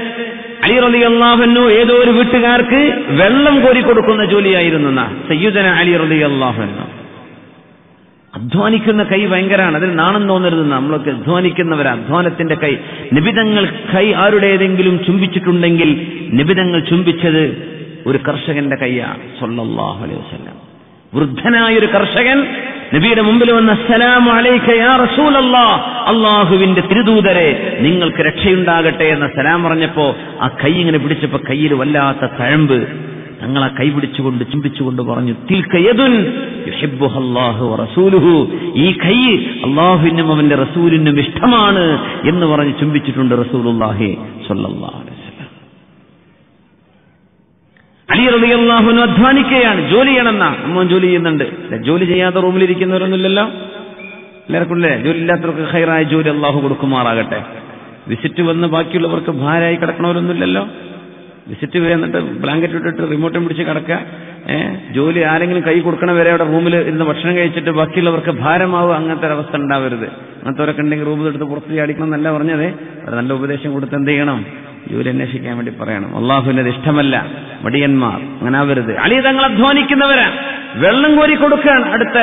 അലി റളിയല്ലാഹു അൻഹു ഏതോ ഒരു വീട്ടുകാർക്ക് വെള്ളം കോരി കൊടുക്കുന്ന ജോലിയായിരുന്നു സയ്യിദന അലി റളിയല്ലാഹു അൻഹു. അധ്വാനിക്കുന്ന കൈ ഭയങ്കരമാണ്. അതിൽ നാണം തോന്നരുത്. നമ്മളൊക്കെ അധ്വാനിക്കുന്നവരാ. അധ്വാനത്തിന്റെ കൈ. നിബിതങ്ങൾ കൈ ആരുടേതെങ്കിലും ചുംബിച്ചിട്ടുണ്ടെങ്കിൽ നിബിതങ്ങൾ ചുംബിച്ചത് ഒരു കർഷകന്റെ കൈയാണ് സ്വല്ലല്ലാഹു അലൈഹി വസല്ലം. വൃദ്ധനായൊരു കർഷകൻ നബിയുടെ മുമ്പിൽ വന്ന് അസ്സലാമു അലൈക യാ റസൂലല്ലാഹ്, അല്ലാഹുവിന്റെ തിരുദൂതരെ നിങ്ങൾക്ക് രക്ഷയുണ്ടാകട്ടെ എന്ന സലാം പറഞ്ഞപ്പോ ആ കൈ ഇങ്ങനെ പിടിച്ചപ്പോ കയ്യിൽ വല്ലാത്ത തഴമ്പ്. തങ്ങൾ ആ കൈ പിടിച്ചുകൊണ്ട് ചുംബിച്ചുകൊണ്ട് പറഞ്ഞു, തിൽക യദുൻ യുഹിബ്ബുഹല്ലാഹു വറസൂലുഹു, ഈ കൈ അല്ലാഹുവിനും അവന്റെ റസൂലിനും ഇഷ്ടമാണ് എന്ന് പറഞ്ഞ് ചുംബിച്ചിട്ടുണ്ട് റസൂലുള്ളാഹി സ്വല്ലല്ലാഹു അലൈഹി വസല്ലം. അലി റളിയല്ലാഹു അൻഹു അധ്വാനിക്കുകയാണ്. ജോലി ചെയ്യണമെന്നാ അമ്മ ജോലി ചെയ്യുന്നുണ്ട്. ജോലി ചെയ്യാത്ത റൂമിലിരിക്കുന്നവരൊന്നുമില്ലല്ലോ. എല്ലാവർക്കും ഇല്ലേ? ജോലി ഇല്ലാത്തവർക്ക് ഖൈറായ ജോലി അള്ളാഹു കൊടുക്കുമാറാകട്ടെ. വിസിറ്റ് വന്ന് ബാക്കിയുള്ളവർക്ക് ഭാരമായി കിടക്കണവരൊന്നുമില്ലല്ലോ. വിസിറ്റ് എന്നിട്ട് ബ്ലാങ്കറ്റ് ഇട്ടിട്ട് റിമോട്ടും പിടിച്ച് കിടക്കുക. ജോലി ആരെങ്കിലും കൈ കൊടുക്കണ വരെ അവിടെ റൂമിൽ ഇരുന്ന് ഭക്ഷണം കഴിച്ചിട്ട് ബാക്കിയുള്ളവർക്ക് ഭാരമാവുക. അങ്ങനത്തെ ഒരവസ്ഥ ഉണ്ടാവരുത്. അങ്ങനത്തെവരൊക്കെ ഉണ്ടെങ്കിൽ റൂമിൽ എടുത്ത് പുറത്ത് ചാടിക്കണം എന്നല്ല പറഞ്ഞത്. അത് നല്ല ഉപദേശം കൊടുത്ത് എന്ത് ചെയ്യണം? ജോലി അന്വേഷിക്കാൻ വേണ്ടി പറയണം. അള്ളാഹുവിനത് ഇഷ്ടമല്ല. മടിയന്മാർ അങ്ങനെ ആവരുത്. അലി തങ്ങൾ അധ്വാനിക്കുന്നവരാ. വെള്ളം കോരി കൊടുക്കുകയാണ് അടുത്ത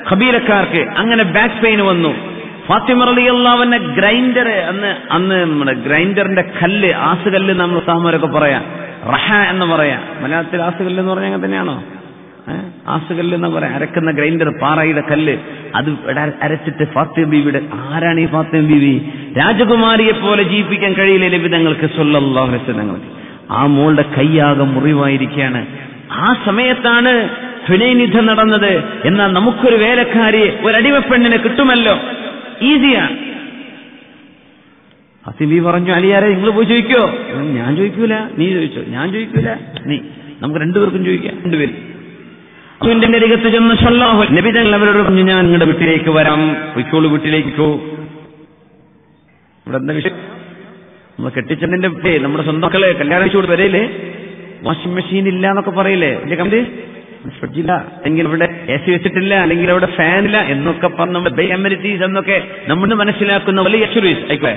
ഖബീലക്കാർക്ക്. അങ്ങനെ ബാക്ക് പെയിൻ വന്നു. ഫാത്തിമ റളിയല്ലാഹു അൻഹ ഗ്രൈൻഡർ അന്ന് നമ്മുടെ ഗ്രൈൻഡറിന്റെ കല്ല്, ആസുകല്ല് നമ്മൾ ഉസ്താദ്മാരൊക്കെ പറയാം. റഹ എന്ന് പറയാം. മലയാളത്തിൽ ആസുകല്ല് എന്ന് പറഞ്ഞാൽ അങ്ങനെ തന്നെയാണോ? ആസുകല്ല് എന്ന് പറയാം. അരക്കുന്ന ഗ്രൈൻഡർ, പാറയുടെ കല്ല്. അത് അരച്ചിട്ട് ഫാത്തിമ ബീവിയുടെ, ആരാണ് ഈ ഫാത്തിമ ബീവി? രാജകുമാരിയെ പോലെ ജീവിപ്പിക്കാൻ കഴിയില്ല നബിതങ്ങൾക്ക് സ്വല്ലല്ലാഹു അലൈഹി വസല്ലം. ആ മോളുടെ കൈയാകെ മുറിവായിരിക്കുകയാണ്. ആ സമയത്താണ് ഹുനൈൻ യുദ്ധം നടന്നത്. എന്നാൽ നമുക്കൊരു വേലക്കാരി, ഒരടിമപ്പെണ്ണിനെ കിട്ടുമല്ലോ, ഈസിയാണ്. ഫാത്തിമ ബീവി പറഞ്ഞു, അലിയാരെ നിങ്ങൾ പോയി ചോദിക്കോ? ഞാൻ ചോദിക്കൂല. നീ ചോദിച്ചോ? ഞാൻ ചോദിക്കൂല. നീ, നമുക്ക് രണ്ടുപേർക്കും ചോദിക്കാം. രണ്ടുപേരും ന്റെ അരികത്ത് ചെന്ന് സല്ലല്ലാഹു നബി തങ്ങൾ അവരോട് പറഞ്ഞു, ഞാൻ നിങ്ങളുടെ വീട്ടിലേക്ക് വരാം, പൊയ്ക്കോളൂ, വീട്ടിലേക്ക് പോ. ഇവിടെ എന്താ വിഷയം? നമ്മൾ കെട്ടിച്ചെണ്ണിന്റെ നമ്മുടെ സ്വന്തം മക്കളെ കല്യാണം കഴിച്ചു കൊടുത്ത് വരയില്ലേ? വാഷിംഗ് മെഷീൻ ഇല്ല എന്നൊക്കെ പറയില്ലേ? ഫ്രിഡ്ജില്ല, അല്ലെങ്കിൽ ഇവിടെ AC വെച്ചിട്ടില്ല, അല്ലെങ്കിൽ അവിടെ ഫാനില്ല എന്നൊക്കെ പറഞ്ഞ് നമ്മുടെ ബൈ അമ്യൂണിറ്റീസ് എന്നൊക്കെ നമ്മൾ മനസ്സിലാക്കുന്ന വലിയ എക്സ്ക്യൂസ് ആയിക്കോട്ടെ.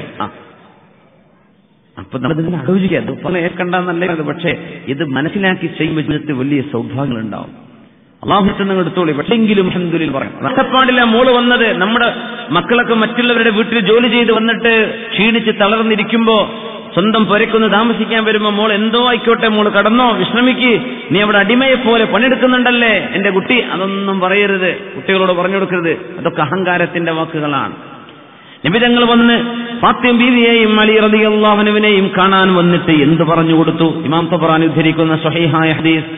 അപ്പൊ നമ്മളിതിനെ ആലോചിക്കുക. അത് പല ഏൽക്കണ്ടെന്നല്ല, പക്ഷേ ഇത് മനസ്സിലാക്കി ചെയ്യുമ്പോൾ ജീവിതത്തിൽ വലിയ സൗഭാഗ്യങ്ങളുണ്ടാവും. അള്ളാഹു എടുത്തോളി. പക്ഷെങ്കിലും അൽഹംദുലില്ലാഹ് പറയാം. നഷ്ടപ്പാടില്ല. മോള് വന്നത്, നമ്മുടെ മക്കളൊക്കെ മറ്റുള്ളവരുടെ വീട്ടിൽ ജോലി ചെയ്ത് വന്നിട്ട് ക്ഷീണിച്ച് തളർന്നിരിക്കുമ്പോ സ്വന്തം പുരക്കൊന്ന് താമസിക്കാൻ വരുമ്പോ മോൾ എന്തോ ആയിക്കോട്ടെ, മോള് കടന്നോ, വിശ്രമിക്ക്, നീ അവിടെ അടിമയെ പോലെ പണിയെടുക്കുന്നുണ്ടല്ലേ എന്റെ കുട്ടി, അതൊന്നും പറയരുത്. കുട്ടികളോട് പറഞ്ഞു കൊടുക്കരുത്. അതൊക്കെ അഹങ്കാരത്തിന്റെ വാക്കുകളാണ്. നബി തങ്ങൾ വന്ന് ഫാത്തിമ ബീവിയെയും അലി റളിയല്ലാഹു അൻഹുവിനെയും കാണാൻ വന്നിട്ട് എന്ത് പറഞ്ഞു കൊടുത്തു? ഇമാം തബറാനി ഉദ്ധരിക്കുന്ന സ്വഹീഹായ ഹദീസ്.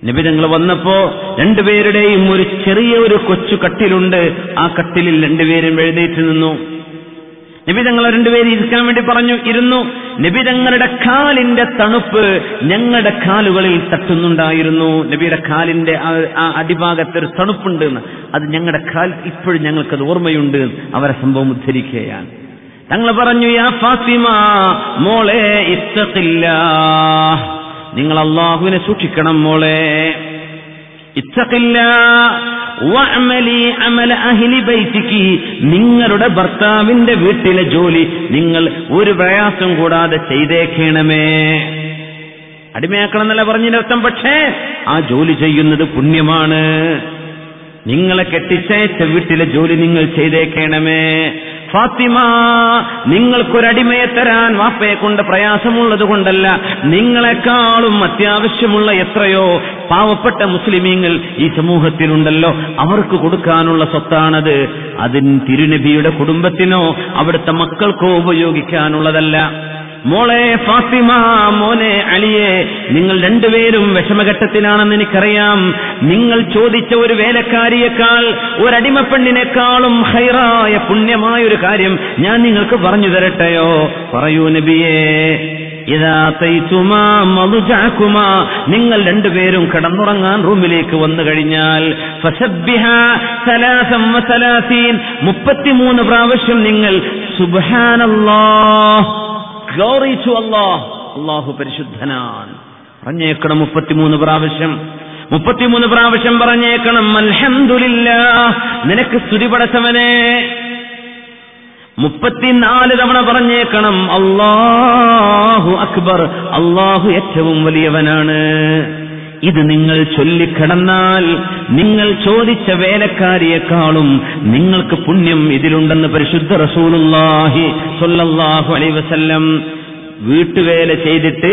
നബി തങ്ങൾ വന്നപ്പോ രണ്ടുപേരുടെയും ഒരു ചെറിയ കൊച്ചു കട്ടിലുണ്ട്. ആ കട്ടിലിൽ രണ്ടുപേരും എഴുന്നേറ്റ് നിന്നു. നബി തങ്ങൾ രണ്ടുപേരും ഇരിക്കാൻ വേണ്ടി പറഞ്ഞു. ഇരുന്നു. നബി തങ്ങളുടെ കാലിന്റെ തണുപ്പ് ഞങ്ങളുടെ കാലുകളിൽ തട്ടുന്നുണ്ടായിരുന്നു. നബിയുടെ കാലിന്റെ ആ അടിഭാഗത്ത് ഒരു തണുപ്പുണ്ട്. അത് ഞങ്ങളുടെ കാൽ ഇപ്പോഴും ഞങ്ങൾക്കത് ഓർമ്മയുണ്ട്. അവരെ സംഭവം ഉദ്ധരിക്കുകയാണ്. തങ്ങൾ പറഞ്ഞു, യാ ഫാത്തിമ, മോളെ ഇത്തഖില്ലാഹ്, നിങ്ങൾ അല്ലാഹുവിനെ സൂക്ഷിക്കണം മോളെ. ഇത്തഖില്ലാഹ് വഅമലി അമല അഹ്ലി ബൈതികി, നിങ്ങളുടെ ഭർത്താവിന്റെ വീട്ടിലെ ജോലി നിങ്ങൾ ഒരു പ്രയാസം കൂടാതെ ചെയ്തേക്കണമേ. അടിമയാക്കണം എന്നല്ല പറഞ്ഞതിന്റെ അർത്ഥം, പക്ഷേ ആ ജോലി ചെയ്യുന്നത് പുണ്യമാണ്. നിങ്ങളെ കെട്ടിച്ചയച്ച വീട്ടിലെ ജോലി നിങ്ങൾ ചെയ്തേക്കണമേ. ഫാത്തിമ, നിങ്ങൾക്കൊരടിമയെ തരാൻ വാപ്പയെ കൊണ്ട് പ്രയാസമുള്ളത് കൊണ്ടല്ല, നിങ്ങളെക്കാളും അത്യാവശ്യമുള്ള എത്രയോ പാവപ്പെട്ട മുസ്ലിമീങ്ങൾ ഈ സമൂഹത്തിലുണ്ടല്ലോ, അവർക്ക് കൊടുക്കാനുള്ള സ്വത്താണത്. അതിന് തിരുനബിയുടെ കുടുംബത്തിനോ അവിടുത്തെ മക്കൾക്കോ ഉപയോഗിക്കാനുള്ളതല്ല. മോളെ ഫാത്തിമ, മോനെ അലിയെ, നിങ്ങൾ രണ്ടുപേരും വിഷമഘട്ടത്തിലാണെന്ന് എനിക്കറിയാം. നിങ്ങൾ ചോദിച്ച ഒരു വേലക്കാരിയേക്കാൾ, ഒരടിമപ്പെണ്ണിനേക്കാളും ഹൈറായ പുണ്യമായൊരു കാര്യം ഞാൻ നിങ്ങൾക്ക് പറഞ്ഞു തരട്ടെയോ? പറയൂ നബിയേ. ഇദാ തൈതുമാ മദ്ജഅകുമാ, നിങ്ങൾ രണ്ടുപേരും കിടന്നുറങ്ങാൻ റൂമിലേക്ക് വന്നു കഴിഞ്ഞാൽ ഫസബ്ബിഹാ 33 പ്രാവശ്യം നിങ്ങൾ സുബ്ഹാനല്ലാഹ്, ഗ്ലോറി ടു അല്ലാഹ്, അല്ലാഹു പരിശുദ്ധനാണ് പറഞ്ഞേക്കണം. 33 പ്രാവശ്യം പറഞ്ഞേക്കണം. അൽഹംദുലില്ലാഹ്, നിനക്ക് സ്തുതി പടച്ചവനെ. 34 തവണ പറഞ്ഞേക്കണം അല്ലാഹു അക്ബർ, അല്ലാഹു ഏറ്റവും വലിയവനാണ്. ഇത് നിങ്ങൾ ചൊല്ലിക്കിടന്നാൽ നിങ്ങൾ ചോദിച്ച വേലക്കാരിയെക്കാളും നിങ്ങൾക്ക് പുണ്യം ഇതിലുണ്ടെന്ന് പരിശുദ്ധ റസൂലുള്ളാഹി സ്വല്ലല്ലാഹു അലൈഹി വസല്ലം. വീട്ടുവേല ചെയ്തിട്ട്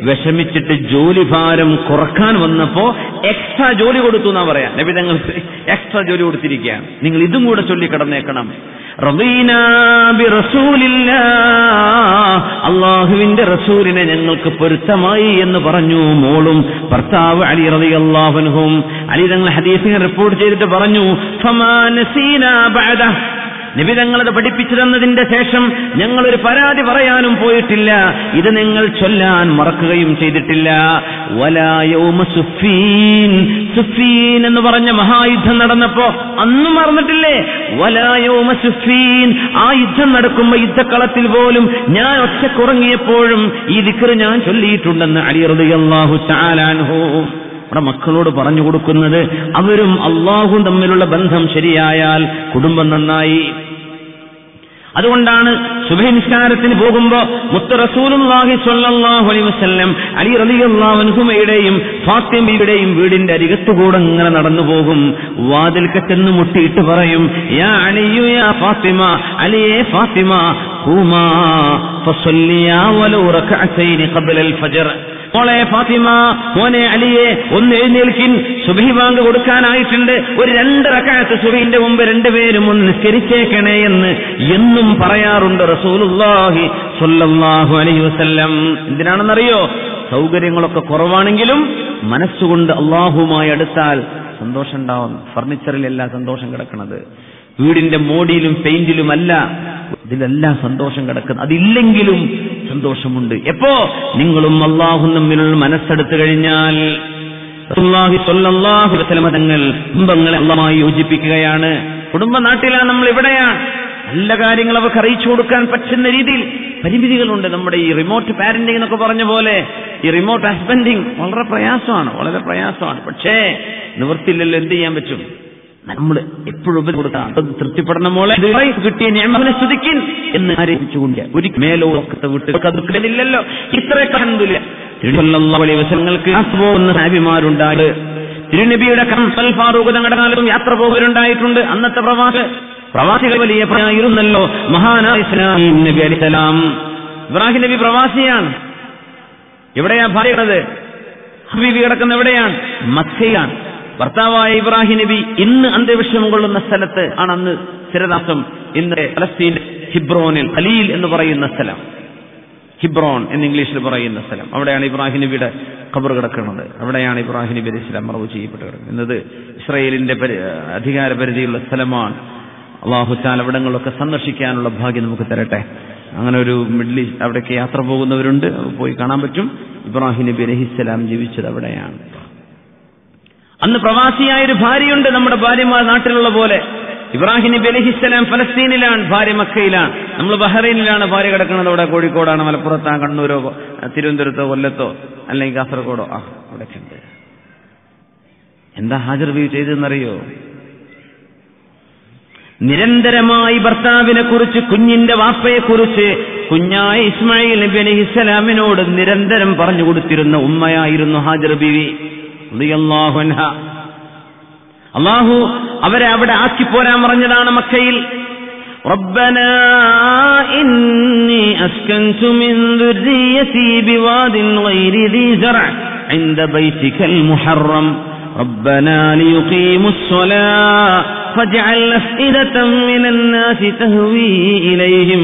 വിഷമിച്ചിട്ട് ജോലിഭാരം കുറക്കാൻ വന്നപ്പോ എക്സ്ട്രാ ജോലി കൊടുത്തു എന്നാ പറയാ. നബി തങ്ങൾ എക്സ്ട്രാ ജോലി കൊടുത്തിരിക്കുകയാണ്. നിങ്ങൾ ഇതും കൂടെ ചൊല്ലിക്കിടന്നേക്കണം. റദീനാ ബിറസൂലില്ലാഹ്, അല്ലാഹുവിന്റെ റസൂലിനെ ഞങ്ങൾക്ക് പൊരുത്തമായി എന്ന് പറഞ്ഞു മോളും ഭർത്താവ് അലി റളിയല്ലാഹു അൻഹും. അലി തങ്ങൾ ഹദീസിനെ റിപ്പോർട്ട് ചെയ്തിട്ട് പറഞ്ഞു ഫമാ നസീനാ ബഅദഹ്, നബി തങ്ങളത് പഠിപ്പിച്ചു തന്നതിന്റെ ശേഷം ഞങ്ങളൊരു പരാതി പറയാനും പോയിട്ടില്ല, ഇത് നിങ്ങൾ ചൊല്ലാൻ മറക്കുകയും ചെയ്തിട്ടില്ല. വലാ യൗമ സുഫീൻ, സുഫീൻ എന്ന് പറഞ്ഞ മഹായുദ്ധം നടന്നപ്പോ അന്നും മറന്നിട്ടില്ലേ? വലാ യൗമ സുഫീൻ, ആ യുദ്ധം നടക്കുമ്പോ യുദ്ധക്കളത്തിൽ പോലും ഞാൻ ഒറ്റക്കുറങ്ങിയപ്പോഴും ഈ ദിക്ർ ഞാൻ ചൊല്ലിയിട്ടുണ്ടെന്ന് അലി റളിയല്ലാഹു തആല അൻഹു നമ്മുടെ മക്കളോട് പറഞ്ഞു കൊടുക്കുന്നത്. അവരും അള്ളാഹും തമ്മിലുള്ള ബന്ധം ശരിയായാൽ കുടുംബം നന്നായി. അതുകൊണ്ടാണ് സുബ്ഹി നിസ്കാരത്തിന് പോകുമ്പോ മുത്ത് റസൂലുള്ളാഹി സ്വല്ലല്ലാഹു അലൈഹി വസല്ലം അലി റളിയല്ലാഹു അൻഹുമയുടെയും ഫാത്തിമയുടെയും വീടിന്റെ അരികത്തുകൂടെ ഇങ്ങനെ നടന്നു പോകും. വാതിൽക്ക് ചെന്ന് മുട്ടിയിട്ട് പറയും യാ അലിയു യാ ഫാത്തിമ, അലിയേ ഫാത്തിമ, ഖൂമാ ഫസല്ലിയാ വലൗ റകഅതൈനി ഖബ്ലൽ ഫജ്ർ. മോളെ ഫാത്തിമ, മോനെ അലിയെ, ഒന്ന് എഴുന്നേൽക്കിൻ, സുബ്ഹി ബാങ്ക് കൊടുക്കാനായിട്ടുണ്ട്, ഒരു 2 റക്അത്ത് സുബ്ഹിന്റെ മുമ്പ് രണ്ടുപേരും ഒന്ന് നിസ്കരിച്ചേക്കണേ എന്ന് എന്നും പറയാറുണ്ട് റസൂലുള്ളാഹി സ്വല്ലല്ലാഹു അലൈഹി വസല്ലം. എന്തിനാണെന്നറിയോ? സൗകര്യങ്ങളൊക്കെ കുറവാണെങ്കിലും മനസ്സുകൊണ്ട് അല്ലാഹുവുമായി അടുത്താൽ സന്തോഷം ഉണ്ടാവും. ഫർണിച്ചറിലല്ല സന്തോഷം കിടക്കുന്നത്, വീടിന്റെ മോടിയിലും പെയിന്റിലുമല്ല, ഇതിലെല്ലാം സന്തോഷം കിടക്കുന്നത്. അതില്ലെങ്കിലും സന്തോഷമുണ്ട്. എപ്പോ നിങ്ങളും അല്ലാഹുവും തമ്മിലുള്ള മനസ്സെടുത്തു കഴിഞ്ഞാൽ. റസൂലുള്ളാഹി സ്വല്ലല്ലാഹു അലൈഹി വസല്ലം തങ്ങൾ കുടുംബങ്ങളെ അല്ലാഹുമായി യോജിപ്പിക്കുകയാണ്. കുടുംബ നാട്ടിലാണ്, നമ്മൾ ഇവിടെയാണ്. നല്ല കാര്യങ്ങൾ അവർക്ക് അറിയിച്ചു കൊടുക്കാൻ പറ്റുന്ന രീതിയിൽ പരിമിതികളുണ്ട്. നമ്മുടെ ഈ റിമോട്ട് പാരന്റിംഗ് എന്നൊക്കെ പറഞ്ഞ പോലെ ഈ റിമോട്ട് ഹസ്ബൻഡിങ് വളരെ പ്രയാസമാണ്. പക്ഷേ നിവൃത്തിയില്ലല്ലോ, എന്ത് ചെയ്യാൻ പറ്റും? നമ്മൾ എപ്പോഴും കൊടുക്കാം. തൃപ്തിപ്പെടണം മോളെ, കിട്ടിയ നിഅമത്തിനെ സ്തുതിക്കിൻ എന്ന് ആരംഭിച്ചുകൊണ്ട് ഒരു മേലോക്കത്തെ വിട്ടില്ലല്ലോ. ഇത്രയൊക്കെ അൽഹംദുലില്ലാഹ് അലൈഹി വസല്ലങ്ങൾക്ക് പോകുന്ന സാഹിബിമാരുണ്ടായി. തിരുനബിയുടെ കംസൽ ഫാറൂഖ് തങ്ങളുടെ കാലത്തും യാത്ര പോകലുണ്ടായിട്ടുണ്ട്. അന്നത്തെ പ്രവാസികൾ വലിയ പ്രായമായിരുന്നല്ലോ. മഹാനായ ഇസ്മാഈൽ നബി അലൈഹിസ്സലാം, ഇബ്രാഹിം നബി പ്രവാസിയാണ്. എവിടെയാ ഭാര്യ കിടന്നത്? ഹബീബി കിടക്കുന്ന എവിടെയാണ്? മക്കയിലാണ്. ഭർത്താവായ ഇബ്രാഹിം നബി ഇന്ന് അന്ത്യവിഷമം കൊള്ളുന്ന സ്ഥലത്ത് ആണ് അന്ന് സ്ഥിരതാമസം. ഇന്ന് ഫലസ്തീൻ ഹിബ്രോനിൽ ഖലീൽ എന്ന് പറയുന്ന സ്ഥലം, ഹിബ്രോൻ എന്ന് ഇംഗ്ലീഷിൽ പറയുന്ന സ്ഥലം, അവിടെയാണ് ഇബ്രാഹിം നബിയുടെ ഖബർ കിടക്കുന്നത്. അവിടെയാണ് ഇബ്രാഹിം നബി അലൈഹി സ്വലാം മറവ് ചെയ്യപ്പെട്ട് കിടക്കുന്നത്. എന്നത് ഇസ്രായേലിന്റെ അധികാര പരിധിയുള്ള സ്ഥലമാണ്. അല്ലാഹു തആല അവിടങ്ങളിലൊക്കെ സന്ദർശിക്കാനുള്ള ഭാഗ്യം നമുക്ക് തരട്ടെ. അങ്ങനെ ഒരു മിഡിൽ ഈസ്റ്റ് അവിടേക്ക് യാത്ര പോകുന്നവരുണ്ട്, പോയി കാണാൻ പറ്റും. ഇബ്രാഹിം നബി അലൈഹിസ്സലാം ജീവിച്ചത് അവിടെയാണ്. അന്ന് പ്രവാസിയായൊരു ഭാര്യയുണ്ട്, നമ്മുടെ ഭാര്യമാർ നാട്ടിലുള്ള പോലെ. ഇബ്രാഹിം നബി അലൈഹിസ്സലാം ഫലസ്തീനിലാണ്, ഭാര്യ മക്കയിലാണ്. നമ്മൾ ബഹ്റൈനിലാണ് ഭാര്യ കിടക്കുന്നത്. അവിടെ കോഴിക്കോടാണ്, മലപ്പുറത്താ, കണ്ണൂരോ, തിരുവനന്തപുരത്തോ, കൊല്ലത്തോ, അല്ലെങ്കിൽ കാസർഗോഡോ, അവിടെയൊക്കെ ഉണ്ട്. എന്താ ഹാജർ ബീവി ചെയ്തെന്നറിയോ? നിരന്തരമായി ഭർത്താവിനെ കുറിച്ച്, കുഞ്ഞിന്റെ വാപ്പയെക്കുറിച്ച്, കുഞ്ഞായ ഇസ്മായിൽ നബി അലൈഹിസ്സലാമിനോട് നിരന്തരം പറഞ്ഞു കൊടുത്തിരുന്ന ഉമ്മയായിരുന്നു ഹാജർ ബീവി റളിയല്ലാഹു അൻഹ. അല്ലാഹു അവരെ അവിടെ ആക്കിപ്പോരാൻ പറഞ്ഞതാണ് മക്കയിൽ. റബ്ബനാ ഇന്നി അസ്കൻതു മിൻ ദുർരിയതി ബിവാദിൻ ഗൈരി ദീ സറഅ ഇൻദ ബൈതികൽ മുഹറം റബ്ബനാ ലിയുഖീമുസ് സ്വലാ ഫജ്അൽ അഫ്ഇദതൻ മിനൻ നാസി തഹ്വീ ഇലൈഹിം.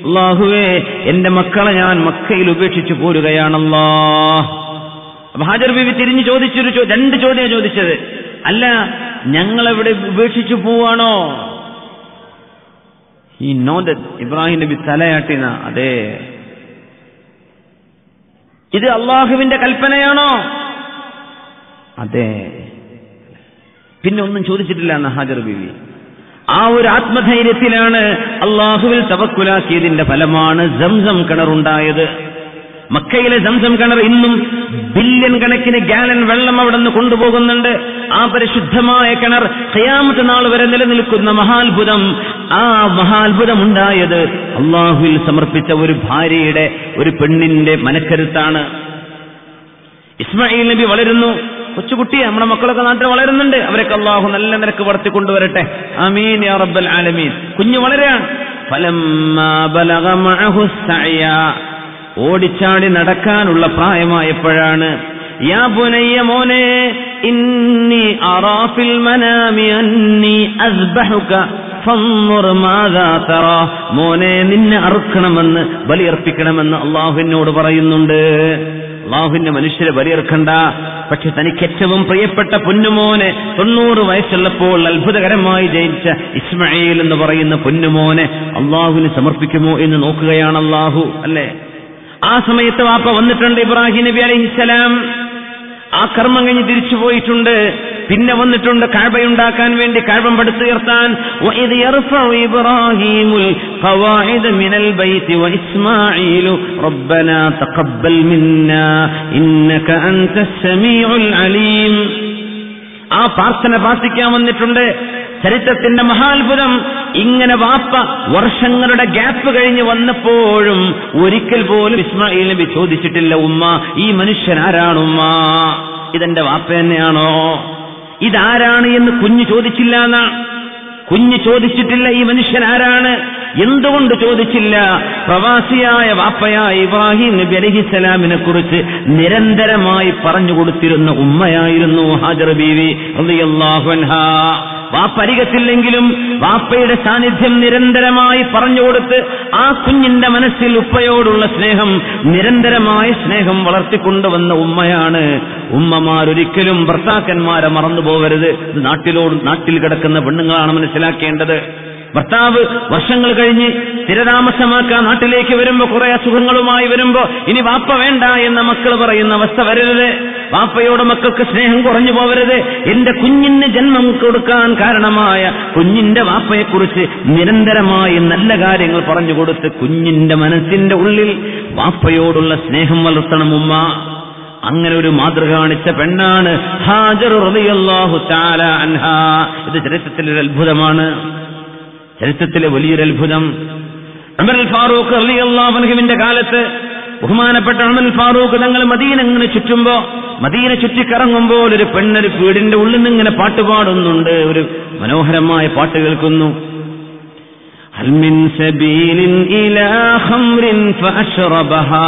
അല്ലാഹുവേ, എന്റെ മക്കളെ ഞാൻ മക്കയിൽ ഉപേക്ഷിച്ചു പോരുകയാണല്ലാഹ്. അപ്പൊ ഹാജർ ബീവി തിരിഞ്ഞു ചോദിച്ചൊരു 2 ചോദ്യം ചോദിച്ചത്. അല്ല, ഞങ്ങളെവിടെ ഉപേക്ഷിച്ചു പോവാണോ? ഈ നോദ് ഇബ്രാഹിം നബി തലയാട്ടിന. അതെ, ഇത് അള്ളാഹുവിന്റെ കൽപ്പനയാണോ? അതെ. പിന്നെ ഒന്നും ചോദിച്ചിട്ടില്ല എന്ന് ഹാജർ ബീവി. ആ ഒരു ആത്മധൈര്യത്തിലാണ് അള്ളാഹുവിൽ തവക്കുലാക്കിയതിന്റെ ഫലമാണ് സംസം കിണറുണ്ടായത്. മക്കയിലെ സംസം കിണർ ഇന്നും ബില്യൺ കണക്കിന് ഗാലൻ വെള്ളം അവിടെ നിന്ന് കൊണ്ടുപോകുന്നുണ്ട്. ആ പരിശുദ്ധമായ കിണർ ഖിയാമത്ത് നാൾ വരെ നിലനിൽക്കുന്ന മഹാത്ഭുതം. ആ മഹാത്ഭുതം ഉണ്ടായത് അള്ളാഹുവിൽ സമർപ്പിച്ച ഒരു ഭാര്യയുടെ, ഒരു പെണ്ണിന്റെ മനക്കരുത്താണ്. ഇസ്മായിൽ നബി വളരുന്നു, കൊച്ചുകുട്ടിയെ, നമ്മുടെ മക്കളൊക്കെ നാട്ടിൽ വളരുന്നുണ്ട്. അവരൊക്കെ അള്ളാഹു നല്ല നിരക്ക് വളർത്തിക്കൊണ്ടുവരട്ടെ, ആമീൻ യാ റബ്ബൽ ആലമീൻ. കുഞ്ഞു വളരാൻ ഫലമ്മാ ബലഗ മഅഹു സഅയ, ഓടിച്ചാടി നടക്കാനുള്ള പ്രായമായപ്പോഴാണ് യാ ബുനയ്യ, മോനെ, ഇന്നി അറാ ഫിൽ മനാമി അന്നി അസ്ബഹുക ഫൻദുർ മാദാ തറാ, മോനെ, നിന്നെ അറുക്കണമെന്ന്, ബലിയർപ്പിക്കണമെന്ന് അള്ളാഹുവിനോട് പറയുന്നുണ്ട്. അള്ളാഹുവിന്റെ മനുഷ്യരെ ബലിയർക്കണ്ട, പക്ഷെ തനിക്ക് ഏറ്റവും പ്രിയപ്പെട്ട പൊന്നുമോനെ, 90 വയസ്സുള്ളപ്പോൾ അത്ഭുതകരമായി ജയിച്ച ഇസ്മായിൽ എന്ന് പറയുന്ന പൊന്നുമോനെ അള്ളാഹുവിന് സമർപ്പിക്കുമോ എന്ന് നോക്കുകയാണ് അള്ളാഹു, അല്ലേ? ആ സമയത്ത് വാപ്പ വന്നിട്ടുണ്ട്, ഇബ്രാഹിം നബി അലൈഹിസ്സലാം. ആ കർമ്മം കഴിഞ്ഞ് തിരിച്ചു പോയിട്ടുണ്ട്. പിന്നെ വന്നിട്ടുണ്ട് കഅബയുണ്ടാക്കാൻ വേണ്ടി, കഅബം പടുത്തുയർത്താൻ. വഇദ് യർഫഉ ഇബ്രാഹീമുൽ ഖവാഇദ മിനൽ ബൈതി വഇസ്മാഈലു റബ്ബനാ തഖബ്ബൽ മിന്നാ ഇന്നക അൻതസ് സമീഉൽ അലീം. ആ പ്രാർത്ഥന പ്രാർത്ഥിക്കാൻ വന്നിട്ടുണ്ട്. ചരിത്രത്തിന്റെ മഹാത്ഭുതം. ഇങ്ങനെ വാപ്പ വർഷങ്ങളുടെ ഗ്യാപ്പ് കഴിഞ്ഞ് വന്നപ്പോഴും ഒരിക്കൽ പോലും ഇസ്മായിൽ നബി ചോദിച്ചിട്ടില്ല, ഉമ്മ, ഈ മനുഷ്യൻ ആരാണ് ഉമ്മ? ഇതെന്റെ വാപ്പ തന്നെയാണോ? ഇതാരാണ് എന്ന് കുഞ്ഞ് ചോദിച്ചില്ല എന്നാ. കുഞ്ഞ് ചോദിച്ചിട്ടില്ല ഈ മനുഷ്യൻ ആരാണ്. എന്തുകൊണ്ട് ചോദിച്ചില്ല? പ്രവാസിയായ വാപ്പയായ ഇബ്രാഹിം നബി അലൈഹിസ്സലാമിനെ കുറിച്ച് നിരന്തരമായി പറഞ്ഞു കൊടുത്തിരുന്ന ഉമ്മയായിരുന്നു ഹാജർ ബീവി റളിയല്ലാഹു അൻഹാ. വാപ്പ അരികത്തില്ലെങ്കിലും വാപ്പയുടെ സാന്നിധ്യം നിരന്തരമായി പറഞ്ഞുകൊടുത്ത് ആ കുഞ്ഞിന്റെ മനസ്സിൽ ഉപ്പയോടുള്ള സ്നേഹം, നിരന്തരമായ സ്നേഹം വളർത്തിക്കൊണ്ടുവന്ന ഉമ്മയാണ്. ഉമ്മമാരൊരിക്കലും ഭർത്താക്കന്മാരെ മറന്നുപോകരുത്. ഇത് നാട്ടിൽ കിടക്കുന്ന പെണ്ണുങ്ങളാണ് മനസ്സിലാക്കേണ്ടത്. ഭർത്താവ് വർഷങ്ങൾ കഴിഞ്ഞ് സ്ഥിരതാമസമാക്കാൻ നാട്ടിലേക്ക് വരുമ്പോ, കുറെ അസുഖങ്ങളുമായി വരുമ്പോ, ഇനി വാപ്പ വേണ്ട എന്ന മക്കൾ പറയുന്ന അവസ്ഥ വരരുത്. വാപ്പയോട് മക്കൾക്ക് സ്നേഹം കുറഞ്ഞു പോവരുത്. എന്റെ കുഞ്ഞിന് ജന്മം കൊടുക്കാൻ കാരണമായ കുഞ്ഞിന്റെ വാപ്പയെക്കുറിച്ച് നിരന്തരമായി നല്ല കാര്യങ്ങൾ പറഞ്ഞുകൊടുത്ത് കുഞ്ഞിന്റെ മനസ്സിന്റെ ഉള്ളിൽ വാപ്പയോടുള്ള സ്നേഹം വളർത്തണം ഉമ്മ. അങ്ങനെ ഒരു മാതൃക കാണിച്ച പെണ്ണാണ് ഹാജർ റളിയല്ലാഹു തആല അൻഹാ. ഇത് ചരിത്രത്തിലെ ഒരു അത്ഭുതമാണ്, ചരിത്രത്തിലെ വലിയൊരു അത്ഭുതം. ഉമർ അൽ ഫാറൂഖ് റളിയല്ലാഹു അൻഹുവിന്റെ കാലത്ത് ബഹുമാനപ്പെട്ട ഉമർ അൽ ഫാറൂഖ് തങ്ങൾ മദീന ഇങ്ങനെ ചുറ്റുമ്പോ, മദീന ചുറ്റിക്കറങ്ങുമ്പോൾ ഒരു പെണ്ണൊരു വീടിന്റെ ഉള്ളിൽ നിന്ന് ഇങ്ങനെ പാട്ട് പാടുന്നുണ്ട്. ഒരു മനോഹരമായ പാട്ട് കേൾക്കുന്നു. ഹൽ മിൻ സബീലിൻ ഇലാ ഖംറിൻ ഫഅശ്റബഹാ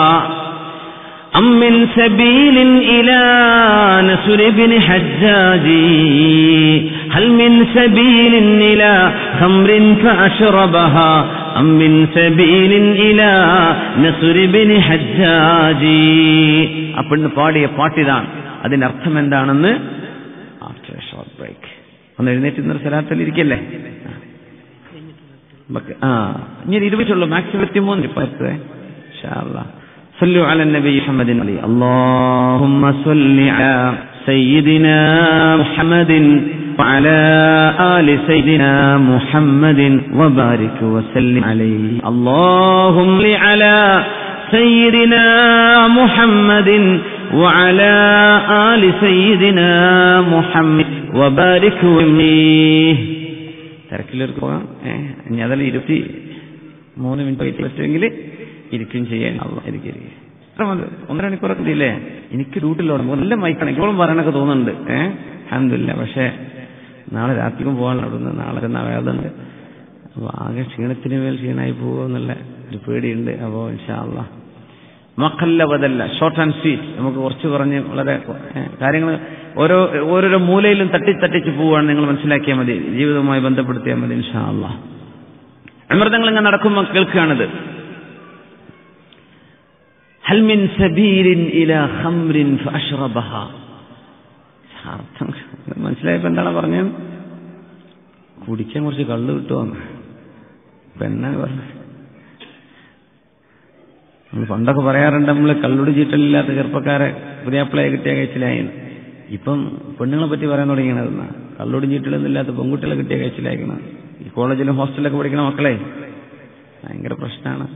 أم من سبيل إلى نسر بن حجاج هل من سبيل إلى خمر فأشربها أم من سبيل إلى نسر بن حجاج. അപ്പന്ന് പാടിയ പാട്ടിതാണ്. അതിന്റെ അർത്ഥം എന്താണെന്ന് ആഫ്റ്റർ എ ഷോർട്ട് ബ്രേക്ക് ഒന്ന് എഴുന്നേറ്റ് ഇന്നൊരു സ്ഥലത്തിൽ ഇരിക്കല്ലേ. ഇനി 20 മാക്സിമം 23 ഇപ്പൊ എത്തുവേ ഇൻഷാ അല്ലാഹ്. صلوا على النبي محمد عليه. اللهم صل على سيدنا محمد وعلى آل سيدنا محمد وبارك وسلم عليه. اللهم صل على سيدنا محمد وعلى آل سيدنا محمد وبارك وسلم. തിരക്കിലേക്ക് പോകാം. ഇനി അതല്ല 23 മിനിറ്റ് പറ്റുമെങ്കിൽ ഇരിക്കും ചെയ്യാൻ. ഇത്ര 1.5 മണിക്കൂറൊക്കെ ഇല്ലേ? എനിക്ക് റൂട്ടിലോട് നല്ല മൈക്കാണ് ഇപ്പോഴും പറയണൊക്കെ തോന്നുന്നുണ്ട്. അൽഹംദുലില്ലാ. പക്ഷെ നാളെ രാത്രിക്കും പോകാനുള്ള അവിടുന്ന്. നാളെ വേദമുണ്ട്. അപ്പോൾ ആകെ ക്ഷീണത്തിന് മേൽ ക്ഷീണമായി പോകുമെന്നുള്ള ഒരു പേടിയുണ്ട്. അപ്പോൾ ഇൻഷാ അല്ലാഹ് മഖല്ല വദല്ല, ഷോർട്ട് ആൻഡ് സ്വീറ്റ്. നമുക്ക് കുറച്ച് പറഞ്ഞ് വളരെ കാര്യങ്ങൾ ഓരോരോ മൂലയിലും തട്ടിച്ച് പോവുകയാണ്. നിങ്ങൾ മനസ്സിലാക്കിയാൽ മതി, ജീവിതവുമായി ബന്ധപ്പെടുത്തിയാൽ മതി ഇൻഷാ അല്ലാഹ്. അമൃതങ്ങൾ ഇങ്ങനെ നടക്കുമ്പോൾ കേൾക്കുകയാണിത്. ഹൽ മിൻ സബീലിൻ ഇലാ ഖംറിൻ ഫഅശ്റബഹാ. അർത്ഥം മനസ്സിലായപ്പോ എന്താണ് പറഞ്ഞത്? കുടിക്കാൻ കുറച്ച് കള്ള് കിട്ടുമെന്ന് പെണ്ണാണ് പറഞ്ഞത്. നമ്മൾ പണ്ടൊക്കെ പറയാറുണ്ട്, നമ്മൾ കള്ളുടി ചീട്ടലില്ലാത്ത ചെറുപ്പക്കാരെ പുതിയാപ്പിളയെ കിട്ടിയ കഴിച്ചിലായി. ഇപ്പം പെണ്ണുങ്ങളെ പറ്റി പറയാൻ തുടങ്ങിയതെന്നാ, കള്ളുടി ചീട്ടലൊന്നുമില്ലാത്ത പെൺകുട്ടികളെ കിട്ടിയ കഴിച്ചിലായിരിക്കണം. ഈ കോളേജിലും ഹോസ്റ്റലിലൊക്കെ പഠിക്കുന്ന മക്കളെ ഭയങ്കര പ്രശ്നമാണ്.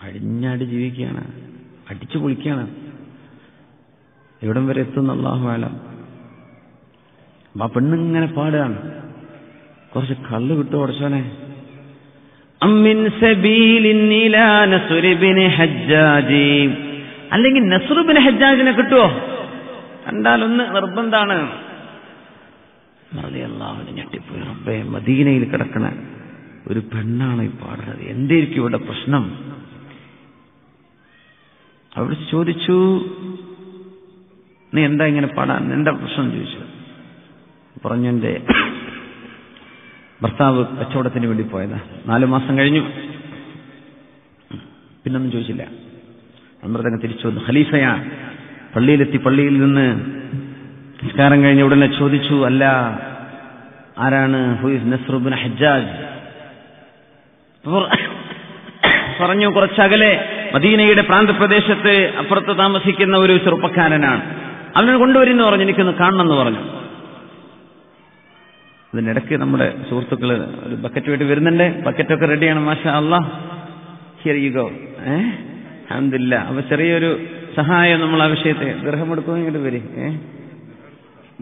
അടിഞ്ഞാടി ജീവിക്കുകയാണ്, അടിച്ചു പൊളിക്കുകയാണ്. എവിടം വരെ എത്തുന്ന അല്ലാഹു അലം. ആ പെണ്ണിങ്ങനെ പാടുകയാണ്, കുറച്ച് കള്ള് കിട്ടുമോ പഠിച്ചോനെ. അമ്മിൻ സബീലിൻ ഇലാ നസ്ർ ഇബ്നു ഹജ്ജാജ്, അല്ലെങ്കിൽ നസ്ർ ഇബ്നു ഹജ്ജാജിനെ കിട്ടുമോ? കണ്ടാലൊന്ന് നിർബന്ധാണ്. റളിയല്ലാഹു അൻഹു ഞെട്ടിപ്പോയി. റബ്ബേ, മദീനയിൽ കിടക്കണ ഒരു പെണ്ണാണ് ഈ പാടുന്നത്, എന്തായിരിക്കും ഇവിടെ പ്രശ്നം? അവിടെ ചോദിച്ചു, നീ എന്താ ഇങ്ങനെ പാടാൻ, എന്താ പ്രശ്നം ചോദിച്ചു. പറഞ്ഞു, എന്റെ ഭർത്താവ് കച്ചവടത്തിന് വേണ്ടി പോയതാ, 4 മാസം കഴിഞ്ഞു. പിന്നൊന്നും ചോദിച്ചില്ല. അമൃതങ്ങ് തിരിച്ചു വന്നു. ഖലീഫയാ, പള്ളിയിലെത്തി. പള്ളിയിൽ നിന്ന് നിസ്കാരം കഴിഞ്ഞ ഉടനെ ചോദിച്ചു, അല്ല, ആരാണ്? Who is Nasr ibn Hajjaj? പറഞ്ഞു, കുറച്ചകലെ മദീനയുടെ പ്രാന്തപ്രദേശത്ത് അപ്പുറത്ത് താമസിക്കുന്ന ഒരു ചെറുപ്പക്കാരനാണ്, അവനെ കൊണ്ടുവരുന്നു പറഞ്ഞു, എനിക്കൊന്ന് കാണണമെന്ന് പറഞ്ഞു. ഇതിനിടയ്ക്ക് നമ്മുടെ സുഹൃത്തുക്കള് ഒരു ബക്കറ്റുമായിട്ട് വരുന്നുണ്ട്. ബക്കറ്റൊക്കെ റെഡിയാണ്, മാഷാ അല്ലാഹ്, ഹിയർ യു ഗോ. അൽഹംദുലില്ലാഹ്. അപ്പൊ ചെറിയൊരു സഹായം നമ്മൾ ആ വിഷയത്തെ ദിർഹം എടുക്കും. ഇങ്ങോട്ട് വരി,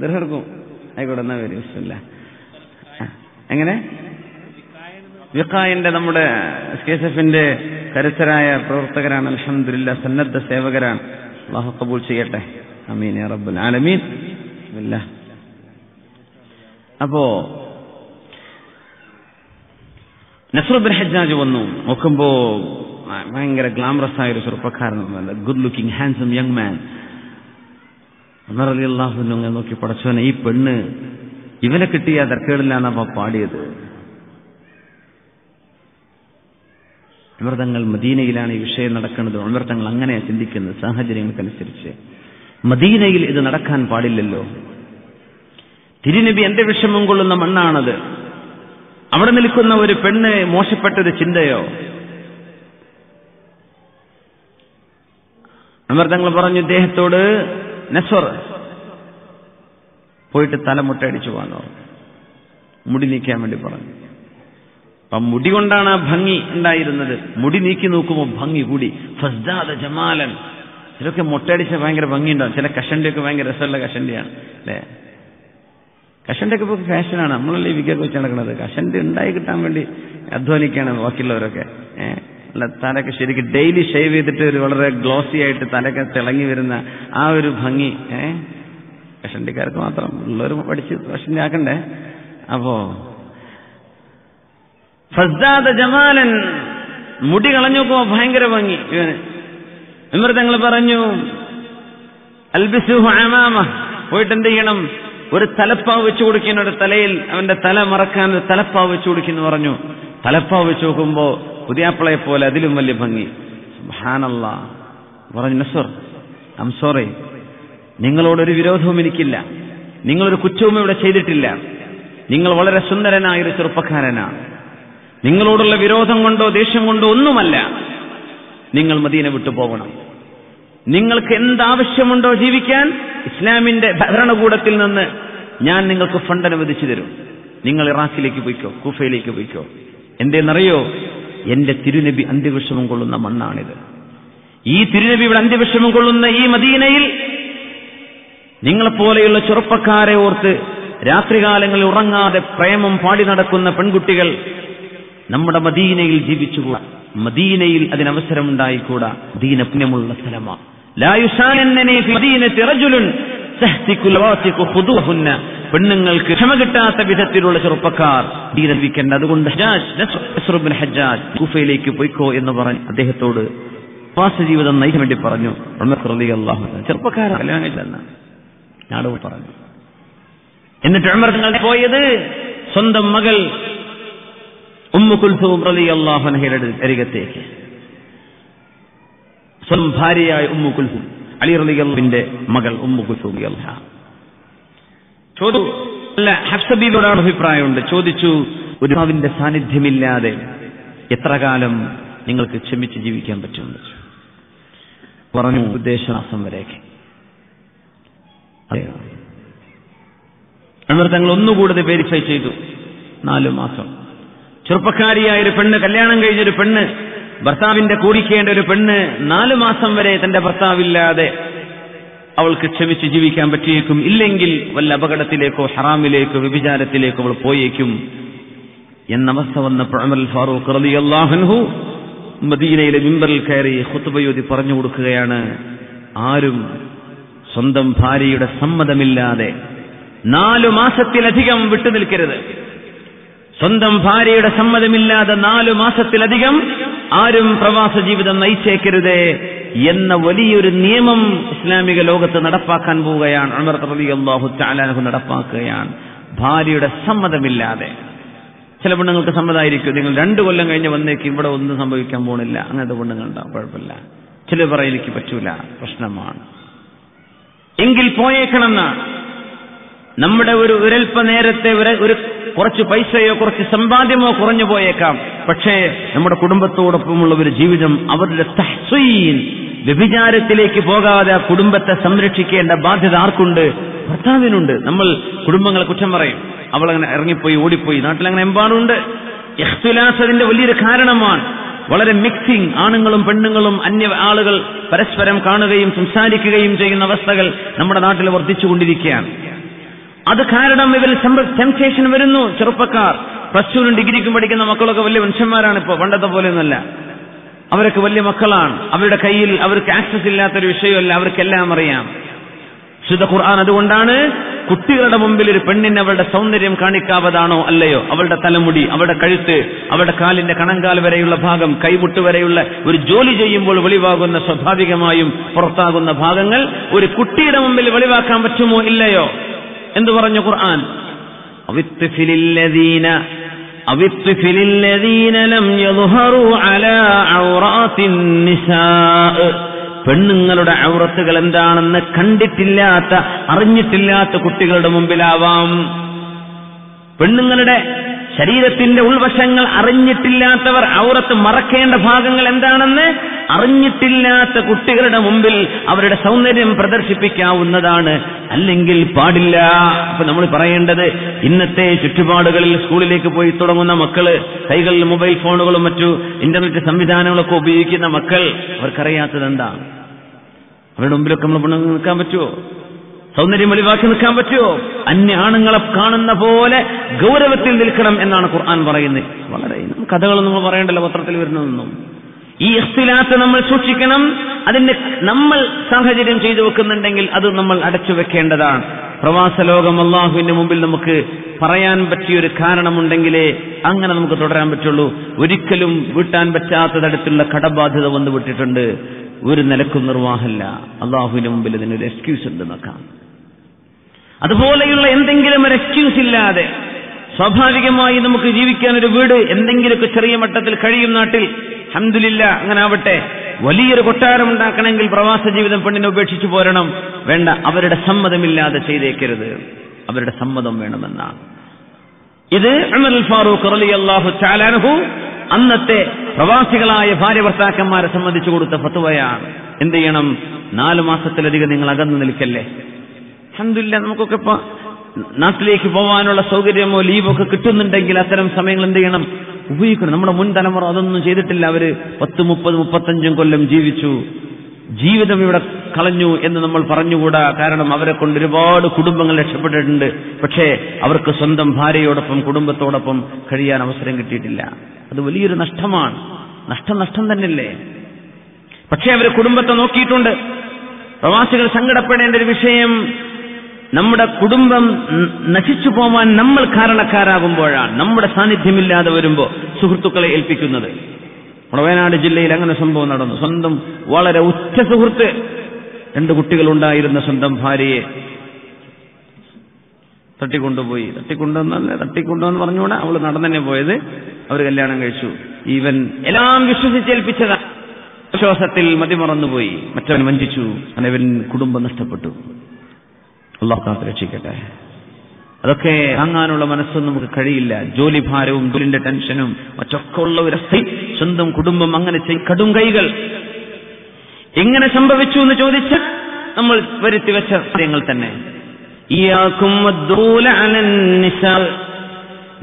ദിർഹം എടുക്കും. ആയിക്കോട്ടെ, എന്നാ വരും. ബിസ്മില്ലാഹ്. എങ്ങനെ? വിഖായിന്റെ നമ്മുടെ SKSF-ന്റെ കരുത്തരായ പ്രവർത്തകരാണ്. അൽഹംദുലില്ലാഹ്, സന്നദ്ധ സേവകരാണ്. അല്ലാഹു ഖബൂൽ ചെയ്യട്ടെ. ആമീൻ യാ റബ്ബൽ ആലമീൻ. ബിസ്മില്ലാഹ്. അപ്പോ നസ്ർ ഇബ്നു ഹജ്ജാജ് വന്നു. നോക്കുമ്പോ ഭയങ്കര ഗ്ലാമറസ് ആയ ഒരു ചെറുപ്പക്കാരൻ, good looking handsome young man. Umar റളിയല്ലാഹു അൻഹു നോക്കി, പടച്ചോനെ, ഈ പെണ്ണ് ഇവനെ കിട്ടിയ തർക്കേടില്ലാന്നപ്പോ പാടിയത്. ഉമർ തങ്ങൾ മദീനയിലാണ് ഈ വിഷയം നടക്കുന്നത്. ഉമർ തങ്ങൾ അങ്ങനെ ചിന്തിക്കുന്നത് സാഹചര്യങ്ങൾക്കനുസരിച്ച്. മദീനയിൽ ഇത് നടക്കാൻ പാടില്ലല്ലോ. തിരുനബി എന്റെ വിഷമം കൊള്ളുന്ന മണ്ണാണത്. അവിടെ നിൽക്കുന്ന ഒരു പെണ്ണ് മോശപ്പെട്ടൊരു ചിന്തയോ? ഉമർ തങ്ങൾ പറഞ്ഞു ഇദ്ദേഹത്തോട്, നസ്ർ പോയിട്ട് തലമുട്ടയടിച്ചു പോകാനോ, മുടി നീക്കാൻ വേണ്ടി പറഞ്ഞു. അപ്പൊ മുടി കൊണ്ടാണ് ആ ഭംഗി ഉണ്ടായിരുന്നത്. മുടി നീക്കി നോക്കുമ്പോൾ ഭംഗി കൂടി. ഫസ്ദാദ ജമാലൻ. ചിലൊക്കെ മുട്ടയടിച്ച ഭയങ്കര ഭംഗിയുണ്ടാവും. ചില കഷണ്ടിയൊക്കെ ഭയങ്കര രസമുള്ള കഷണ്ടിയാണ്, അല്ലേ? കഷണ്ടിയൊക്കെ ഇപ്പോൾ ഫാഷനാണ്. നമ്മളല്ലേ വികേറ്റ് വെച്ച് നടക്കുന്നത്. കഷണ്ടി ഉണ്ടായി കിട്ടാൻ വേണ്ടി അധ്വാനിക്കുകയാണ് ബാക്കിയുള്ളവരൊക്കെ. അല്ല, തലയൊക്കെ ശരിക്കും ഡെയിലി ഷേവ് ചെയ്തിട്ട് ഒരു വളരെ ഗ്ലോസി ആയിട്ട് തലയൊക്കെ തിളങ്ങി വരുന്ന ആ ഒരു ഭംഗി കഷണ്ടിക്കാർക്ക് മാത്രം. ഉള്ളവർ പഠിച്ച് കഷണ്ടി ആക്കണ്ടേ? അപ്പോ ഫസ്ദാദ ജമാലൻ, മുടി കളഞ്ഞുപ്പോ ഭയങ്കര ഭംഗി ഇവന്. ഉമർ തങ്ങൾ പറഞ്ഞു, അൽബിസുഹു അമാമ, പോയിട്ട് എന്ത് ചെയ്യണം? ഒരു തലപ്പാവ് വെച്ചു കൊടുക്കുന്നു. ഒരു തലയിൽ അവന്റെ തല മറക്കാൻ തലപ്പാവ് വെച്ചു കൊടുക്കുന്നു പറഞ്ഞു. തലപ്പാവ് വെച്ച് നോക്കുമ്പോ പുതിയാപ്പിളയെ പോലെ അതിലും വലിയ ഭംഗി. സുബ്ഹാനല്ലാഹ്. പറഞ്ഞു, നസ്ർ, ഐ ആം സോറി, നിങ്ങളോടൊരു വിരോധവും എനിക്കില്ല, നിങ്ങളൊരു കുറ്റവും ഇവിടെ ചെയ്തിട്ടില്ല, നിങ്ങൾ വളരെ സുന്ദരനായൊരു ചെറുപ്പക്കാരനാണ്, നിങ്ങളോടുള്ള വിരോധം കൊണ്ടോ ദേഷ്യം കൊണ്ടോ ഒന്നുമല്ല. നിങ്ങൾ മദീന വിട്ടു പോകണം. നിങ്ങൾക്ക് എന്താവശ്യമുണ്ടോ ജീവിക്കാൻ, ഇസ്ലാമിന്റെ ഭരണകൂടത്തിൽ നിന്ന് ഞാൻ നിങ്ങൾക്ക് ഫണ്ട് അനുവദിച്ചു തരും. നിങ്ങൾ ഇറാഖിലേക്ക് പോയിക്കോ, കൂഫയിലേക്ക് പോയിക്കോ. എന്തെന്നറിയോ? എന്റെ തിരുനബി അന്ത്യവിഷമം കൊള്ളുന്ന മണ്ണാണിത്. ഈ തിരുനബിയുടെ അന്ത്യവിഷമം കൊള്ളുന്ന ഈ മദീനയിൽ നിങ്ങളെപ്പോലെയുള്ള ചെറുപ്പക്കാരെ ഓർത്ത് രാത്രികാലങ്ങളിൽ ഉറങ്ങാതെ പ്രേമം പാടി നടക്കുന്ന പെൺകുട്ടികൾ നമ്മുടെ മദീനയിൽ ജീവിച്ചുകൂടാ. മദീനയിൽ അതിനവസരമുണ്ടായിക്കൂടാ. മദീന പുണ്യമുള്ള സ്ഥലമാണ്. ലാ യുസാനന്നനി ഫി മദീനതി റജുലുൻ തഹ്തികുൽ വാസിഖു ഖുദൂഹുന്ന, പെണ്ണുങ്ങൾക്ക് ക്ഷമ കിട്ടാത്ത വിധത്തിലുള്ള ചെറുപ്പക്കാർ ജീവിക്കേണ്ട. അതുകൊണ്ട് നസ്ർ ഇബ്നു ഹജ്ജാജ് കൂഫയിലേക്ക് പോയിക്കോ എന്ന് പറഞ്ഞ് അദ്ദേഹത്തോട് വാസജീവിതം നയിക്കാൻ വേണ്ടി പറഞ്ഞു. ഉമർ റളിയല്ലാഹു അൻഹു ചെറുപ്പക്കാരൻ കല്യാണം കഴിച്ചില്ലെന്ന് ഞാനോട് പറഞ്ഞു. എന്നിട്ട് ഉമർ തങ്ങൾ പോയത് സ്വന്തം മകൾ ഉമ്മു കുൽസൂം റളിയല്ലാഹു അൻഹയുടെ അരികത്തേക്ക്. സ്വന്തം ഭാര്യയായ ഉമ്മു കുൽസൂം, അലി റളിയല്ലാഹുവിന്റെ മകൾ ഉമ്മു കുൽസൂം റളിയല്ലാഹു ചോദിച്ചു. അല്ല, ഹഫ്സ ബീവിയോട് അഭിപ്രായമുണ്ട്. ചോദിച്ചു, ഒരു ഭർത്താവിന്റെ സാന്നിധ്യമില്ലാതെ എത്ര കാലം നിങ്ങൾക്ക് ക്ഷമിച്ച് ജീവിക്കാൻ പറ്റുമെന്ന് പറഞ്ഞു. ഉദ്ദേശമാസം വരെയൊക്കെ ഉമർ തങ്ങൾ ഒന്നുകൂടെ വെരിഫൈ ചെയ്തു. 4 മാസം. ചെറുപ്പക്കാരിയായ ഒരു പെണ്ണ്, കല്യാണം കഴിഞ്ഞൊരു പെണ്ണ്, ഭർത്താവിന്റെ കൂടിക്കേണ്ട ഒരു പെണ്ണ് 4 മാസം വരെ തന്റെ ഭർത്താവില്ലാതെ അവൾക്ക് ക്ഷമിച്ച് ജീവിക്കാൻ പറ്റിയേക്കും. ഇല്ലെങ്കിൽ വല്ല അപകടത്തിലേക്കോ ഹറാമിലേക്കോ വ്യഭിചാരത്തിലേക്കോ അവൾ പോയേക്കും എന്നവസ്ഥ വന്നപ്പോൾ ഉമർ ഫാറൂഖ് റളിയല്ലാഹു അൻഹു മദീനയിലെ മിമ്പറിൽ കയറി ഖുത്ബയോതി പറഞ്ഞു കൊടുക്കുകയാണ്, ആരും സ്വന്തം ഭാര്യയുടെ സമ്മതമില്ലാതെ 4 മാസത്തിലധികം വിട്ടുനിൽക്കരുത്. സ്വന്തം ഭാര്യയുടെ സമ്മതമില്ലാതെ 4 മാസത്തിലധികം ആരും പ്രവാസ ജീവിതം നയിച്ചേക്കരുത് എന്ന വലിയൊരു നിയമം ഇസ്ലാമിക ലോകത്ത് നടപ്പാക്കാൻ പോവുകയാണ്. ഉമർ റളിയല്ലാഹു തആല അൻഹു നടപ്പാക്കുകയാണ്. ഭാര്യയുടെ സമ്മതമില്ലാതെ. ചില പെണ്ണുങ്ങൾക്ക് സമ്മതമായിരിക്കും, നിങ്ങൾ 2 കൊല്ലം കഴിഞ്ഞ് വന്നേക്ക്, ഇവിടെ ഒന്നും സംഭവിക്കാൻ പോണില്ല, അങ്ങനത്തെ പെണ്ണുങ്ങളുണ്ടാവും, കുഴപ്പമില്ല. ചില പറയും എനിക്ക് പറ്റൂല, പ്രശ്നമാണ്, എങ്കിൽ പോയേക്കണമെന്നാണ്. നമ്മുടെ ഒരു ഒരൽപ്പ നേരത്തെ ഒരു കുറച്ച് പൈസയോ കുറച്ച് സമ്പാദ്യമോ കുറഞ്ഞു പോയേക്കാം, പക്ഷേ നമ്മുടെ കുടുംബത്തോടൊപ്പമുള്ള ഒരു ജീവിതം, അവരുടെ തഹ്സീൻ, വ്യഭിചാരത്തിലേക്ക് പോകാതെ ആ കുടുംബത്തെ സംരക്ഷിക്കേണ്ട ബാധ്യത ആർക്കുണ്ട്? ഭർത്താവിനുണ്ട്. നമ്മൾ കുടുംബങ്ങളെ കുറ്റം പറയും, അവളങ്ങനെ ഇറങ്ങിപ്പോയി, ഓടിപ്പോയി. നാട്ടിലങ്ങനെ എമ്പാടുണ്ട്. ഇഖ്തിലാസ് അതിന്റെ വലിയൊരു കാരണമാണ്. വളരെ മിക്സിംഗ്, ആണുങ്ങളും പെണ്ണുങ്ങളും അന്യ ആളുകൾ പരസ്പരം കാണുകയും സംസാരിക്കുകയും ചെയ്യുന്ന അവസ്ഥകൾ നമ്മുടെ നാട്ടിൽ വർദ്ധിച്ചുകൊണ്ടിരിക്കുകയാണ്. അത് കാരണം ഇവരിൽ ടെംപ്റ്റേഷൻ വരുന്നു. ചെറുപ്പക്കാർ പ്ലസ് 2 ഡിഗ്രിക്കും പഠിക്കുന്ന മക്കളൊക്കെ വലിയ മനുഷ്യന്മാരാണ്. ഇപ്പോൾ പണ്ടത്തെ പോലെയൊന്നുമല്ല, അവരൊക്കെ വലിയ മക്കളാണ്. അവരുടെ കയ്യിൽ അവർക്ക് ആക്സസ് ഇല്ലാത്തൊരു വിഷയമല്ല, അവർക്കെല്ലാം അറിയാം. ശുദ്ധ ഖുർആൻ അതുകൊണ്ടാണ് കുട്ടികളുടെ മുമ്പിൽ ഒരു പെണ്ണിന് അവളുടെ സൗന്ദര്യം കാണിക്കാവതാണോ അല്ലയോ, അവളുടെ തലമുടി, അവളുടെ കഴുത്ത്, അവളുടെ കാലിന്റെ കണങ്കാൽ വരെയുള്ള ഭാഗം, കൈമുട്ട് വരെയുള്ള ഒരു ജോലി ചെയ്യുമ്പോൾ വെളിവാകുന്ന സ്വാഭാവികമായും പുറത്താകുന്ന ഭാഗങ്ങൾ ഒരു കുട്ടിയുടെ മുമ്പിൽ വെളിവാക്കാൻ പറ്റുമോ ഇല്ലയോ? എന്തു പറഞ്ഞു ഖുർആൻ? പെണ്ണുങ്ങളുടെ ഔറത്തുകൾ എന്താണെന്ന് കണ്ടിട്ടില്ലാത്ത, അറിഞ്ഞിട്ടില്ലാത്ത കുട്ടികളുടെ മുമ്പിലാവാം. പെണ്ണുങ്ങളുടെ ശരീരത്തിന്റെ ഉൾവശങ്ങൾ അറിഞ്ഞിട്ടില്ലാത്തവർ, ഔറത്ത് മറക്കേണ്ട ഭാഗങ്ങൾ എന്താണെന്ന് അറിഞ്ഞിട്ടില്ലാത്ത കുട്ടികളുടെ മുമ്പിൽ അവരുടെ സൗന്ദര്യം പ്രദർശിപ്പിക്കാവുന്നതാണ്, അല്ലെങ്കിൽ പാടില്ല. അപ്പൊ നമ്മൾ പറയേണ്ടത്, ഇന്നത്തെ ചുറ്റുപാടുകളിൽ സ്കൂളിലേക്ക് പോയി തുടങ്ങുന്ന മക്കള്, കൈകളിൽ മൊബൈൽ ഫോണുകളും മറ്റു ഇന്റർനെറ്റ് സംവിധാനങ്ങളൊക്കെ ഉപയോഗിക്കുന്ന മക്കൾ, അവർക്കറിയാത്തത് എന്താ? അവരുടെ മുമ്പിലൊക്കെ നമ്മൾ പെണ്ണുങ്ങൾ നിൽക്കാൻ പറ്റുമോ? സൗന്ദര്യം വെളിവാക്കി നിൽക്കാൻ പറ്റുമോ? അന്യ ആണുങ്ങളെ കാണുന്ന പോലെ ഗൗരവത്തിൽ നിൽക്കണം എന്നാണ് ഖുർആൻ പറയുന്നത്. വളരെ കഥകളൊന്നും നമ്മൾ പറയണ്ടല്ലോ, പത്രത്തിൽ വരുന്നതൊന്നും. ഈ ഇഖ്തിലാത്ത് നമ്മൾ സൂക്ഷിക്കണം. അതിന്റെ നമ്മൾ സാഹചര്യം ചെയ്തു വെക്കുന്നുണ്ടെങ്കിൽ അത് നമ്മൾ അടച്ചു വെക്കേണ്ടതാണ്. പ്രവാസ ലോകം അള്ളാഹുവിന്റെ മുമ്പിൽ നമുക്ക് പറയാൻ പറ്റിയൊരു കാരണമുണ്ടെങ്കിലേ അങ്ങനെ നമുക്ക് തുടരാൻ പറ്റുള്ളൂ. ഒരിക്കലും വീട്ടാൻ പറ്റാത്ത തരത്തിലുള്ള കടബാധ്യത വന്നു വിട്ടിട്ടുണ്ട്, ഒരു നിലക്കും നിർവാഹമില്ല. അള്ളാഹുവിന്റെ മുമ്പിൽ ഇതിനൊരു എക്സ്ക്യൂസ് ഉണ്ട് നോക്കാം. അതുപോലെയുള്ള എന്തെങ്കിലും ഒരു എക്സ്ക്യൂസ് ഇല്ലാതെ സ്വാഭാവികമായി നമുക്ക് ജീവിക്കാൻ ഒരു വീട്, എന്തെങ്കിലുമൊക്കെ ചെറിയ മട്ടത്തിൽ കഴിയും നാട്ടിൽ, അൽഹംദുലില്ലാ, അങ്ങനെ ആവട്ടെ. വലിയൊരു കൊട്ടാരം ഉണ്ടാക്കണമെങ്കിൽ പ്രവാസ ജീവിതം പെണ്ണിനെ ഉപേക്ഷിച്ചു പോരണം. വേണ്ട, അവരുടെ സമ്മതമില്ലാതെ ചെയ്തേക്കരുത്, അവരുടെ സമ്മതം വേണമെന്നാണ്. ഇത് ഉമർ ഫാറൂഖ് റളിയല്ലാഹു തആല അൻഹു അന്നത്തെ പ്രവാസികളായ ഭാര്യ ഭർത്താക്കന്മാരെ സംബന്ധിച്ചു കൊടുത്ത ഫത്വയാണ്. എന്ത് ചെയ്യണം? 4 മാസത്തിലധികം നിങ്ങൾ അകന്നു നിൽക്കല്ലേ. അൽഹംദുലില്ലാ, നമുക്കൊക്കെ ഇപ്പൊ നാട്ടിലേക്ക് പോകാനുള്ള സൗകര്യമോ ലീവോ ഒക്കെ കിട്ടുന്നുണ്ടെങ്കിൽ അത്തരം സമയങ്ങൾ എന്ത് ചെയ്യണം? ഉപയോഗിക്കണം. നമ്മുടെ മുൻ തലമുറ അതൊന്നും ചെയ്തിട്ടില്ല. അവര് 10, 30, 35 കൊല്ലം ജീവിച്ചു, ജീവിതം ഇവിടെ കളഞ്ഞു എന്ന് നമ്മൾ പറഞ്ഞുകൂടാ. കാരണം അവരെ കൊണ്ട് ഒരുപാട് കുടുംബങ്ങൾ രക്ഷപ്പെട്ടിട്ടുണ്ട്. പക്ഷേ അവർക്ക് സ്വന്തം ഭാര്യയോടൊപ്പം കുടുംബത്തോടൊപ്പം കഴിയാൻ അവസരം കിട്ടിയിട്ടില്ല. അത് വലിയൊരു നഷ്ടമാണ്. നഷ്ടം തന്നെയല്ലേ? പക്ഷേ അവർ കുടുംബത്തെ നോക്കിയിട്ടുണ്ട്. പ്രവാസികൾ സങ്കടപ്പെടേണ്ട ഒരു വിഷയം, നമ്മുടെ കുടുംബം നശിച്ചു പോവാൻ നമ്മൾ കാരണക്കാരാകുമ്പോഴാണ്, നമ്മുടെ സാന്നിധ്യമില്ലാതെ വരുമ്പോൾ സുഹൃത്തുക്കളെ ഏൽപ്പിക്കുന്നത്. നമ്മുടെ വയനാട് ജില്ലയിൽ അങ്ങനെ സംഭവം നടന്നു. സ്വന്തം വളരെ ഉറ്റ സുഹൃത്ത്, 2 കുട്ടികളുണ്ടായിരുന്ന സ്വന്തം ഭാര്യയെ തട്ടിക്കൊണ്ടുവന്ന് പറഞ്ഞുകൂടെ, അവള് നടന്നെ പോയത്. അവർ കല്യാണം കഴിച്ചു. ഇവൻ എല്ലാം വിശ്വസിച്ചേൽപ്പിച്ചതാ. വിശ്വാസത്തിൽ മതിമറന്നുപോയി, മറ്റവൻ വഞ്ചിച്ചു, അങ്ങനെ ഇവൻ കുടുംബം നഷ്ടപ്പെട്ടു. അല്ലാഹു കാത്ത് രക്ഷിക്കട്ടെ. അതൊക്കെ താങ്ങാനുള്ള മനസ്സൊന്നും നമുക്ക് കഴിയില്ല. ജോലി ഭാരവും ജോലിന്റെ ടെൻഷനും മറ്റൊക്കെ ഉള്ള ഒരു സ്വന്തം കുടുംബം അങ്ങനെ കടും കൈകൾ. എങ്ങനെ സംഭവിച്ചു എന്ന് ചോദിച്ചാൽ നമ്മൾ വരുത്തി വെച്ച കാര്യങ്ങൾ തന്നെ. ഇയ്യാകും വദ്ദൂല അലൻ നിസാ,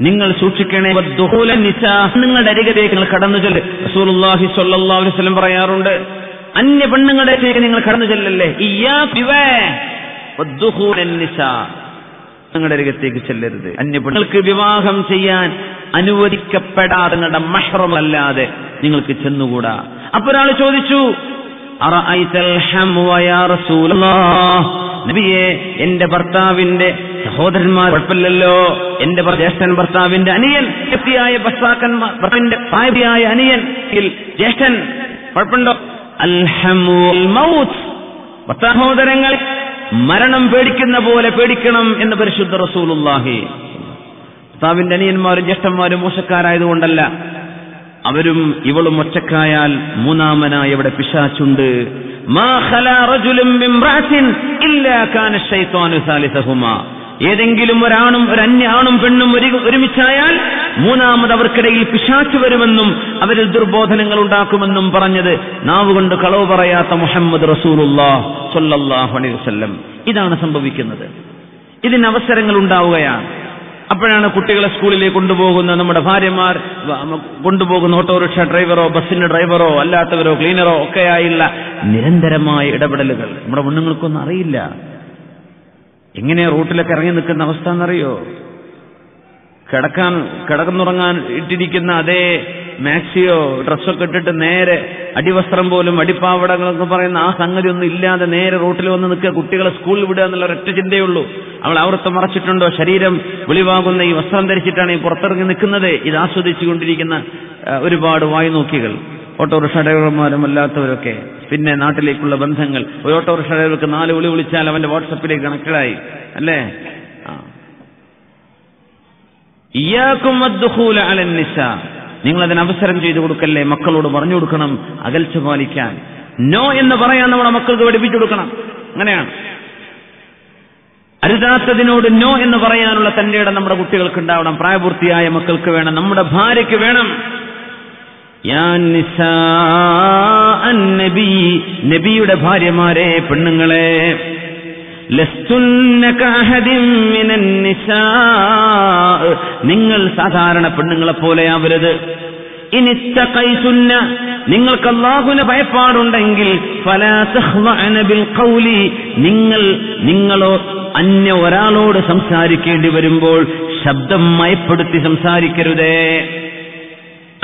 നിങ്ങൾ സൂക്ഷിക്കണേ വദ്ദൂല നിസാ, നിങ്ങളുടെ അരികിലേക്ക് നിങ്ങൾ കടന്നു ചെല്ല്. റസൂലുള്ളാഹി സ്വല്ലല്ലാഹു അലൈഹി വസല്ലം പറയാറുണ്ട്, അന്യ പെണ്ണുങ്ങളുടെ അടുത്തേക്ക് നിങ്ങൾ കടന്നു ചെല്ലല്ലേ. ഇയ്യാക വദ്ദൂല നിസാ, നിങ്ങളുടെ അരികത്തേക്ക് ചെല്ലരുത്. അന്യ പെണ്ണുങ്ങൾക്ക് വിവാഹം ചെയ്യാൻ അനുവദിക്കപ്പെടാതെ നിങ്ങളുടെ മഹ്റം അല്ലാതെ നിങ്ങൾക്ക് ചെന്നുകൂടാ. അപ്പോൾ ഒരാൾ ചോദിച്ചു, അറഅയ്തൽ ഹംവ യാ റസൂലല്ലാഹ്, നബിയെ എന്റെ ഭർത്താവിന്റെ സഹോദരന്മാർ കുഴപ്പമില്ലല്ലോ, എന്റെ ജ്യേഷ്ഠൻ ഭർത്താവിന്റെ അനിയൻ, ശക്തിയായ ഭർത്താവിന്റെ ഭാര്യയായ അനിയൻ ജ്യേഷ്ഠൻ കുഴപ്പമുണ്ടോ? അൽ ഹംവൽ മൗത്ത്, സഹോദരങ്ങൾ മരണം പേടിക്കുന്ന പോലെ പേടിക്കണം എന്ന് പരിശുദ്ധ റസൂലുള്ളാഹി. ഭർത്താവിന്റെ അനിയന്മാരും ജ്യേഷ്ഠന്മാരും മോശക്കാരായതുകൊണ്ടല്ല, അവരും ഇവളും ഒറ്റക്കായാൽ മൂന്നാമനായി ഇവിടെ പിശാചുണ്ട്. മാ ഖലാ റജുലുൻ ബിംറഅത്തിൻ ഇല്ലാ കാന ശൈത്വാനു സാലിസഹുമാ, ഏതെങ്കിലും ഒരാണും ഒരു അന്യ ആണും പെണ്ണും ഒരുമിച്ചായാൽ മൂന്നാമത് അവർക്കിടയിൽ പിശാച് വരുമെന്നും അവരിൽ ദുർബോധനങ്ങൾ ഉണ്ടാക്കുമെന്നും പറഞ്ഞത് നാവുകൊണ്ട് കളവ് പറയാത്ത മുഹമ്മദ് റസൂലുള്ളാഹ് സ്വല്ലല്ലാഹു അലൈഹി വസല്ലം. ഇതാണ് സംഭവിക്കുന്നത്. ഇതിന് അവസരങ്ങൾ ഉണ്ടാവുകയാണ്. അപ്പോഴാണ് കുട്ടികളെ സ്കൂളിലേക്ക് കൊണ്ടുപോകുന്ന നമ്മുടെ ഭാര്യമാർ കൊണ്ടുപോകുന്ന ഓട്ടോറിക്ഷ ഡ്രൈവറോ ബസ്സിന്റെ ഡ്രൈവറോ അല്ലാത്തവരോ ക്ലീനറോ ഒക്കെയായുള്ള നിരന്തരമായ ഇടപെടലുകൾ. നമ്മുടെ പെണ്ണുങ്ങൾക്കൊന്നും അറിയില്ല എങ്ങനെയാ റൂട്ടിലൊക്കെ ഇറങ്ങി നിൽക്കുന്ന അവസ്ഥ എന്നറിയോ. കിടന്നുറങ്ങാൻ ഇട്ടിരിക്കുന്ന അതേ മാക്സിയോ ഡ്രസ്സൊക്കെ ഇട്ടിട്ട് നേരെ അടിവസ്ത്രം പോലും അടിപ്പാവടകളൊക്കെ പറയുന്ന ആ സംഗതി ഒന്നും ഇല്ലാതെ നേരെ റോട്ടിൽ വന്ന് നിൽക്കുക, കുട്ടികളെ സ്കൂളിൽ വിടുക എന്നുള്ള ഒരൊറ്റ ചിന്തയുള്ളൂ. അവൾ ആവൃത്തം മറച്ചിട്ടുണ്ടോ, ശരീരം വെളിവാകുന്ന ഈ വസ്ത്രം ധരിച്ചിട്ടാണ് ഈ പുറത്തിറങ്ങി നിൽക്കുന്നത്. ഇത് ആസ്വദിച്ചുകൊണ്ടിരിക്കുന്ന ഒരുപാട് വായ്നോക്കികൾ, ഓട്ടോറിക്ഷ ഡ്രൈവർമാരും അല്ലാത്തവരൊക്കെ. പിന്നെ നാട്ടിലേക്കുള്ള ബന്ധങ്ങൾ. ഒരു ഓട്ടോറിക്ഷ ഡ്രൈവർക്ക് 4 വിളി വിളിച്ചാൽ അവന്റെ വാട്സപ്പിലേക്ക് കണക്റ്റഡായി അല്ലേ. ഇയ്യാകും വദ്ദുഖൂല അലൻ നിസാ, നിങ്ങൾ അതിന് അവസരം ചെയ്തു കൊടുക്കല്ലേ. മക്കളോട് പറഞ്ഞു കൊടുക്കണം അകൽച്ച പാലിക്കാൻ. നോ എന്ന് പറയാൻ നമ്മുടെ മക്കൾക്ക് പഠിപ്പിച്ചു കൊടുക്കണം. അങ്ങനെയാണ്. അരുതാത്തതിനോട് നോ എന്ന് പറയാനുള്ള തന്റെ ഇടം നമ്മുടെ കുട്ടികൾക്ക് ഉണ്ടാവണം. പ്രായപൂർത്തിയായ മക്കൾക്ക് വേണം, നമ്മുടെ ഭാര്യയ്ക്ക് വേണം. യാ നിസാ അന്നബി, നബിയുടെ ഭാര്യമാരെ, പെണ്ണുങ്ങളെ, ലസ്തുന്ന കഅഹദിൻ മിനൻ നിസാ, നിങ്ങൾ സാധാരണ പെണ്ണുങ്ങളെ പോലെയാവരുത്. ഇനിത്തഖൈതുന്ന, നിങ്ങൾക്ക് അല്ലാഹുവിനെ ഭയപ്പാടുണ്ടെങ്കിൽ ഫലാ തഖ്ളഅന ബിൽ ഖൗലി, നിങ്ങളോ അന്യ ഒരാളോട് സംസാരിക്കേണ്ടി വരുമ്പോൾ ശബ്ദം മയപ്പെടുത്തി സംസാരിക്കരുതേ.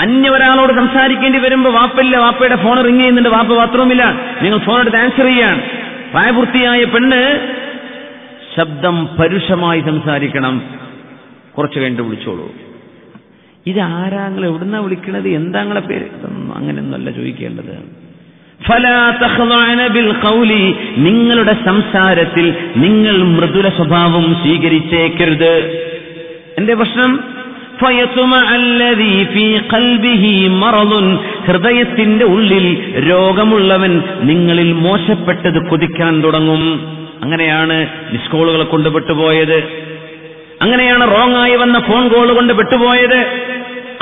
അന്യ ഒരാളോട് സംസാരിക്കേണ്ടി വരുമ്പോൾ വാപ്പയില്ല, വാപ്പയുടെ ഫോൺ റിങ് ചെയ്യുന്നുണ്ട്, വാപ്പ ബാത്റൂമില്ല, നിങ്ങൾ ഫോൺ എടുത്ത് ആൻസർ ചെയ്യാണ്. പ്രായപൂർത്തിയായ പെണ്ണ് ശബ്ദം പരുഷമായി സംസാരിക്കണം. കുറച്ചു കഴിഞ്ഞിട്ട് വിളിച്ചോളൂ. ഇതാരാങ്ങൾ എവിടുന്നാ വിളിക്കണത്, എന്താ നിങ്ങളെ പേര്, അങ്ങനെയൊന്നുമല്ല ചോദിക്കേണ്ടത്. ഫലാ തഖ്ളഅന ബിൽ ഖൗലി, നിങ്ങളുടെ സംസാരത്തിൽ നിങ്ങൾ മൃദുല സ്വഭാവം സ്വീകരിച്ചേക്കരുത്. എന്റെ പ്രശ്നം ഹൃദയത്തിന്റെ ഉള്ളിൽ രോഗമുള്ളവൻ നിങ്ങളിൽ മോശപ്പെട്ടത് കൊതിക്കാൻ തുടങ്ങും. അങ്ങനെയാണ് മിസ് കോളുകളെ കൊണ്ട് പെട്ടുപോയത്. അങ്ങനെയാണ് റോങ്ങായി വന്ന ഫോൺ കോൾ കൊണ്ട് പെട്ടുപോയത്.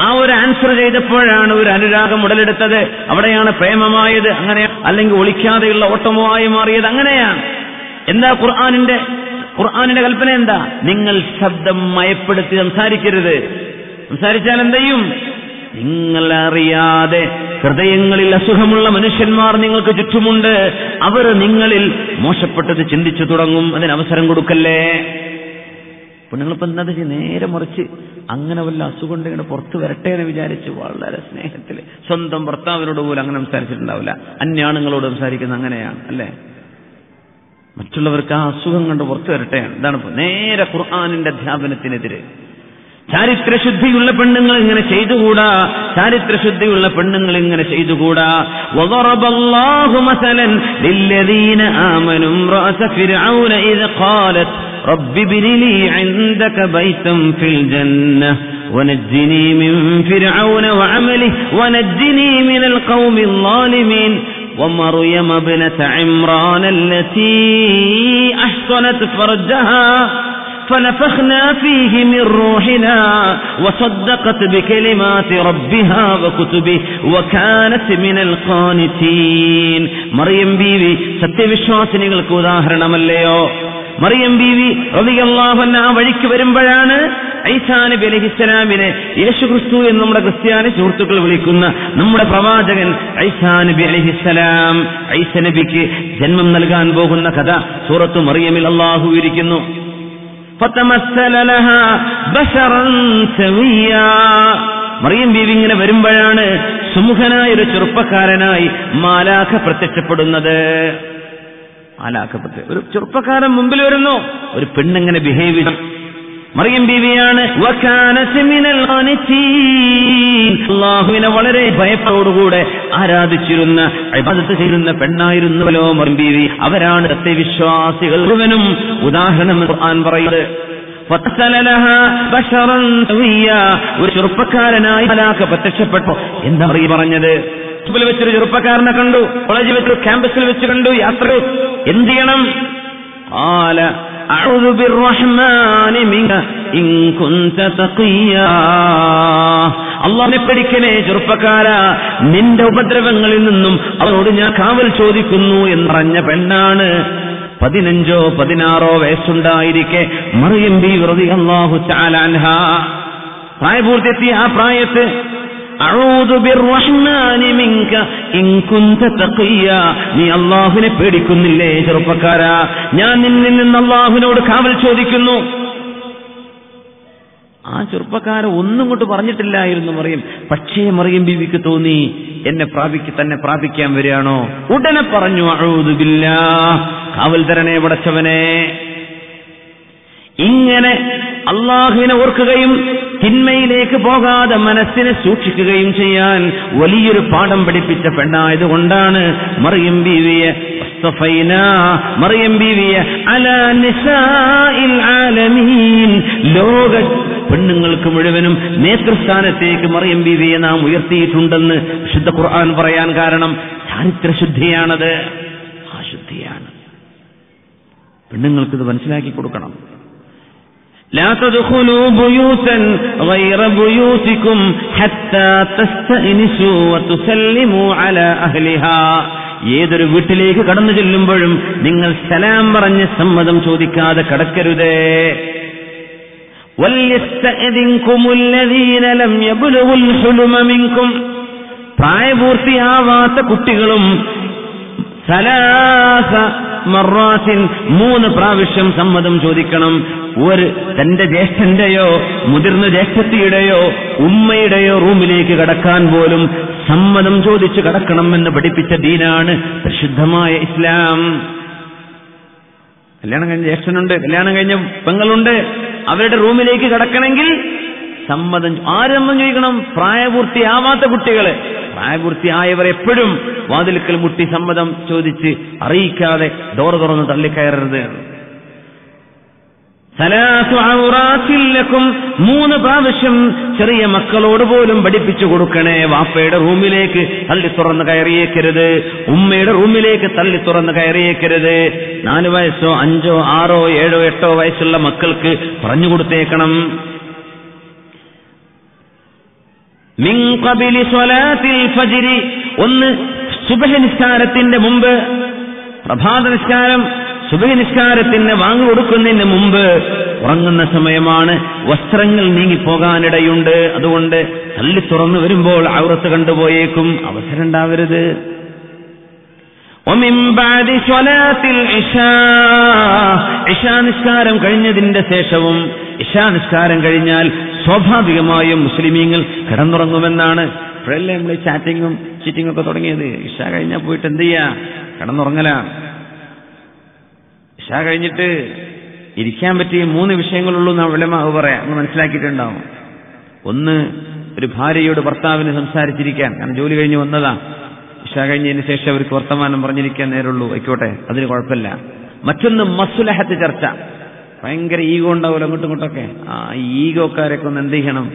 ആ ഒരു ആൻസർ ചെയ്തപ്പോഴാണ് ഒരു അനുരാഗം ഉടലെടുത്തത്. അവിടെയാണ് പ്രേമമായത്. അങ്ങനെ അല്ലെങ്കിൽ ഒളിക്കാതെയുള്ള ഓട്ടമോ മാറിയത്. അങ്ങനെയാണ്. എന്താ ഖുർആനിന്റെ കൽപ്പന എന്താ? നിങ്ങൾ ശബ്ദം മയപ്പെടുത്തി സംസാരിക്കരുത്. സംസാരിച്ചാൽ എന്തെയും? നിങ്ങളറിയാതെ ഹൃദയങ്ങളിൽ അസുഖമുള്ള മനുഷ്യന്മാർ നിങ്ങൾക്ക് ചുറ്റുമുണ്ട്. അവർ നിങ്ങളിൽ മോശപ്പെട്ടത് ചിന്തിച്ചു തുടങ്ങും. അതിനവസരം കൊടുക്കല്ലേ. പെണ്ണുങ്ങളിപ്പോ എന്താ നേരെ മറിച്ച് അങ്ങനെ വല്ല അസുഖം ഉണ്ടെങ്കിൽ പുറത്ത് വരട്ടെ എന്ന് വിചാരിച്ച് വളരെ സ്നേഹത്തിൽ സ്വന്തം ഭർത്താവിനോട് പോലും അങ്ങനെ സംസാരിച്ചിട്ടുണ്ടാവില്ല. അന്യാണുങ്ങളോട് സംസാരിക്കുന്ന അങ്ങനെയാണ് അല്ലേ. മറ്റുള്ളവർക്ക് ആ അസുഖം കണ്ട് പുറത്തു വരട്ടെയാണ്. ഇതാണ് നേരെ ഖുർആനിന്റെ അധ്യാപനത്തിനെതിരെ. ചാരിത്രശുദ്ധിയുള്ള പെണ്ണുങ്ങൾ ഇങ്ങനെ ചെയ്തുകൂടാ. ചാരിത്രശുദ്ധിയുള്ള പെണ്ണുങ്ങൾ ഇങ്ങനെ ചെയ്തുകൂടാ. വദറബല്ലാഹു മസലൻ ലില്ലദീന ആമനു ഇംറഅത ഫിർഔന ഇദ ഖാലത് റബ്ബി ഇബ്നി ലീ ഇൻദക ബൈതൻ ഫിൽ ജന്നah വനജ്ജിനി മിൻ ഫിർഔന വഅമലിഹി വനജ്ജിനി മിനൽ ഖൗമിൽ ളാലിമീൻ ومريم ابنة عمران التي أحصنت فرجها فنفخنا فيه من روحنا وصدقت بكلمات ربها وكتبه وكانت من القانتين. മറിയം ബീവി സത്യവിശ്വാസിനികൾക്ക് ഉദാഹരണമല്ലയോ? മറിയം ബീവി റളിയല്ലാഹു അൻഹ വഴിക്ക് വരുമ്പോഴാണ് ഈസാ നബി അലൈഹിസ്സലാമിനെ യേശുക്രിസ്തു എന്ന് നമ്മുടെ ക്രിസ്ത്യാനി സുഹൃത്തുക്കൾ വിളിക്കുന്ന നമ്മുടെ പ്രവാചകൻ ഈസാ നബി അലൈഹിസ്സലാം, ഈസ നബിക്ക് ജന്മം നൽകാൻ പോകുന്ന കഥ സൂറത്ത് മറിയമിൽ അല്ലാഹു വിവരിക്കുന്നു. ഫതമസ്സല ലഹാ ബശറൻ സവിയ്യാ. മറിയം ബീവി ഇങ്ങനെ വരുമ്പോഴാണ് സുമുഖനായ ഒരു ചെറുപ്പക്കാരനായി മാലാഖ പ്രത്യക്ഷപ്പെടുന്നത്. ഒരു ചെറുപ്പക്കാരൻ മുമ്പിൽ വരുന്നു, ഒരു പെണ്ണെങ്ങനെ ബിഹേവ് ചെയ്യണം. മറിയം ബീവിയാണ് അല്ലാഹുവിനെ വളരെ ഭയത്തോടുകൂടെ ആരാധിച്ചിരുന്ന ഇബാദത്ത് ചെയ്യുന്ന പെണ്ണായിരുന്നുവല്ലോ മറിയം ബീവി. അവരാണ് സത്യവിശ്വാസികൾ മുഴുവനും ഉദാഹരണം ഖുർആൻ പറയുന്നത്. ഒരു ചെറുപ്പക്കാരനായി മാലാഖ പ്രത്യക്ഷപ്പെട്ടു. എന്താ പറഞ്ഞത്? സ്കൂളിൽ വെച്ചൊരു ചെറുപ്പക്കാരനെ കണ്ടു, കോളേജിൽ വെച്ചൊരു ക്യാമ്പസിൽ വെച്ച് കണ്ടു, യാത്ര. എന്ത് ചെയ്യണം? അല്ലാഹുവിനെ പേടിക്കണേ ചെറുപ്പക്കാരാ, നിന്റെ ഉപദ്രവങ്ങളിൽ നിന്നും അവനോട് ഞാൻ കാവൽ ചോദിക്കുന്നു എന്നറിഞ്ഞ പെണ്ണാണ്. 15-16 വയസ്സുണ്ടായിരിക്കെ മറിയം ബീവി റളിയല്ലാഹു തആല അൻഹാ പ്രായപൂർത്തിയെത്തിയ ആ പ്രായത്ത് അഊദു ബിർറഹ്മാനി മിൻക ഇൻ കുൻത തഖിയ്യ, നീ അല്ലാഹുവിനെ പേടിക്കുന്നില്ലേ ചെറുപ്പക്കാരാ? ഞാൻ നിന്നിൽ നിന്ന് അല്ലാഹുവിനോട് കാവൽ ചോദിക്കുന്നു. ആ ചെറുപ്പക്കാരൻ ഒന്നും കൊണ്ട് പറഞ്ഞിട്ടില്ലായിരുന്നു മറിയം. പക്ഷേ മറിയം ബീവിക്ക് തോന്നി എന്നെ തന്നെ പ്രാപിക്കാൻ വരികയാണോ? ഉടനെ പറഞ്ഞു അഊദു ബില്ലാഹ്, കാവൽ തരണേ പടച്ചവനെ. ഇങ്ങനെ അള്ളാഹുവിനെ ഓർക്കുകയും തിന്മയിലേക്ക് പോകാതെ മനസ്സിനെ സൂക്ഷിക്കുകയും ചെയ്യാൻ വലിയൊരു പാഠം പഠിപ്പിച്ച പെണ്ണായതുകൊണ്ടാണ് മറിയം ബീവിയെ അലാ നിസാഇൽ ആലമീൻ, ലോക പെണ്ണുങ്ങൾക്ക് മുഴുവനും നേതൃസ്ഥാനത്തേക്ക് മറിയം ബീവിയെ നാം ഉയർത്തിയിട്ടുണ്ടെന്ന് വിശുദ്ധ ഖുർആൻ പറയാൻ കാരണം ചാരിത്രശുദ്ധിയാണത്. ആ ശുദ്ധിയാണ്. പെണ്ണുങ്ങൾക്കിത് മനസ്സിലാക്കി കൊടുക്കണം. لا تدخلوا بيوتا غير بيوتكم حتى تستأنسوا وتسلموا على أهلها. ഏതൊരു വീട്ടിലേക്ക് കടന്നു ചെല്ലുമ്പോഴും നിങ്ങൾ സലാം പറഞ്ഞ് സമ്മതം ചോദിക്കാതെ കടക്കരുതേ. وَلْيَسْتَأْذِنْكُمُ الَّذِينَ لَمْ يَبْلُغُوا الْحُلُمَ مِنْكُمْ, പ്രായപൂർത്തിയാവാത്ത കുട്ടികളും സലാസ മറാത്തിൻ 3 പ്രാവശ്യം സമ്മതം ചോദിക്കണം. തന്റെ ജ്യേഷ്ഠന്റെയോ മുതിർന്ന ജ്യേഷ്ഠത്തിയുടെയോ ഉമ്മയുടെയോ റൂമിലേക്ക് കടക്കാൻ പോലും സമ്മതം ചോദിച്ച് കടക്കണമെന്ന് പഠിപ്പിച്ച ദീനാണ് പരിശുദ്ധമായ ഇസ്ലാം. കല്യാണം കഴിഞ്ഞ ജ്യേഷ്ഠനുണ്ട്, കല്യാണം കഴിഞ്ഞ പെങ്ങളുണ്ട്, അവരുടെ റൂമിലേക്ക് കടക്കണമെങ്കിൽ ആര് സമ്മതം ചോദിക്കണം? പ്രായപൂർത്തിയാവാത്ത കുട്ടികള്. പ്രായപൂർത്തിയായവർ എപ്പോഴും വാതിൽക്കൽ മുട്ടി സമ്മതം ചോദിച്ച് അറിയിക്കാതെ ഡോർ തുറന്ന് തള്ളിക്കയറരുത്. 3 പ്രാവശ്യം ചെറിയ മക്കളോട് പോലും പഠിപ്പിച്ചു കൊടുക്കണേ. വാപ്പയുടെ റൂമിലേക്ക് തള്ളി തുറന്ന് കയറിയേക്കരുത്, ഉമ്മയുടെ റൂമിലേക്ക് തള്ളി തുറന്ന് കയറിയേക്കരുത്. 4 വയസ്സോ 5, 6, 7, 8 വയസ്സുള്ള മക്കൾക്ക് പറഞ്ഞു കൊടുത്തേക്കണം. മിൻ ഖബിലി സ്വലാത്തിൽ ഫജ്രി, ഒന്ന് സുബ്ഹ് നിസ്കാരത്തിന്റെ മുമ്പ്, പ്രഭാത നിസ്കാരം സുബ്ഹ് നിസ്കാരത്തിന് വാങ്ങി കൊടുക്കുന്നതിന് മുമ്പ് ഉറങ്ങുന്ന സമയമാണ്. വസ്ത്രങ്ങൾ നീങ്ങിപ്പോകാനിടയുണ്ട്. അതുകൊണ്ട് തള്ളി തുറന്നു വരുമ്പോൾ ഔറത്ത് കണ്ടുപോയേക്കും, അവസരം ഉണ്ടാവരുത്. ومن بعد صلاة العشاء, ഇശാ നിസ്കാരം കഴിഞ്ഞതിന്റെ ശേഷവും. ഇശാ നിസ്കാരം കഴിഞ്ഞാൽ സ്വാഭാവികമായും മുസ്ലിമീങ്ങൾ കിടന്നുറങ്ങുമെന്നാണ്. ഇപ്പോഴല്ലേ നമ്മൾ ചാറ്റിങ്ങും ചീറ്റിങ്ങും ഒക്കെ തുടങ്ങിയത്. ഇശാ കഴിഞ്ഞാൽ പോയിട്ട് എന്ത് ചെയ്യാ? കിടന്നുറങ്ങല. ഇശാ കഴിഞ്ഞിട്ട് ഇരിക്കാൻ പറ്റിയ 3 വിഷയങ്ങളുള്ളൂ എന്നാ ഉലമാ പറയാം. നമ്മൾ മനസ്സിലാക്കിയിട്ടുണ്ടാവും. ഒന്ന്, ഒരു ഭാര്യയോട് ഭർത്താവിന് സംസാരിച്ചിരിക്കാൻ, കാരണം ജോലി കഴിഞ്ഞ് വന്നതാ. ഇശാ കഴിഞ്ഞതിന് ശേഷം അവർക്ക് വർത്തമാനം പറഞ്ഞിരിക്കാൻ നേരമുള്ളൂ, ആയിക്കോട്ടെ, അതിന് കുഴപ്പമില്ല. മറ്റൊന്ന് മസ്ലഹത്ത് ചർച്ച. ഭയങ്കര ഈഗോ ഉണ്ടാവുമല്ലോ അങ്ങോട്ടും ഇങ്ങോട്ടൊക്കെ. ഈ ഈഗോക്കാരൊക്കെ ഒന്ന് എന്ത് ചെയ്യണം?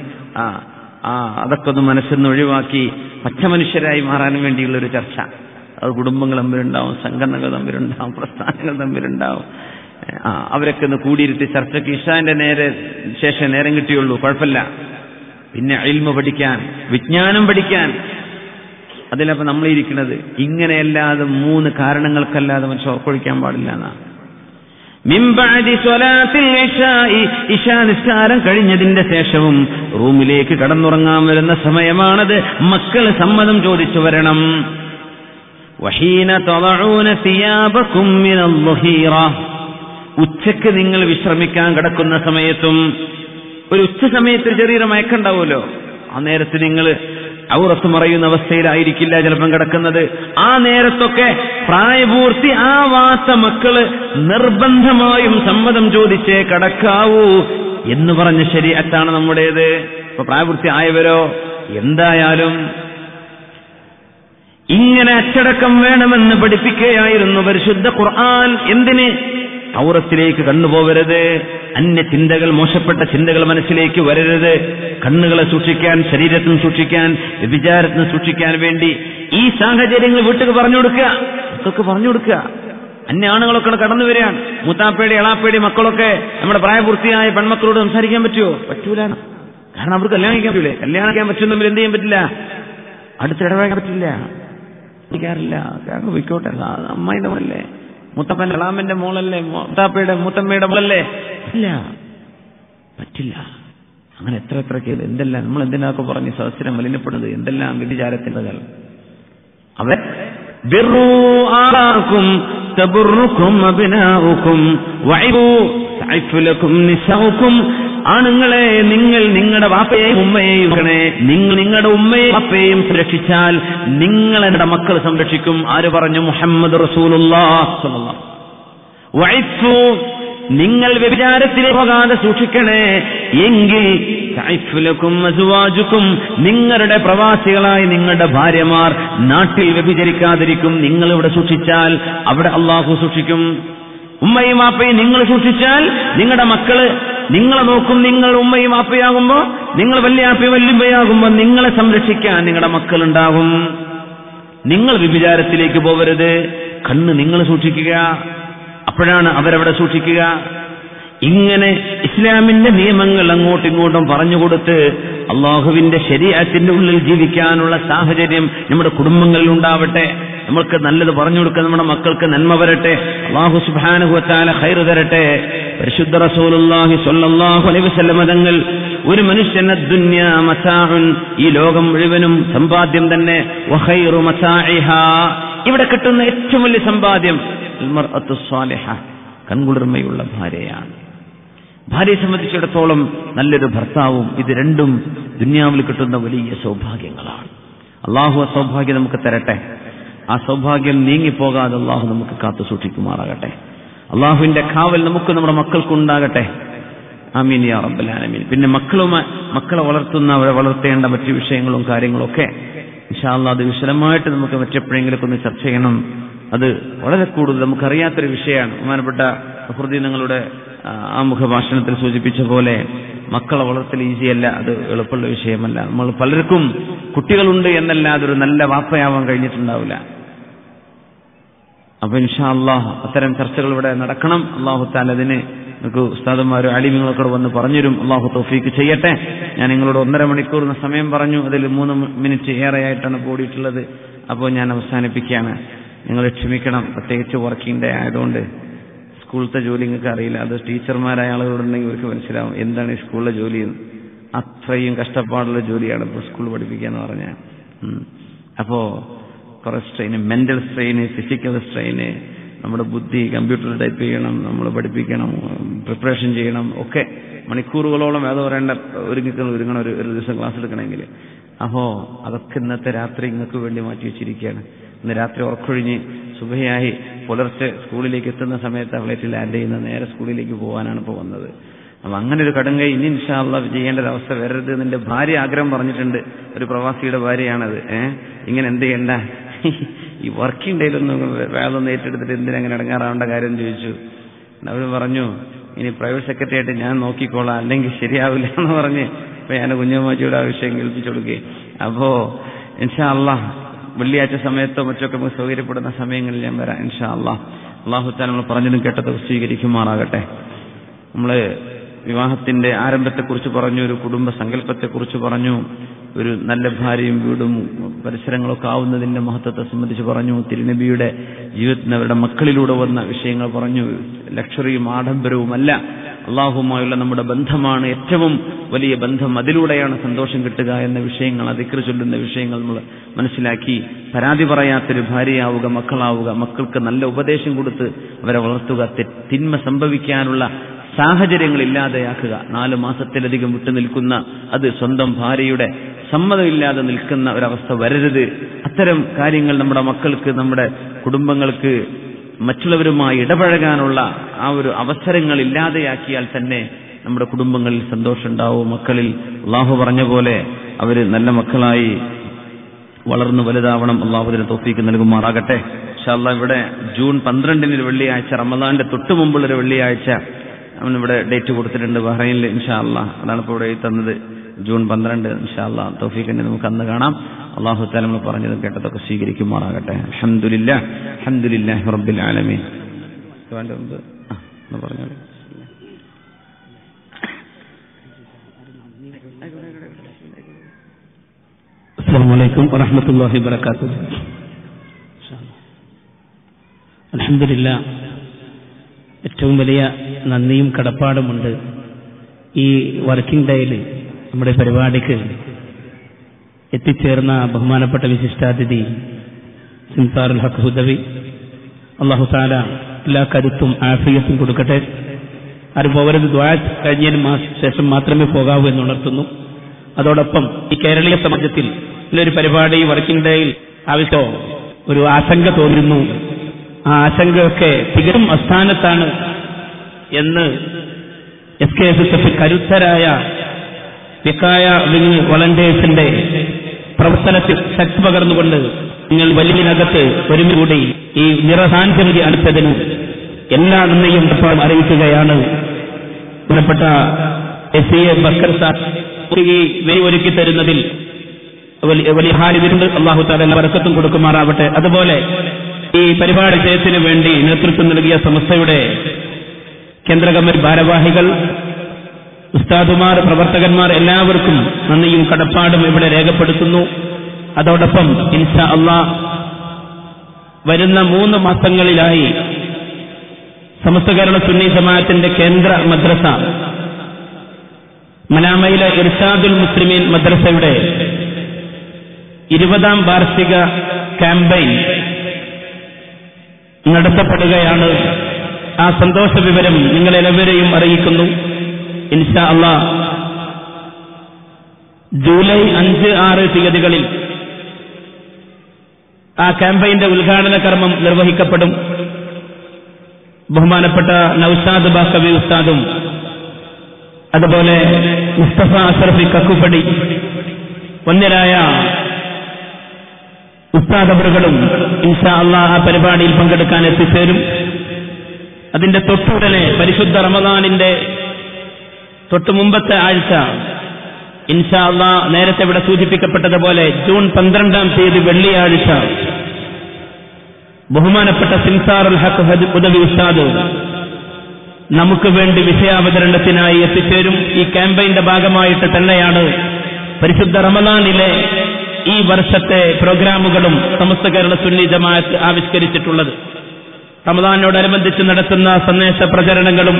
അതൊക്കെ ഒന്ന് മനസ്സിന്ന് ഒഴിവാക്കി പച്ച മനുഷ്യരായി മാറാൻ വേണ്ടിയുള്ളൊരു ചർച്ച. അത് കുടുംബങ്ങൾ തമ്മിലുണ്ടാവും, സംഘടനകൾ തമ്മിലുണ്ടാവും, പ്രസ്ഥാനങ്ങൾ തമ്മിലുണ്ടാവും. അവരൊക്കെ ഒന്ന് കൂടിയിരുത്തി ചർച്ചയ്ക്ക് ഇശാന്റെ ശേഷം നേരം കിട്ടിയുള്ളൂ, കുഴപ്പമില്ല. പിന്നെ ഇൽമ പഠിക്കാൻ, വിജ്ഞാനം പഠിക്കാൻ, അതിലപ്പോ നമ്മളിരിക്കുന്നത് ഇങ്ങനെയല്ലാതെ 3 കാരണങ്ങൾക്കല്ലാതെ മനുഷ്യ ഉറക്കൊഴിക്കാൻ പാടില്ല എന്നാണ്. ഇശാ നിസ്കാരം കഴിഞ്ഞതിന്റെ ശേഷവും റൂമിലേക്ക് കടന്നുറങ്ങാൻ വരുന്ന സമയമാണത്. മക്കൾ സമ്മതം ചോദിച്ചു വരണം. വഹീന തളഊന സിയാബകും മിനൽ ളുഹീറ, ഉച്ചക്ക് നിങ്ങൾ വിശ്രമിക്കാൻ കിടക്കുന്ന സമയത്തും, ഒരു ഉച്ച സമയത്ത് ചെറിയൊരു മയക്കുണ്ടാവുമല്ലോ, ആ നേരത്ത് നിങ്ങൾ ഔറത്ത് മറയുന്ന അവസ്ഥയിലായിരിക്കില്ല ചിലപ്പം കിടക്കുന്നത്. ആ നേരത്തൊക്കെ പ്രായപൂർത്തി ആവാത്ത മക്കള് നിർബന്ധമായും സമ്മതം ചോദിച്ചേ കടക്കാവൂ എന്ന് പറഞ്ഞ ശരീഅത്താണ് നമ്മുടേത്. ഇപ്പൊ പ്രായപൂർത്തി ആയവരോ എന്തായാലും ഇങ്ങനെ അച്ചടക്കം വേണമെന്ന് പഠിപ്പിക്കുകയായിരുന്നു പരിശുദ്ധ ഖുർആൻ. എന്തിന്? ഔറത്തിലേക്ക് കണ്ണുപോകരുത്, അന്യ ചിന്തകൾ, മോശപ്പെട്ട ചിന്തകൾ മനസ്സിലേക്ക് വരരുത്. കണ്ണുകളെ സൂക്ഷിക്കാൻ, ശരീരത്തിന് സൂക്ഷിക്കാൻ, വ്യഭിചാരത്തിന് സൂക്ഷിക്കാൻ വേണ്ടി ഈ സാഹചര്യങ്ങൾ വീട്ടിൽ പറഞ്ഞു കൊടുക്കുക, മക്കൾക്ക് പറഞ്ഞു കൊടുക്കുക. അന്യ ആണുങ്ങളൊക്കെ കടന്നു വരികയാണ്. മൂത്താപ്പേടി, എളാപ്പേടി മക്കളൊക്കെ നമ്മുടെ പ്രായപൂർത്തിയായ പെൺമക്കളോട് സംസാരിക്കാൻ പറ്റുമോ? പറ്റൂല. കാരണം അവർക്ക് കല്യാണം കഴിക്കാൻ പറ്റൂലേ. കല്യാണം കഴിക്കാൻ പറ്റുന്നവർ എന്ത് ചെയ്യാൻ പറ്റില്ല, അടുത്തിടപഴകാൻ പറ്റില്ല, ില്ല. കാരണം വിക്കോട്ടെ, അമ്മായിന്റെ മോളല്ലേ, മുത്തപ്പന്റെ എളാമന്റെ മോളല്ലേ, മൂത്താപ്പയുടെ മൂത്തമ്മയുടെ മോളല്ലേ, ഇല്ല, പറ്റില്ല. അങ്ങനെ എത്ര കേസ്, എന്തെല്ലാം നമ്മൾ എന്തിനൊക്കെ പറഞ്ഞ് സദസ്സിനെ മലിനപ്പെടുന്നത്, എന്തെല്ലാം വ്യഭിചാരത്തിന്റെ കാലം. അവർ ആണുങ്ങളെ, നിങ്ങൾ നിങ്ങളുടെ വാപ്പയെയും ഉമ്മയെയും നിങ്ങൾ നിങ്ങളുടെ ഉമ്മയും വാപ്പയെയും സംരക്ഷിച്ചാൽ നിങ്ങളുടെ മക്കൾ സംരക്ഷിക്കും. ആര് പറഞ്ഞു? മുഹമ്മദ് റസൂലുള്ളാഹി സ്വല്ലല്ലാഹു അലൈഹി വസല്ലം. നിങ്ങൾ വ്യഭിചാരത്തിലേക്ക് പോകാതെ സൂക്ഷിക്കണേ എങ്കിൽ നിങ്ങളുടെ പ്രവാസികളായ നിങ്ങളുടെ ഭാര്യമാർ നാട്ടിൽ വ്യഭിചരിക്കാതിരിക്കും. നിങ്ങൾ ഇവിടെ സൂക്ഷിച്ചാൽ അവിടെ അള്ളാഹു സൂക്ഷിക്കും. ഉമ്മയും വാപ്പയും നിങ്ങൾ സൂക്ഷിച്ചാൽ നിങ്ങളുടെ മക്കള് നിങ്ങളെ നോക്കും. നിങ്ങൾ ഉമ്മയും വാപ്പയാകുമ്പോ, നിങ്ങൾ വല്യാപ്പയും വല്യമ്മയാകുമ്പോ നിങ്ങളെ സംരക്ഷിക്കാൻ നിങ്ങളുടെ മക്കളുണ്ടാകും. നിങ്ങൾ വ്യഭിചാരത്തിലേക്ക് പോകരുത്. കണ്ണ് നിങ്ങൾ സൂക്ഷിക്കുക, അപ്പോഴാണ് അവരവിടെ സൂക്ഷിക്കുക. ഇങ്ങനെ ഇസ്ലാമിന്റെ നിയമങ്ങൾ അങ്ങോട്ടും ഇങ്ങോട്ടും പറഞ്ഞുകൊടുത്ത് അള്ളാഹുവിന്റെ ശരീഅത്തിന്റെ ഉള്ളിൽ ജീവിക്കാനുള്ള സാഹചര്യം നമ്മുടെ കുടുംബങ്ങളിൽ ഉണ്ടാവട്ടെ. നമ്മൾക്ക് നല്ലത് പറഞ്ഞു കൊടുക്കാൻ നമ്മുടെ മക്കൾക്ക് നന്മ വരട്ടെ. അല്ലാഹു സുബ്ഹാനഹു വ തആല ഖൈർ തരട്ടെ. പരിശുദ്ധ റസൂലുള്ളാഹി സ്വല്ലല്ലാഹു അലൈഹി വസല്ലം തങ്ങൾ ഒരു മനുഷ്യന് ദുനിയാ മതാഉൻ, ഈ ലോകം മുഴുവനും സമ്പാദ്യം തന്നെ, വ ഖൈറു മതാഇഹാ, ഇവിടെ കിട്ടുന്ന ഏറ്റവും വലിയ സമ്പാദ്യം അൽ മർഅത്തു സ്വാലിഹ, കൺകുളിർമയുള്ള ഭാര്യയാണ്. ഭാര്യയെ സംബന്ധിച്ചിടത്തോളം നല്ലൊരു ഭർത്താവും, ഇത് രണ്ടും ദുനിയാവിൽ കിട്ടുന്ന വലിയ സൗഭാഗ്യങ്ങളാണ്. അള്ളാഹു ആ സൗഭാഗ്യം നമുക്ക് തരട്ടെ. ആ സൗഭാഗ്യം നീങ്ങിപ്പോകാതെ അള്ളാഹു നമുക്ക് കാത്തു സൂക്ഷിക്കുമാറാകട്ടെ. അള്ളാഹുവിന്റെ കാവൽ നമുക്ക് നമ്മുടെ മക്കൾക്കുണ്ടാകട്ടെ. ആമീൻ യാ റബ്ബൽ ആലമീൻ. പിന്നെ മക്കളെ വളർത്തേണ്ട മറ്റു വിഷയങ്ങളും കാര്യങ്ങളും ഒക്കെ ഇൻഷാ അല്ലാഹ് അത് വിശദമായിട്ട് നമുക്ക് മറ്റെപ്പോഴെങ്കിലും ഒന്ന് ചർച്ച ചെയ്യണം. അത് വളരെ കൂടുതൽ നമുക്കറിയാത്തൊരു വിഷയമാണ്. ബഹുമാനപ്പെട്ട ഫഖ്റുദ്ദീൻ നിങ്ങളുടെ ആമുഖ ഭാഷണത്തിൽ സൂചിപ്പിച്ച പോലെ മക്കളെ വളർത്തൽ ഈസിയല്ല, അത് എളുപ്പമുള്ള വിഷയമല്ല. നമ്മൾ പലർക്കും കുട്ടികളുണ്ട് എന്നല്ല അതൊരു നല്ല വാപ്പയാവാൻ കഴിഞ്ഞിട്ടുണ്ടാവില്ല. അപ്പൊ ഇൻഷാ അല്ലാഹ് അത്തരം ചർച്ചകൾ ഇവിടെ നടക്കണം. അല്ലാഹു തആല അതിന് നമുക്ക് ഉസ്താദന്മാരും ആലിമീങ്ങളൊക്കെ വന്ന് പറഞ്ഞുതരും. അല്ലാഹു തൗഫീക്ക് ചെയ്യട്ടെ. ഞാൻ നിങ്ങളോട് 1.5 മണിക്കൂർ സമയം പറഞ്ഞു, അതിൽ 3 മിനിറ്റ് ഏറെയായിട്ടാണ് കൂടിയിട്ടുള്ളത്. അപ്പോൾ ഞാൻ അവസാനിപ്പിക്കുകയാണ്. നിങ്ങൾ ക്ഷമിക്കണം, പ്രത്യേകിച്ച് വർക്കിംഗ് ഡേ ആയതുകൊണ്ട് സ്കൂളത്തെ ജോലി നിങ്ങൾക്ക് അറിയില്ല. അത് ടീച്ചർമാരായ ആളുകളുണ്ടെങ്കിൽ ഇവർക്ക് മനസ്സിലാവും എന്താണ് ഈ സ്കൂളിലെ ജോലി. അത്രയും കഷ്ടപ്പാടുള്ള ജോലിയാണ് ഇപ്പോൾ സ്കൂൾ പഠിപ്പിക്കുക എന്ന് പറഞ്ഞാൽ. അപ്പോൾ കുറേ strain, mental strain, physical strain, നമ്മുടെ ബുദ്ധി കമ്പ്യൂട്ടറിൽ ടൈപ്പ് ചെയ്യണം, നമ്മൾ പഠിപ്പിക്കണം, പ്രിപ്പറേഷൻ ചെയ്യണം, ഒക്കെ മണിക്കൂറുകളോളം ഏതോ പറയേണ്ട ഒരുങ്ങണം ഒരു ദിവസം ക്ലാസ് എടുക്കണമെങ്കിൽ. അപ്പോൾ അതൊക്കെ ഇന്നത്തെ രാത്രി നിങ്ങൾക്ക് വേണ്ടി മാറ്റി വെച്ചിരിക്കുകയാണ്. ഇന്ന് രാത്രി ഉറക്കൊഴിഞ്ഞ് സുബഹിയായി പുലർച്ചെ സ്കൂളിലേക്ക് എത്തുന്ന സമയത്ത് ഫ്ലൈറ്റ് ലാൻഡ് ചെയ്യുന്ന നേരെ സ്കൂളിലേക്ക് പോകാനാണ് ഇപ്പോൾ വന്നത്. അപ്പം അങ്ങനെ ഒരു കടുങ്കൈ ഇനി ഇൻഷാ അല്ലാഹ് ചെയ്യേണ്ട ഒരു അവസ്ഥ വരരുത്. എന്റെ ഭാര്യ ആഗ്രഹം പറഞ്ഞിട്ടുണ്ട്, ഒരു പ്രവാസിയുടെ ഭാര്യയാണത്. ഇങ്ങനെ എന്ത് ചെയ്യണ്ട, ഈ വർക്കിംഗ് ഡേയിലൊന്നും വേളൊന്നും ഏറ്റെടുത്തിട്ട് എന്തിനങ്ങനെ ഇടങ്ങാറാവേണ്ട കാര്യം ചോദിച്ചു. അവർ പറഞ്ഞു ഇനി പ്രൈവറ്റ് സെക്രട്ടറി ആയിട്ട് ഞാൻ നോക്കിക്കോളാം, അല്ലെങ്കിൽ ശരിയാവില്ല എന്ന് പറഞ്ഞ് ഇപ്പൊ ഞാൻ കുഞ്ഞുമാച്ചിയുടെ ആ വിഷയം കേൾപ്പിച്ചു കൊടുക്കുകയും. അപ്പോ ഇൻഷാ അല്ലാഹ് വെള്ളിയാഴ്ച സമയത്തോ മറ്റൊക്കെ നമുക്ക് സൗകര്യപ്പെടുന്ന സമയങ്ങളിൽ ഞാൻ വരാം ഇൻഷാ അല്ലാഹ്. അല്ലാഹു തആല നമ്മൾ പറഞ്ഞതും കേട്ടതും സ്വീകരിക്കുമാറാകട്ടെ. നമ്മള് വിവാഹത്തിന്റെ ആരംഭത്തെക്കുറിച്ച് പറഞ്ഞു, ഒരു കുടുംബ സങ്കല്പത്തെക്കുറിച്ച് പറഞ്ഞു, ഒരു നല്ല ഭാര്യയും വീടും പരിസരങ്ങളൊക്കെ ആവുന്നതിന്റെ മഹത്വത്തെ സംബന്ധിച്ച് പറഞ്ഞു, തിരുനബിയുടെ ജീവിതത്തിന് അവരുടെ മക്കളിലൂടെ വന്ന വിഷയങ്ങൾ പറഞ്ഞു. ലക്ഷറിയും ആഡംബരവുമല്ല, അള്ളാഹുമായുള്ള നമ്മുടെ ബന്ധമാണ് ഏറ്റവും വലിയ ബന്ധം, അതിലൂടെയാണ് സന്തോഷം കിട്ടുക എന്ന വിഷയങ്ങൾ, ദിക്ർ ചൊല്ലുന്ന വിഷയങ്ങൾ നമ്മൾ മനസ്സിലാക്കി. പരാതി പറയാത്തൊരു ഭാര്യയാവുക, മക്കളാവുക, മക്കൾക്ക് നല്ല ഉപദേശം കൊടുത്ത് അവരെ വളർത്തുക, തിന്മ സംഭവിക്കാനുള്ള സാഹചര്യങ്ങൾ ഇല്ലാതെയാക്കുക. 4 മാസത്തിലധികം വിട്ടുനിൽക്കുന്ന, അത് സ്വന്തം ഭാര്യയുടെ സമ്മതമില്ലാതെ നിൽക്കുന്ന ഒരവസ്ഥ വരരുത്. അത്തരം കാര്യങ്ങൾ നമ്മുടെ മക്കൾക്ക്, നമ്മുടെ കുടുംബങ്ങൾക്ക് മറ്റുള്ളവരുമായി ഇടപഴകാനുള്ള ആ ഒരു അവസരങ്ങൾ ഇല്ലാതെയാക്കിയാൽ തന്നെ നമ്മുടെ കുടുംബങ്ങളിൽ സന്തോഷം ഉണ്ടാവും. മക്കളിൽ അള്ളാഹു പറഞ്ഞ പോലെ അവർ നല്ല മക്കളായി വളർന്നു വലുതാവണം. അള്ളാഹുവിന് തൗഫീക്ക് നൽകുമാറാകട്ടെ. ഇൻഷാ അല്ലാഹ് ഇവിടെ ജൂൺ 12 വെള്ളിയാഴ്ച, റമദാന്റെ തൊട്ട് മുമ്പുള്ളൊരു വെള്ളിയാഴ്ച അവനിവിടെ ഡേറ്റ് കൊടുത്തിട്ടുണ്ട് ബഹ്റൈനിൽ. ഇൻഷാ അല്ലാഹ് അതാണ് ഇപ്പോൾ ഇവിടെ തന്നത്, ജൂൺ 12. ഇൻഷാ അല്ലാഹ് തൗഫീഖിനെ നമുക്ക് അന്ന് കാണാം. അല്ലാഹു തആല നമ്മൾ പറഞ്ഞതും കേട്ടതൊക്കെ സ്വീകരിക്കുമാറാകട്ടെ. അൽഹംദുലില്ലാഹി റബ്ബിൽ ആലമീൻ. പറഞ്ഞോളൂ. അസ്സലാമു അലൈക്കും വറഹ്മത്തുള്ളാഹി വബറകാതുഹു. അൽഹംദുലില്ലാഹ്, ഏറ്റവും വലിയ നന്ദിയും കടപ്പാടുമുണ്ട് ഈ വർക്കിംഗ് ഡേയിൽ നമ്മുടെ പരിപാടിക്ക് എത്തിച്ചേർന്ന ബഹുമാനപ്പെട്ട വിശിഷ്ടാതിഥി സിംസാറുൽ ഹഖ് ഹുദവി. അല്ലാഹു തആല എല്ലാ കരുത്തും ആഫിയത്തും കൊടുക്കട്ടെ. ആരും പോകരുത്, ദുആ കഴിഞ്ഞതിന് ശേഷം മാത്രമേ പോകാവൂ എന്ന് ഉണർത്തുന്നു. അതോടൊപ്പം ഈ കേരളീയ സമാജത്തിൽ ഒരു പരിപാടി വർക്കിംഗ് ഡേയിൽ ആവശ്യം ഒരു ആശങ്ക തോന്നുന്നു. ആ ആശങ്കയൊക്കെ തികച്ചും അസ്ഥാനത്താണ് എന്ന് SKSF കരുത്തരായ വിക്കായ വിങ് വളണ്ടിയേഴ്സിന്റെ പ്രവർത്തനത്തിൽ ശക്തി പകർന്നുകൊണ്ട് നിങ്ങൾ വലിയതിനകത്ത് ഒരുമികൂടി ഈ നിറസാന്നിധ്യം അടുത്തതിന് എല്ലാ നന്ദിയും അറിയിക്കുകയാണ്. ബഹുമാനപ്പെട്ട SCA ബക്കർ സാഹിബ് ഈ വഴി ഒരുക്കി തരുന്നതിൽ വലിയ ഹാരിവിരുണ്ട്. അല്ലാഹു തആല ബറക്കത്തും കൊടുക്കുമാറാവട്ടെ. അതുപോലെ ഈ പരിപാടി ജയത്തിന് വേണ്ടി നേതൃത്വം നൽകിയ സംസ്ഥയുടെ കേന്ദ്ര കമ്മിറ്റി ഭാരവാഹികൾ, ഉസ്താദുമാർ, പ്രവർത്തകന്മാർ എല്ലാവർക്കും നന്ദിയും കടപ്പാടും ഇവിടെ രേഖപ്പെടുത്തുന്നു. അതോടൊപ്പം ഇൻഷാ അല്ലാഹ് വരുന്ന 3 മാസങ്ങളിലായി സമസ്ത കേരള സുന്നി ജമാഅത്തിന്റെ കേന്ദ്ര മദ്രസ മനാമയിലെ ഇർഷാദുൽ മുസ്ലിമീൻ മദ്രസയുടെ 20ാം വാർഷിക ക്യാമ്പയിൻ നടത്തപ്പെടുകയാണ്. ആ സന്തോഷ വിവരം നിങ്ങളെല്ലാവരെയും അറിയിക്കുന്നു. ഇൻഷാ അല്ലാഹ് ജൂലൈ 5, 6 തീയതികളിൽ ആ ക്യാമ്പയിന്റെ ഉദ്ഘാടന കർമ്മം നിർവഹിക്കപ്പെടും. ബഹുമാനപ്പെട്ട നൌഷാദ് ബാക്കവി ഉസ്താദും അതുപോലെ മുസ്തഫ അഷ്റഫി കക്കുപടി വന്യരായ ഉസ്താദവറുകളും ഇൻഷാ അല്ലാഹ് ആ പരിപാടിയിൽ പങ്കെടുക്കാൻ എത്തിച്ചേരും. അതിന്റെ തൊട്ടുടനെ പരിശുദ്ധ റമദാനിന്റെ തൊട്ടു മുമ്പത്തെ ആഴ്ച ഇൻഷാ അല്ലാഹ് നേരത്തെ ഇവിടെ സൂചിപ്പിക്കപ്പെട്ടതുപോലെ ജൂൺ 12-ാം തീയതി വെള്ളിയാഴ്ച ബഹുമാനപ്പെട്ട സിംസാറുൽ ഹഖ് ഹുദവി ഉസ്താദ് നമുക്ക് വേണ്ടി വിഷയാവതരണത്തിനായി എത്തിച്ചേരും. ഈ ക്യാമ്പയിന്റെ ഭാഗമായിട്ട് തന്നെയാണ് പരിശുദ്ധ റമദാനിലെ ഈ വർഷത്തെ പ്രോഗ്രാമുകളും സമസ്ത കേരള സുന്നി ജമാഅത്ത് ആവിഷ്കരിച്ചിട്ടുള്ളത്. റമദാനോടനുബന്ധിച്ച് നടത്തുന്ന സന്ദേശ പ്രചരണങ്ങളും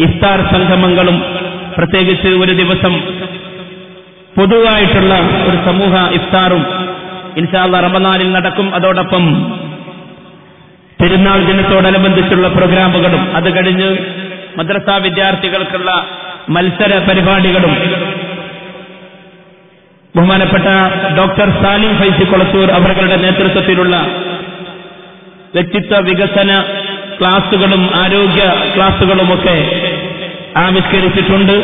ഇഫ്താർ സംഗമങ്ങളും, പ്രത്യേകിച്ച് ഒരു ദിവസം പൊതുവായിട്ടുള്ള ഒരു സമൂഹ ഇഫ്താറും ഇൻഷാ അല്ലാഹ് റമദാനിൽ നടക്കും. അതോടൊപ്പം പെരുന്നാൾ ദിനത്തോടനുബന്ധിച്ചുള്ള പ്രോഗ്രാമുകളും, അത് കഴിഞ്ഞ് മദ്രസ വിദ്യാർത്ഥികൾക്കുള്ള മത്സര പരിപാടികളും ബഹുമാനപ്പെട്ട ഡോക്ടർ സാലിം ഫൈസി കൊളത്തൂർ അവരുടെ നേതൃത്വത്തിലുള്ള വ്യക്തിത്വ വികസന ക്ലാസുകളും ആരോഗ്യ ക്ലാസുകളുമൊക്കെ ആവിഷ്കരിച്ചിട്ടുണ്ട്.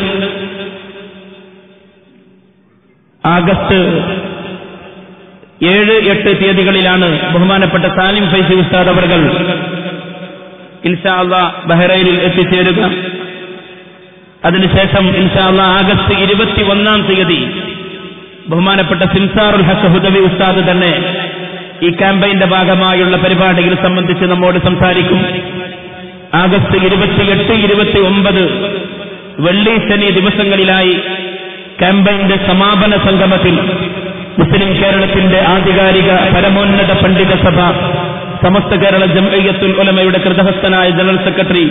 ആഗസ്റ്റ് 7, 8 തീയതികളിലാണ് ബഹുമാനപ്പെട്ട സാലിം ഫൈസി ഉസ്താദ് അവർ ഇൻഷാ അല്ലാഹ് ബഹ്റൈനിൽ എത്തിച്ചേരുക. അതിനുശേഷം ഇൻഷാ അല്ലാഹ് ആഗസ്റ്റ് 21-ാം തീയതി ബഹുമാനപ്പെട്ട സിംസാറുൽ ഹഖ് ഹുദവി ഉസ്താദ് തന്നെ ഈ ക്യാമ്പയിന്റെ ഭാഗമായുള്ള പരിപാടികൾ സംബന്ധിച്ച് നമ്മോട് സംസാരിക്കും. ആഗസ്റ്റ് 28, 29 വെള്ളി ശനി ദിവസങ്ങളിലായി ക്യാമ്പയിന്റെ സമാപന സംഗമത്തിൽ മുസ്ലിം കേരളത്തിന്റെ ആധികാരിക പരമോന്നത പണ്ഡിത സഭ സമസ്ത കേരള ജംഇയ്യത്തുൽ ഉലമയുടെ കൃതഹസ്തനായ ജനറൽ സെക്രട്ടറി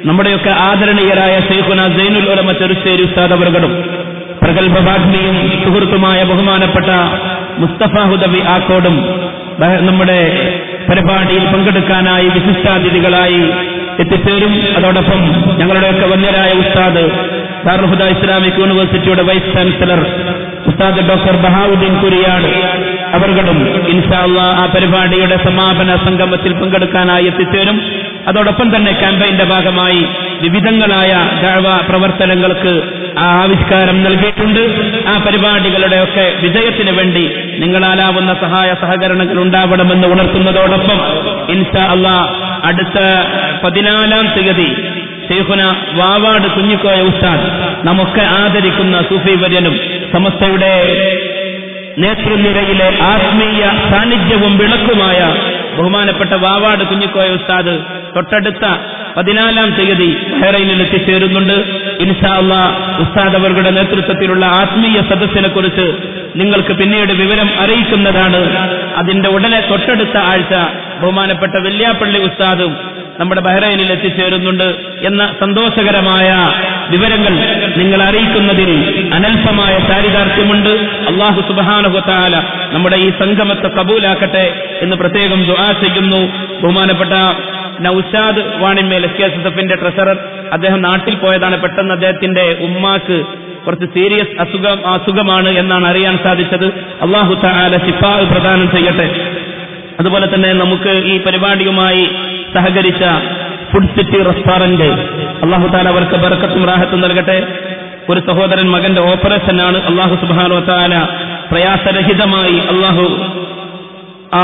നമ്മുടെയൊക്കെ ആദരണീയരായ ശൈഖുന സൈനുൽ ഉലമ ചെറുശ്ശേരി ഉസ്താദ് അവർകളും പ്രഗൽഭവാഗ്മിയും സുഹൃത്തുമായ ബഹുമാനപ്പെട്ട മുസ്തഫ ഹുദവി ആക്കോടും നമ്മുടെ പരിപാടിയിൽ പങ്കെടുക്കാനായി വിശിഷ്ടാതിഥികളായി എത്തിച്ചേരും. അതോടൊപ്പം ഞങ്ങളുടെയൊക്കെ വന്യരായ ഉസ്താദ് ദാറുൽ ഹുദ ഇസ്ലാമിക് യൂണിവേഴ്സിറ്റിയുടെ വൈസ് ചാൻസലർ ഉസ്താദ് ഡോക്ടർ ബഹാവുദ്ദീൻ കുരിയാട് അവർകളും ഇൻഷാ അല്ലാഹ് ആ പരിപാടിയുടെ സമാപന സംഗമത്തിൽ പങ്കെടുക്കാനായി എത്തിച്ചേരും. അതോടൊപ്പം തന്നെ ക്യാമ്പയിന്റെ ഭാഗമായി വിവിധങ്ങളായ ദഅവ പ്രവർത്തനങ്ങൾക്ക് ആവിഷ്കാരം നൽകിയിട്ടുണ്ട്. ആ പരിപാടികളുടെയൊക്കെ വിജയത്തിന് വേണ്ടി നിങ്ങളാലാവുന്ന സഹായ സഹകരണങ്ങൾ ഉണ്ടാവണമെന്ന് ഉണർത്തുന്നതോടൊപ്പം ഇൻഷാ അല്ലാഹ് അടുത്ത 14-ാം തീയതി ശൈഖുന വാവാട് കുഞ്ഞിക്കോയ ഉസ്താദ് നമുക്ക് ആദരിക്കുന്ന സൂഫി വര്യനും സമസ്തയുടെ നേതൃനിരയിലെ ആത്മീയ സാന്നിധ്യവും വിളക്കുമായ ബഹുമാനപ്പെട്ട വാവാട് കുഞ്ഞിക്കോയ ഉസ്താദ് തൊട്ടടുത്ത 14-ാം തീയതി ബഹ്റൈനിൽ എത്തിച്ചേരുന്നുണ്ട്. ഇൻഷാ അല്ലാഹ് ഉസ്താദ് അവരുടെ നേതൃത്വത്തിലുള്ള ആത്മീയ സദസ്സിനെ കുറിച്ച് നിങ്ങൾക്ക് പിന്നീട് വിവരം അറിയിക്കുന്നതാണ്. അതിന്റെ ഉടനെ തൊട്ടടുത്ത ആഴ്ച ബഹുമാനപ്പെട്ട വെല്യാപ്പള്ളി ഉസ്താദും നമ്മുടെ ബഹ്റൈനിൽ എത്തിച്ചേരുന്നുണ്ട് എന്ന സന്തോഷകരമായ വിവരങ്ങൾ നിങ്ങൾ അറിയിക്കുന്നതിൽ അനൽപമായ ചാരിതാർത്ഥ്യമുണ്ട്. അല്ലാഹു സുബ്ഹാനഹു വ തആല നമ്മുടെ ഈ സംഗമത്തെ കബൂലാക്കട്ടെ എന്ന് പ്രത്യേകം ദുആ ചെയ്യുന്നു. ബഹുമാനപ്പെട്ട നൗഷാദ് വാണിമേൽ SKSSFന്റെ ട്രഷറർ, അദ്ദേഹം നാട്ടിൽ പോയതാണ്. പെട്ടെന്ന് അദ്ദേഹത്തിന്റെ ഉമ്മാക്ക് കുറച്ച് സീരിയസ് അസുഖമാണ് എന്നാണ് അറിയാൻ സാധിച്ചത്. അല്ലാഹു തആല ശിഫാ പ്രദാനം ചെയ്യട്ടെ. അതുപോലെ തന്നെ നമുക്ക് ഈ പരിപാടിയുമായി സഹകരിച്ച ഫുഡ് സിറ്റി റെസ്റ്റോറന്റ്, അല്ലാഹു തആല അവർക്ക് ബർക്കത്തും റാഹത്തും നൽകട്ടെ. ഒരു സഹോദരൻ മകന്റെ ഓപ്പറേഷനാണ്. അല്ലാഹു സുബ്ഹാനഹു വ തആല പ്രയാസരഹിതമായി അല്ലാഹു ആ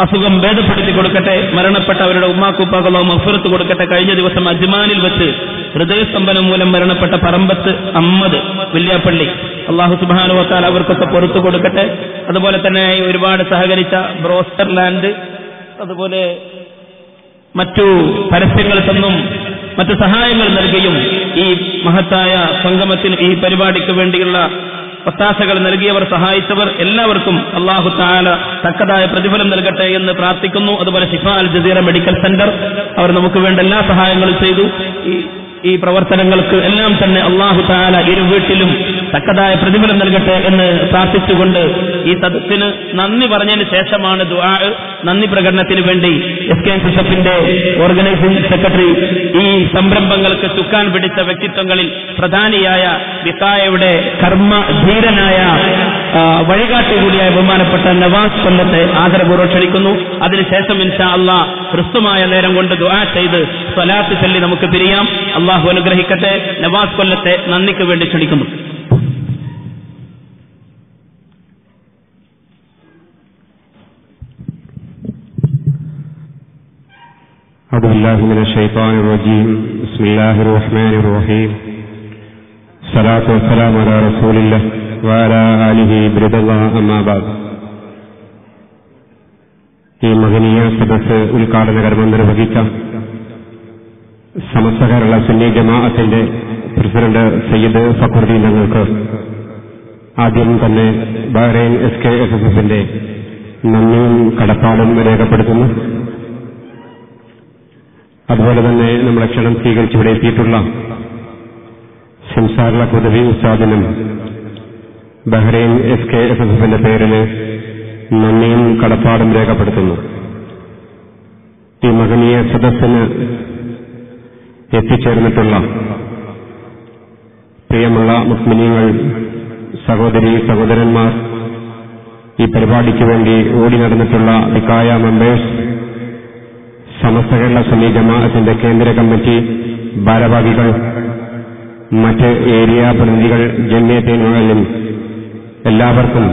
അസുഖം ഭേദപ്പെടുത്തി കൊടുക്കട്ടെ. മരണപ്പെട്ട അവരുടെ ഉമ്മാക്കുപ്പാക്ക് അല്ലാഹു മഗ്ഫിറത്ത് കൊടുക്കട്ടെ. കഴിഞ്ഞ ദിവസം അജ്മാനിൽ വെച്ച് ഹൃദയസ്തംഭനം മൂലം മരണപ്പെട്ട പറമ്പത്ത് അഹമ്മദ് വെല്യാപ്പള്ളി, അല്ലാഹു സുബ്ഹാനഹു വ തആല അവർക്കൊക്കെ പുറത്തു കൊടുക്കട്ടെ. അതുപോലെ തന്നെ ഒരുപാട് സഹകരിച്ച ബ്രോസ്റ്റർ ലാൻഡ്, അതുപോലെ മറ്റു പരസ്യങ്ങൾ തന്നും മറ്റു സഹായങ്ങൾ നൽകിയും ഈ മഹത്തായ സംഗമത്തിൽ ഈ പരിപാടിക്ക് വേണ്ടിയുള്ള ഒത്താശകൾ നൽകിയവർ, സഹായിച്ചവർ എല്ലാവർക്കും അല്ലാഹു തആല തക്കതായ പ്രതിഫലം നൽകട്ടെ എന്ന് പ്രാർത്ഥിക്കുന്നു. അതുപോലെ ഷിഫ അൽ ജസീറ മെഡിക്കൽ സെന്റർ, അവർ നമുക്ക് വേണ്ട എല്ലാ സഹായങ്ങളും ചെയ്തു. ഈ പ്രവർത്തനങ്ങൾക്ക് എല്ലാം തന്നെ അല്ലാഹു തആല ഇരു വീട്ടിലും തക്കതായ പ്രതിഫലം നൽകട്ടെ എന്ന് പ്രാർത്ഥിച്ചുകൊണ്ട് ഈ സദസ്സിന് നന്ദി പറഞ്ഞതിന് ശേഷമാണ് ദുആ. നന്ദി പ്രകടനത്തിന് വേണ്ടി SKSSFന്റെ ഓർഗനൈസിംഗ് സെക്രട്ടറി, ഈ സംരംഭങ്ങൾക്ക് ചുക്കാൻ പിടിച്ച വ്യക്തിത്വങ്ങളിൽ പ്രധാനിയായ വിക്കായയുടെ കർമ്മധീരനായ വഴികാട്ടി കൂടിയായ ബഹുമാനപ്പെട്ട നവാസ് കൊല്ലത്തെ ആദരപൂർവ്വം ക്ഷണിക്കുന്നു. അതിനുശേഷം ഇൻഷാ അല്ലാഹ് ഹ്രസ്വമായ നേരം കൊണ്ട് ദുആ ചെയ്ത് സ്വലാത്ത് ചൊല്ലി നമുക്ക് പിരിയാം. അല്ലാഹു അനുഗ്രഹിക്കട്ടെ. നവാസ് കൊല്ലത്തെ നന്ദിക്ക് വേണ്ടി ക്ഷണിക്കുന്നു. أعوذ بالله من الشيطان الرجيم. بسم الله الرحمن الرحيم. الصلاة والسلام على رسول الله وعلى آله برضا الله. أما بعد. ഈ മഹനീയ സദസ്സ് ഉദ്ഘാടന കർമ്മം നിർവഹിച്ച സമസ്ത കേരള സുന്നി ജമാഅത്തിന്റെ പ്രസിഡന്റ് സയ്യിദ് ഫഖറുദ്ദീൻ തങ്ങൾക്ക് ആദ്യം തന്നെ ബഹ്റൈൻ SKSSFന്റെ നന്ദിയും കടപ്പാടും രേഖപ്പെടുത്തുന്നു. അതുപോലെ തന്നെ നമ്മളെ ക്ഷണം സ്വീകരിച്ച് ഇവിടെ എത്തിയിട്ടുള്ള സംസാര ഹുദവി ഉസ്താദിനും ബഹ്റൈൻ SKSSFന്റെ പേരിൽ നന്ദിയും കടപ്പാടും രേഖപ്പെടുത്തുന്നു. ഈ മഹനീയ സദസ്സിന് എത്തിച്ചേർന്നിട്ടുള്ള പ്രിയമുള്ള മുസ്ലിമീങ്ങൾ, സഹോദരി സഹോദരന്മാർ, ഈ പരിപാടിക്ക് വേണ്ടി ഓടി നടന്നിട്ടുള്ള വിക്കായ മെമ്പേഴ്സ്, സമസ്ത കേരള സുന്നി ജമാഅത്തിന്റെ കേന്ദ്ര കമ്മിറ്റി ഭാരവാഹികൾ, മറ്റ് ഏരിയ പ്രതിനിധികൾ, ജമിയത്തെ മുഅല്ലിം, എല്ലാവർക്കും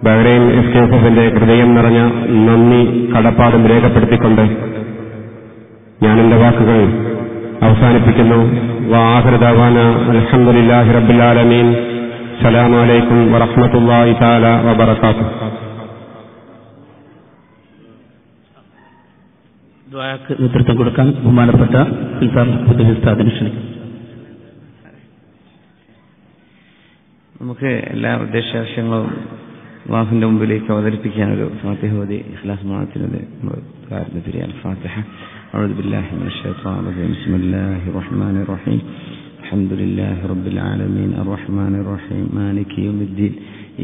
ബഹ്റൈൻ SKSSFന്റെ ഹൃദയം നിറഞ്ഞ നന്ദി കടപ്പാടും രേഖപ്പെടുത്തിക്കൊണ്ട് ഞാൻ എന്റെ വാക്കുകൾ അവസാനിപ്പിക്കുന്നു. വആഖിറു ദഅവാന അൽഹംദുലില്ലാഹി റബ്ബിൽ ആലമീൻ. അസ്സലാമു അലൈക്കും വറഹ്മത്തുള്ളാഹി തആല വബറകാതുഹു. ദുആക്ക് നേതൃത്വം കൊടുക്കാൻ ബഹുമാനപ്പെട്ട ഉസ്താദിനെ ക്ഷണിക്കും. നമുക്ക് എല്ലാ ഉദ്ദേശാവശ്യങ്ങളും അല്ലാഹുവിന്റെ മുമ്പിലേക്ക് അവതരിപ്പിക്കാനൊരു ഫാത്തിഹ ഓതി ഇഖ്ലാസ് മാനത്തിനത് കാര്യം തിരിയാൻ. ഫാത്തിഹ. أعوذ بالله من الشيطان الرجيم. بسم الله الرحمن الرحيم. الحمد لله رب العالمين الرحمن الرحيم مالك يوم الدين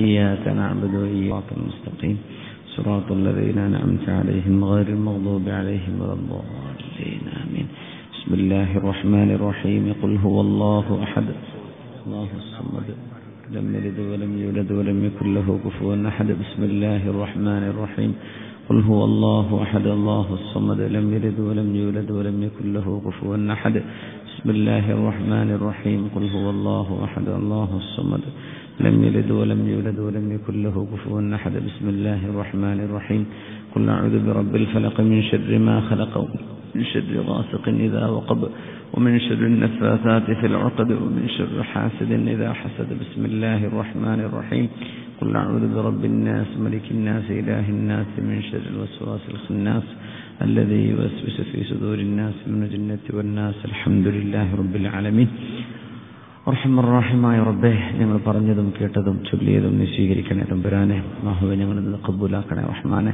إياك نعبد وإياك نستقيم صراط الذين أنعمت عليهم غير المغضوب عليهم ولا الضالين آمين. بسم الله الرحمن الرحيم. قل هو الله أحد الله الصمد لم يلد ولم يولد ولم يكن له كفوا أحد. بسم الله الرحمن الرحيم. قل هو الله أحد الله الصمد لم يلد ولم يولد ولم يكن له كفوا أحد. بسم الله الرحمن الرحيم. قل هو الله أحد الله الصمد لم يلد ولم يولد ولم يكن له كفوا أحد. بسم الله الرحمن الرحيم. قل أعوذ برب الفلق من شر ما خلق من شر غاسق إذا وقب ومن شر النفاثات في العقد ومن شر حاسد إذا حسد. بسم الله الرحمن الرحيم. قل أعوذ برب الناس ملك الناس إله الناس من شر الوسواس الخناس الذي يوسوس في صدور الناس من الجنة والناس. الحمد لله رب العالمين. റഹ്മാനായ റബ്ബേ, ഞങ്ങൾ പറഞ്ഞതും കേട്ടതും ചൊല്ലിയതും നീ സ്വീകരിക്കണേ തമ്പുരാനെ. അല്ലാഹുവേ, ഞങ്ങളിത് ഖബൂലാക്കണേ റഹ്മാനെ.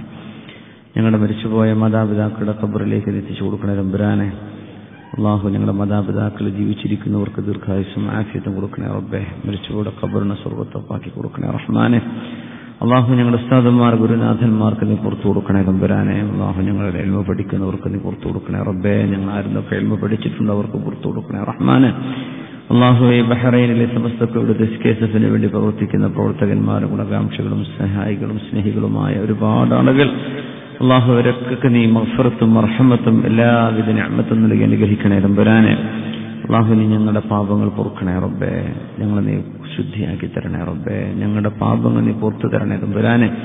ഞങ്ങളുടെ മരിച്ചുപോയ മാതാപിതാക്കളുടെ ഖബറിലേക്ക് എത്തിച്ചു കൊടുക്കണേ തമ്പുരാനെ. അല്ലാഹു, ഞങ്ങളുടെ മാതാപിതാക്കൾ ജീവിച്ചിരിക്കുന്നവർക്ക് ദീർഘായുസ്സും ആഫിയത്തും കൊടുക്കണേ റബ്ബേ. മരിച്ചുപോയ ഖബറിനെ സ്വർഗ്ഗത്തോപ്പാക്കി കൊടുക്കണേ റഹ്മാനെ. അല്ലാഹു, ഞങ്ങളുടെ ഉസ്താദന്മാർ ഗുരുനാഥന്മാർക്ക് നീ പുറത്തു കൊടുക്കണേ തമ്പുരാനെ. അല്ലാഹു, ഞങ്ങളുടെ എൽമ പഠിക്കുന്നവർക്ക് നീ പുറത്തു കൊടുക്കണേ റബ്ബേ. ഞങ്ങൾ ആരുന്നൊക്കെ എൽമ പഠിച്ചിട്ടുണ്ട് അവർക്ക് പുറത്തു കൊടുക്കണേ റഹ്മാനെ. അല്ലാഹുവേ, ബഹ്റൈനിലെ സമസ്തയുടെ തെസ്കേസഫിന് വേണ്ടി പ്രവർത്തിക്കുന്ന പ്രവർത്തകന്മാരും ഗുണകാംക്ഷികളും സഹായികളും സ്നേഹികളുമായ ഒരുപാട് ആളുകൾ അല്ലാഹു, അവരൊക്കെ നീ മഗ്ഫിറത്തും മർഹമത്തും എല്ലാവിധ നിഅമത്തും നൽകി അനുഗ്രഹിക്കണേ തമ്പുരാനെ. അല്ലാഹു, നീ ഞങ്ങളുടെ പാപങ്ങൾ പൊറുക്കണേ റബ്ബേ. ഞങ്ങളെ നീ ശുദ്ധിയാക്കി തരണേ റബ്ബേ. ഞങ്ങളുടെ പാപങ്ങൾ നീ പുറത്തു തരണേ തമ്പുരാനെ.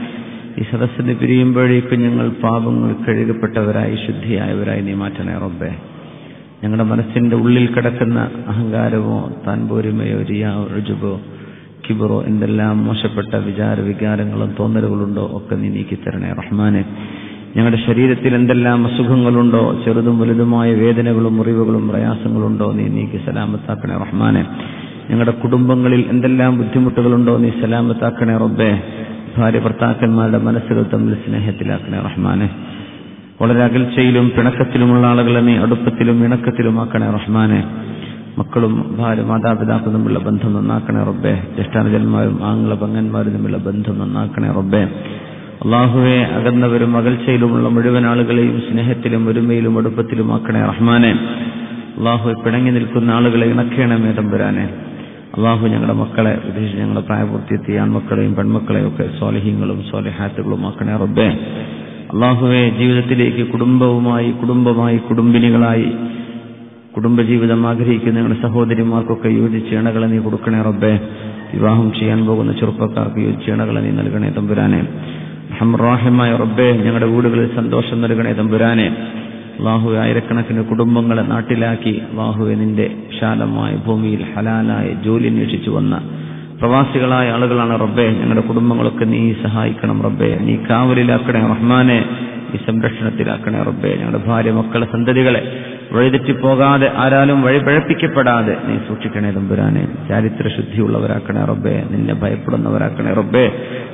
ഈ സദസ്സിന് പിരിയുമ്പോഴേക്കും ഞങ്ങൾ പാപങ്ങൾ കഴുകപ്പെട്ടവരായി ശുദ്ധിയായവരായി നീ മാറ്റണേ റബ്ബേ. ഞങ്ങളുടെ മനസ്സിന്റെ ഉള്ളിൽ കിടക്കുന്ന അഹങ്കാരമോ താൻപോരിമയോ റിയാവോ ഉജുബോ കിബറോ എന്തെല്ലാം മോശപ്പെട്ട വികാരങ്ങളും തോന്നലുകളുണ്ടോ ഒക്കെ നീ നീക്കിത്തരണേ റഹ്മാനെ. ഞങ്ങളുടെ ശരീരത്തിൽ എന്തെല്ലാം അസുഖങ്ങളുണ്ടോ, ചെറുതും വലുതുമായ വേദനകളും മുറിവുകളും പ്രയാസങ്ങളുണ്ടോ, നീ നീക്കി സലാമത്താക്കണേ റഹ്മാനെ. ഞങ്ങളുടെ കുടുംബങ്ങളിൽ എന്തെല്ലാം ബുദ്ധിമുട്ടുകളുണ്ടോ, നീ സലാമത്താക്കണേ റബ്ബേ. ഭാര്യ ഭർത്താക്കന്മാരുടെ മനസ്സുകൾ തമ്മിൽ സ്നേഹത്തിലാക്കണേ റഹ്മാനെ. വളരെ അകൽച്ചയിലും പിണക്കത്തിലുമുള്ള ആളുകളെ നീ അടുപ്പത്തിലും ഇണക്കത്തിലുമാക്കണേ റഹ്മാനെ. മക്കളും ഭാര്യ മാതാപിതാക്കളും തമ്മിലുള്ള ബന്ധം നന്നാക്കണേ റബ്ബേ. ജ്യേഷ്ഠാനുജന്മാരും ആംഗ്ല പങ്ങന്മാരും തമ്മിലുള്ള ബന്ധം നന്നാക്കണേ റബ്ബേ. അല്ലാഹുവേ, അകന്നവരും അകൽച്ചയിലുമുള്ള മുഴുവൻ ആളുകളെയും സ്നേഹത്തിലും ഒരുമയിലും അടുപ്പത്തിലുമാക്കണേ റഹ്മാനെ. അല്ലാഹു, പിണങ്ങി നിൽക്കുന്ന ആളുകളെ ഇണക്കണമേ തമ്പുരാനെ. അല്ലാഹു, ഞങ്ങളുടെ മക്കളെ, പ്രത്യേകിച്ച് ഞങ്ങളുടെ പ്രായപൂർത്തിയെത്തിയ ആൺമക്കളെയും പെൺമക്കളെയും ഒക്കെ സ്വാലിഹീങ്ങളും സ്വാലിഹാത്തുകളുമാക്കണേ റബ്ബേ. അല്ലാഹുവേ, ജീവിതത്തിലേക്ക് കുടുംബമായി കുടുംബിനികളായി കുടുംബജീവിതം ആഗ്രഹിക്കുന്ന ഞങ്ങളുടെ സഹോദരിമാർക്കൊക്കെ യോജിച്ച ഇണകളെ നീ കൊടുക്കണേ റബ്ബേ. വിവാഹം ചെയ്യാൻ പോകുന്ന ചെറുപ്പക്കാർക്ക് യോജിച്ച ഇണകളെ നീ നൽകണേ തമ്പുരാനെ. റഹ്മാനായ റബ്ബേ, ഞങ്ങളുടെ വീടുകളിൽ സന്തോഷം നൽകണേ തമ്പുരാനെ. അല്ലാഹുവേ, ആയിരക്കണക്കിന് കുടുംബങ്ങളെ നാട്ടിലാക്കി അല്ലാഹുവേ, നിന്റെ വിശാലമായ ഭൂമിയിൽ ഹലാലായ ജോലി അന്വേഷിച്ചു വന്ന പ്രവാസികളായ ആളുകളാണ് റബ്ബേ. ഞങ്ങളുടെ കുടുംബങ്ങളൊക്കെ നീ സഹായിക്കണം റബ്ബേ. നീ കാവലിലാക്കണേ റഹ്മാനെ. നീ സംരക്ഷണത്തിലാക്കണേ റബ്ബേ. ഞങ്ങളുടെ ഭാര്യ മക്കളെ സന്തതികളെ വഴിതെറ്റിപ്പോകാതെ ആരാലും വഴിപഴപ്പിക്കപ്പെടാതെ നീ സൂക്ഷിക്കണേ തമ്പുരാനെ. ചാരിത്ര ശുദ്ധിയുള്ളവരാക്കണേ റബ്ബേ. നിന്നെ ഭയപ്പെടുന്നവരാക്കണേ റബ്ബേ.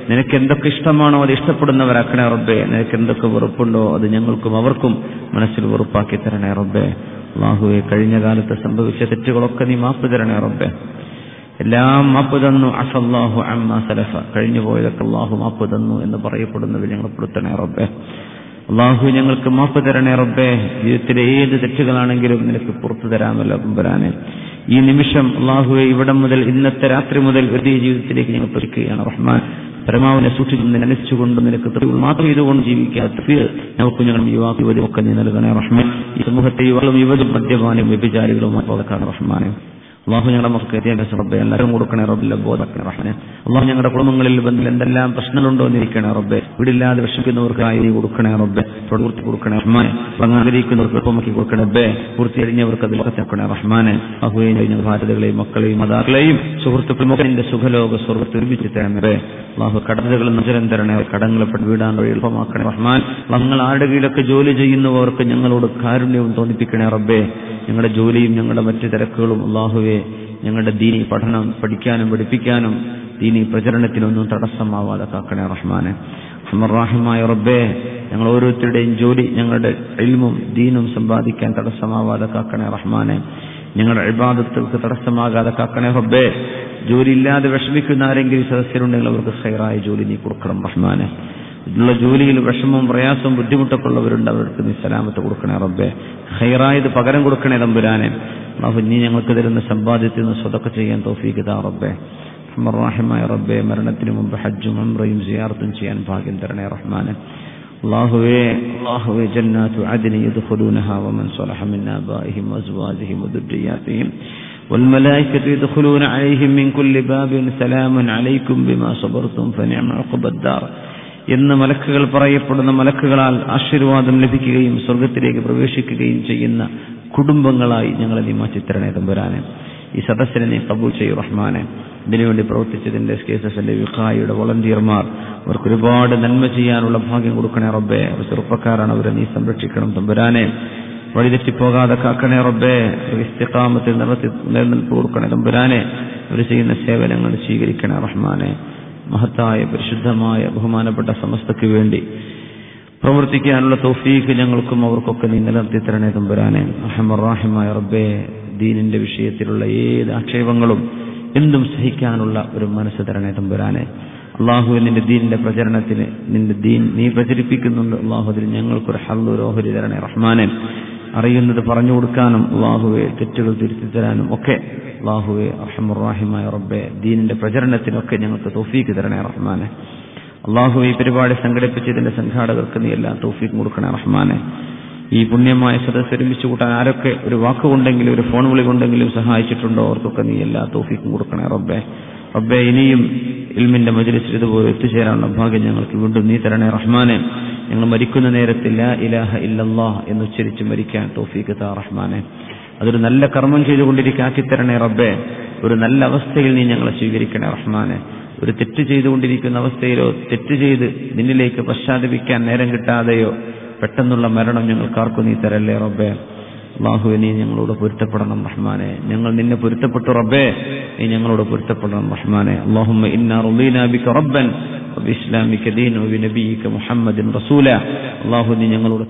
നിനക്ക് എന്തൊക്കെ ഇഷ്ടമാണോ അത് ഇഷ്ടപ്പെടുന്നവരാക്കണേ റബ്ബേ. നിനക്ക് എന്തൊക്കെ വെറുപ്പുണ്ടോ അത് ഞങ്ങൾക്കും അവർക്കും മനസ്സിൽ വെറുപ്പാക്കി തരണേ റബ്ബേ. അല്ലാഹുവേ, കഴിഞ്ഞ കാലത്ത് സംഭവിച്ച തെറ്റുകളൊക്കെ നീ മാപ്പ് തരണേ റബ്ബേ. എല്ലാം മാപ്പ് തന്നു. അഫല്ലാഹു അമ്മാ സലഫ, കഴിഞ്ഞു പോയതൊക്കെ അല്ലാഹു മാപ്പ് തന്നു എന്ന് പറയപ്പെടുന്നവർ ഞങ്ങൾ പെടുത്തണേ റബ്ബേ. അല്ലാഹു, ഞങ്ങൾക്ക് മാപ്പ് തരണേ റബ്ബേ. ജീവിതത്തിലെ ഏത് തെറ്റുകളാണെങ്കിലും നിനക്ക് പുറത്തു തരാമല്ലോ തമ്പുരാനെ. ഈ നിമിഷം അല്ലാഹുവേ, ഇവിടെ മുതൽ ഇന്നത്തെ രാത്രി മുതൽ ഒരു ജീവിതത്തിലേക്ക് ഞങ്ങൾ പ്രവേശിക്കുകയാണ് റഹ്മാൻ. പരമാവധി സൂക്ഷിച്ചു നിലനിച്ചുകൊണ്ട് നിനക്ക് മാത്രം ഇതുകൊണ്ട് ജീവിക്കാത്ത നമുക്ക് ഞങ്ങളും യുവാക്യുവതി ഒക്കെ നീ നൽകണേ റഹ്മാൻ. ഈ സമൂഹത്തെ യുവാക്കളും യുവതും മദ്യപാനും വ്യഭിചാരികളുമായി റഹ്മാനെ. അള്ളാഹു ഞങ്ങളുടെ മക്കൾക്ക് വിദ്യാഭ്യാസം റബ്ബെ എല്ലാവരും കൊടുക്കണേ റബ്ബിലെ ബോധക്കണേ റഹ്മാനെ. അള്ളാഹു ഞങ്ങളുടെ കുടുംബങ്ങളിൽ ബന്ധത്തിൽ എന്തെല്ലാം പ്രശ്നങ്ങളുണ്ടോ എന്നിരിക്കണേ റബ്ബെ. വീടില്ലാതെ വിഷമിക്കുന്നവർക്കായി നീ കൊടുക്കണേ റബ്ബെ. പ്രവൃത്തി കൊടുക്കണേ റഹ്മാനെ. ആഗ്രഹിക്കുന്നവർക്ക് എളുപ്പമാക്കി കൊടുക്കണേ റബ്ബെ. പൂർത്തി കഴിഞ്ഞവർക്ക് അതിൽ കൊടുക്കണേ റഹ്മാനെ. അഹുവിനെ കഴിഞ്ഞ ഭാരതകളെയും മക്കളെയും മാതാക്കളെയും സുഹൃത്തുക്കളുടെ സുഖലോക സ്വർഗ്ഗത്തിൽ ഒരുമിച്ച് തരണേ. അള്ളാഹു കടതകൾ നജരം തരണേ. കടങ്ങളെപ്പെട്ട് വീടാൻ വഴി എളുപ്പമാക്കണേ റഹ്മാൻ. ഞങ്ങൾ ആരുടെ കീഴൊക്കെ ജോലി ചെയ്യുന്നവർക്ക് ഞങ്ങളോട് കാരുണ്യവും തോന്നിപ്പിക്കണേ റബ്ബെ. ഞങ്ങളുടെ ജോലിയും ഞങ്ങളുടെ മറ്റു തിരക്കുകളും അള്ളാഹുവെ ഞങ്ങളുടെ ദീനി പഠനം പഠിക്കാനും പഠിപ്പിക്കാനും ദീനി പ്രചരണത്തിനൊന്നും തടസ്സമാവാതെ കാക്കണേ റഹ്മാനെ. റഹ്മാനായ റബ്ബേ, ഞങ്ങൾ ഓരോരുത്തരുടെയും ജോലി ഞങ്ങളുടെ ഇൽമും ദീനും സമ്പാദിക്കാൻ തടസ്സമാവാതെ കാക്കണേ റഹ്മാനെ. ഞങ്ങളുടെ ഇബാദത്തുകൾക്ക് തടസ്സമാകാതെ കാക്കണേ റബ്ബേ. ജോലിയില്ലാതെ വിഷമിക്കുന്ന ആരെങ്കിലും സദസ്യരുണ്ടെങ്കിൽ അവർക്ക് ഖൈറായ ജോലി നീ കൊടുക്കണം റഹ്മാനെ. ഉള്ള ജോലിയിൽ വിഷമവും പ്രയാസവും ബുദ്ധിമുട്ടൊക്കെ ഉള്ളവരുണ്ട്, അവർക്ക് നീ സലാമത്ത് കൊടുക്കണേ റബ്ബേ. ഖൈറായത് പകരം കൊടുക്കണേ തമ്പുരാനെ. അല്ലാഹു നീ ഞങ്ങൾക്ക് തരുന്ന സമ്പാദ്യത്തിൽ നിന്ന് സ്വതക്ക ചെയ്യാൻ തൗഫീഖ് താ റബ്ബേ. റഹ്മായ റബ്ബേ, മരണത്തിന് മുമ്പ് ഹജ്ജും ഉംറയും സിയാറത്തും ചെയ്യാൻ ഭാഗ്യം തരണേ റഹ്മാനെ. അല്ലാഹുവേ ജന്നാത്തു അദ്നി യദ്ഖുലൂനഹാ വമൻ സ്വലഹ മിൻ ആബാഇഹിം വഅസ്വാജിഹിം വദുർരിയാതിഹിം والملائكة يدخلون عليهم من كل باب سلام عليكم بما صبرتم فنعم عقبى الدار എന്ന് മലക്കുകൾ പറയപ്പെടുന്ന മലക്കുകളാൽ ആശീർവാദം ലഭിക്കുകയും സ്വർഗത്തിലേക്ക് പ്രവേശിക്കുകയും ചെയ്യുന്ന കുടുംബങ്ങളായി ഞങ്ങളെ നീ മാറ്റിത്തരണേ തമ്പുരാനെ. ഈ സദസ്സിനെ നീ കബൂൽ ചെയ്യൂ റഹ്മാനെ. ഇതിനുവേണ്ടി പ്രവർത്തിച്ചതിന്റെ SKSFന്റെ വിഖായുടെ വോളണ്ടിയർമാർ, അവർക്ക് ഒരുപാട് നന്മ ചെയ്യാനുള്ള ഭാഗ്യം കൊടുക്കണേ റബ്ബേ. അവർ ചെറുപ്പക്കാരാണ്, അവരെ നീ സംരക്ഷിക്കണം തമ്പുരാനെ. വഴിതെറ്റിപ്പോകാതെ കാക്കണേ റബ്ബേ. ഇസ്തിഖാമത്തിൽ നിലനിൽപ്പ് കൊടുക്കണേ തമ്പുരാനെ. അവർ ചെയ്യുന്ന സേവനങ്ങൾ സ്വീകരിക്കണേ റഹ്മാനെ. മഹത്തായ പരിശുദ്ധമായ ബഹുമാനപ്പെട്ട സമസ്തയ്ക്ക് വേണ്ടി പ്രവർത്തിക്കാനുള്ള തൗഫീഖ് ഞങ്ങൾക്കും അവർക്കൊക്കെ നീ നിലനിർത്തി തരണേ തമ്പുരാനെ. റഹ്മായ റബ്ബേ, ദീനിന്റെ വിഷയത്തിലുള്ള ഏത് ആക്ഷേപങ്ങളും എന്തും സഹിക്കാനുള്ള ഒരു മനസ്സ് തരണേ തമ്പുരാനെ. അള്ളാഹു നിന്റെ ദീനിന്റെ പ്രചരണത്തിന് നിന്റെ ദീൻ നീ പ്രചരിപ്പിക്കുന്നുണ്ട്. അള്ളാഹു അതിൽ ഞങ്ങൾക്കൊരു ഹല്ലൊരു ഓഹരി തരണേ റഹ്മാനെ. അറിയുന്നത് പറഞ്ഞു കൊടുക്കാനും അള്ളാഹുവെ തെറ്റുകൾ തിരുത്തി തരാനും ഒക്കെ അള്ളാഹുവെ റഹ്മായ റബ്ബെ ദീനിന്റെ പ്രചരണത്തിനൊക്കെ ഞങ്ങൾക്ക് തൗഫീഖ് തരണേ റഹ്മാനെ. അള്ളാഹുവെ ഈ പരിപാടി സംഘടിപ്പിച്ചതിന്റെ സംഘാടകർക്ക് നീ എല്ലാം തൗഫീഖ് കൊടുക്കണേ റഹ്മാനെ. ഈ പുണ്യമായ സദസ്സ് ഒരുമിച്ച് കൂട്ടാൻ ആരൊക്കെ ഒരു വാക്കുകൊണ്ടെങ്കിലും ഒരു ഫോൺ വിളി കൊണ്ടെങ്കിലും സഹായിച്ചിട്ടുണ്ടോ അവർക്കൊക്കെ നീ എല്ലാ തൗഫീഖും കൊടുക്കണേ റബ്ബെ. റബ്ബെ, ഇനിയും ഇൽമിന്റെ മജ്ലിസിൽ ഇതുപോലെ എത്തിച്ചേരാനുള്ള ഭാഗ്യം ഞങ്ങൾക്ക് വീണ്ടും നീ തരണേ റഹ്മാനെ. ഞങ്ങൾ മരിക്കുന്ന നേരത്തിൽ ലാ ഇലാഹ ഇല്ലല്ലാഹ് എന്നുച്ചരിച്ച് മരിക്കാൻ തൗഫീഖ് താ റഹ്മാനെ. അതൊരു നല്ല കർമ്മം ചെയ്തുകൊണ്ടിരിക്കാക്കിത്തരണേ റബ്ബെ. ഒരു നല്ല അവസ്ഥയിൽ നീ ഞങ്ങളെ സ്വീകരിക്കണേ റഹ്മാനെ. ഒരു തെറ്റ് ചെയ്തുകൊണ്ടിരിക്കുന്ന അവസ്ഥയിലോ തെറ്റ് ചെയ്ത് നിന്നിലേക്ക് പശ്ചാത്തപിക്കാൻ നേരം കിട്ടാതെയോ പെട്ടെന്നുള്ള മരണം ഞങ്ങൾക്കാർക്കും നീ തരല്ലേ റബ്ബെ. അല്ലാഹുവേ, നീ ഞങ്ങളോട് പൊരുത്തപ്പെടണം റഹ്മാനെ. ഞങ്ങൾ നിന്നെ പൊരുത്തപ്പെട്ടു റബ്ബേ, നീ ഞങ്ങളോട് പൊരുത്തപ്പെടണം റഹ്മാനെ. അല്ലാഹുമ്മ ഇന്നാ റളീനാ ബിക റബ്ബൻ വബിസ്ലാമിക ദീനൻ വബിനബിയിക മുഹമ്മദിൻ റസൂല. അല്ലാഹു നീ ഞങ്ങളോട്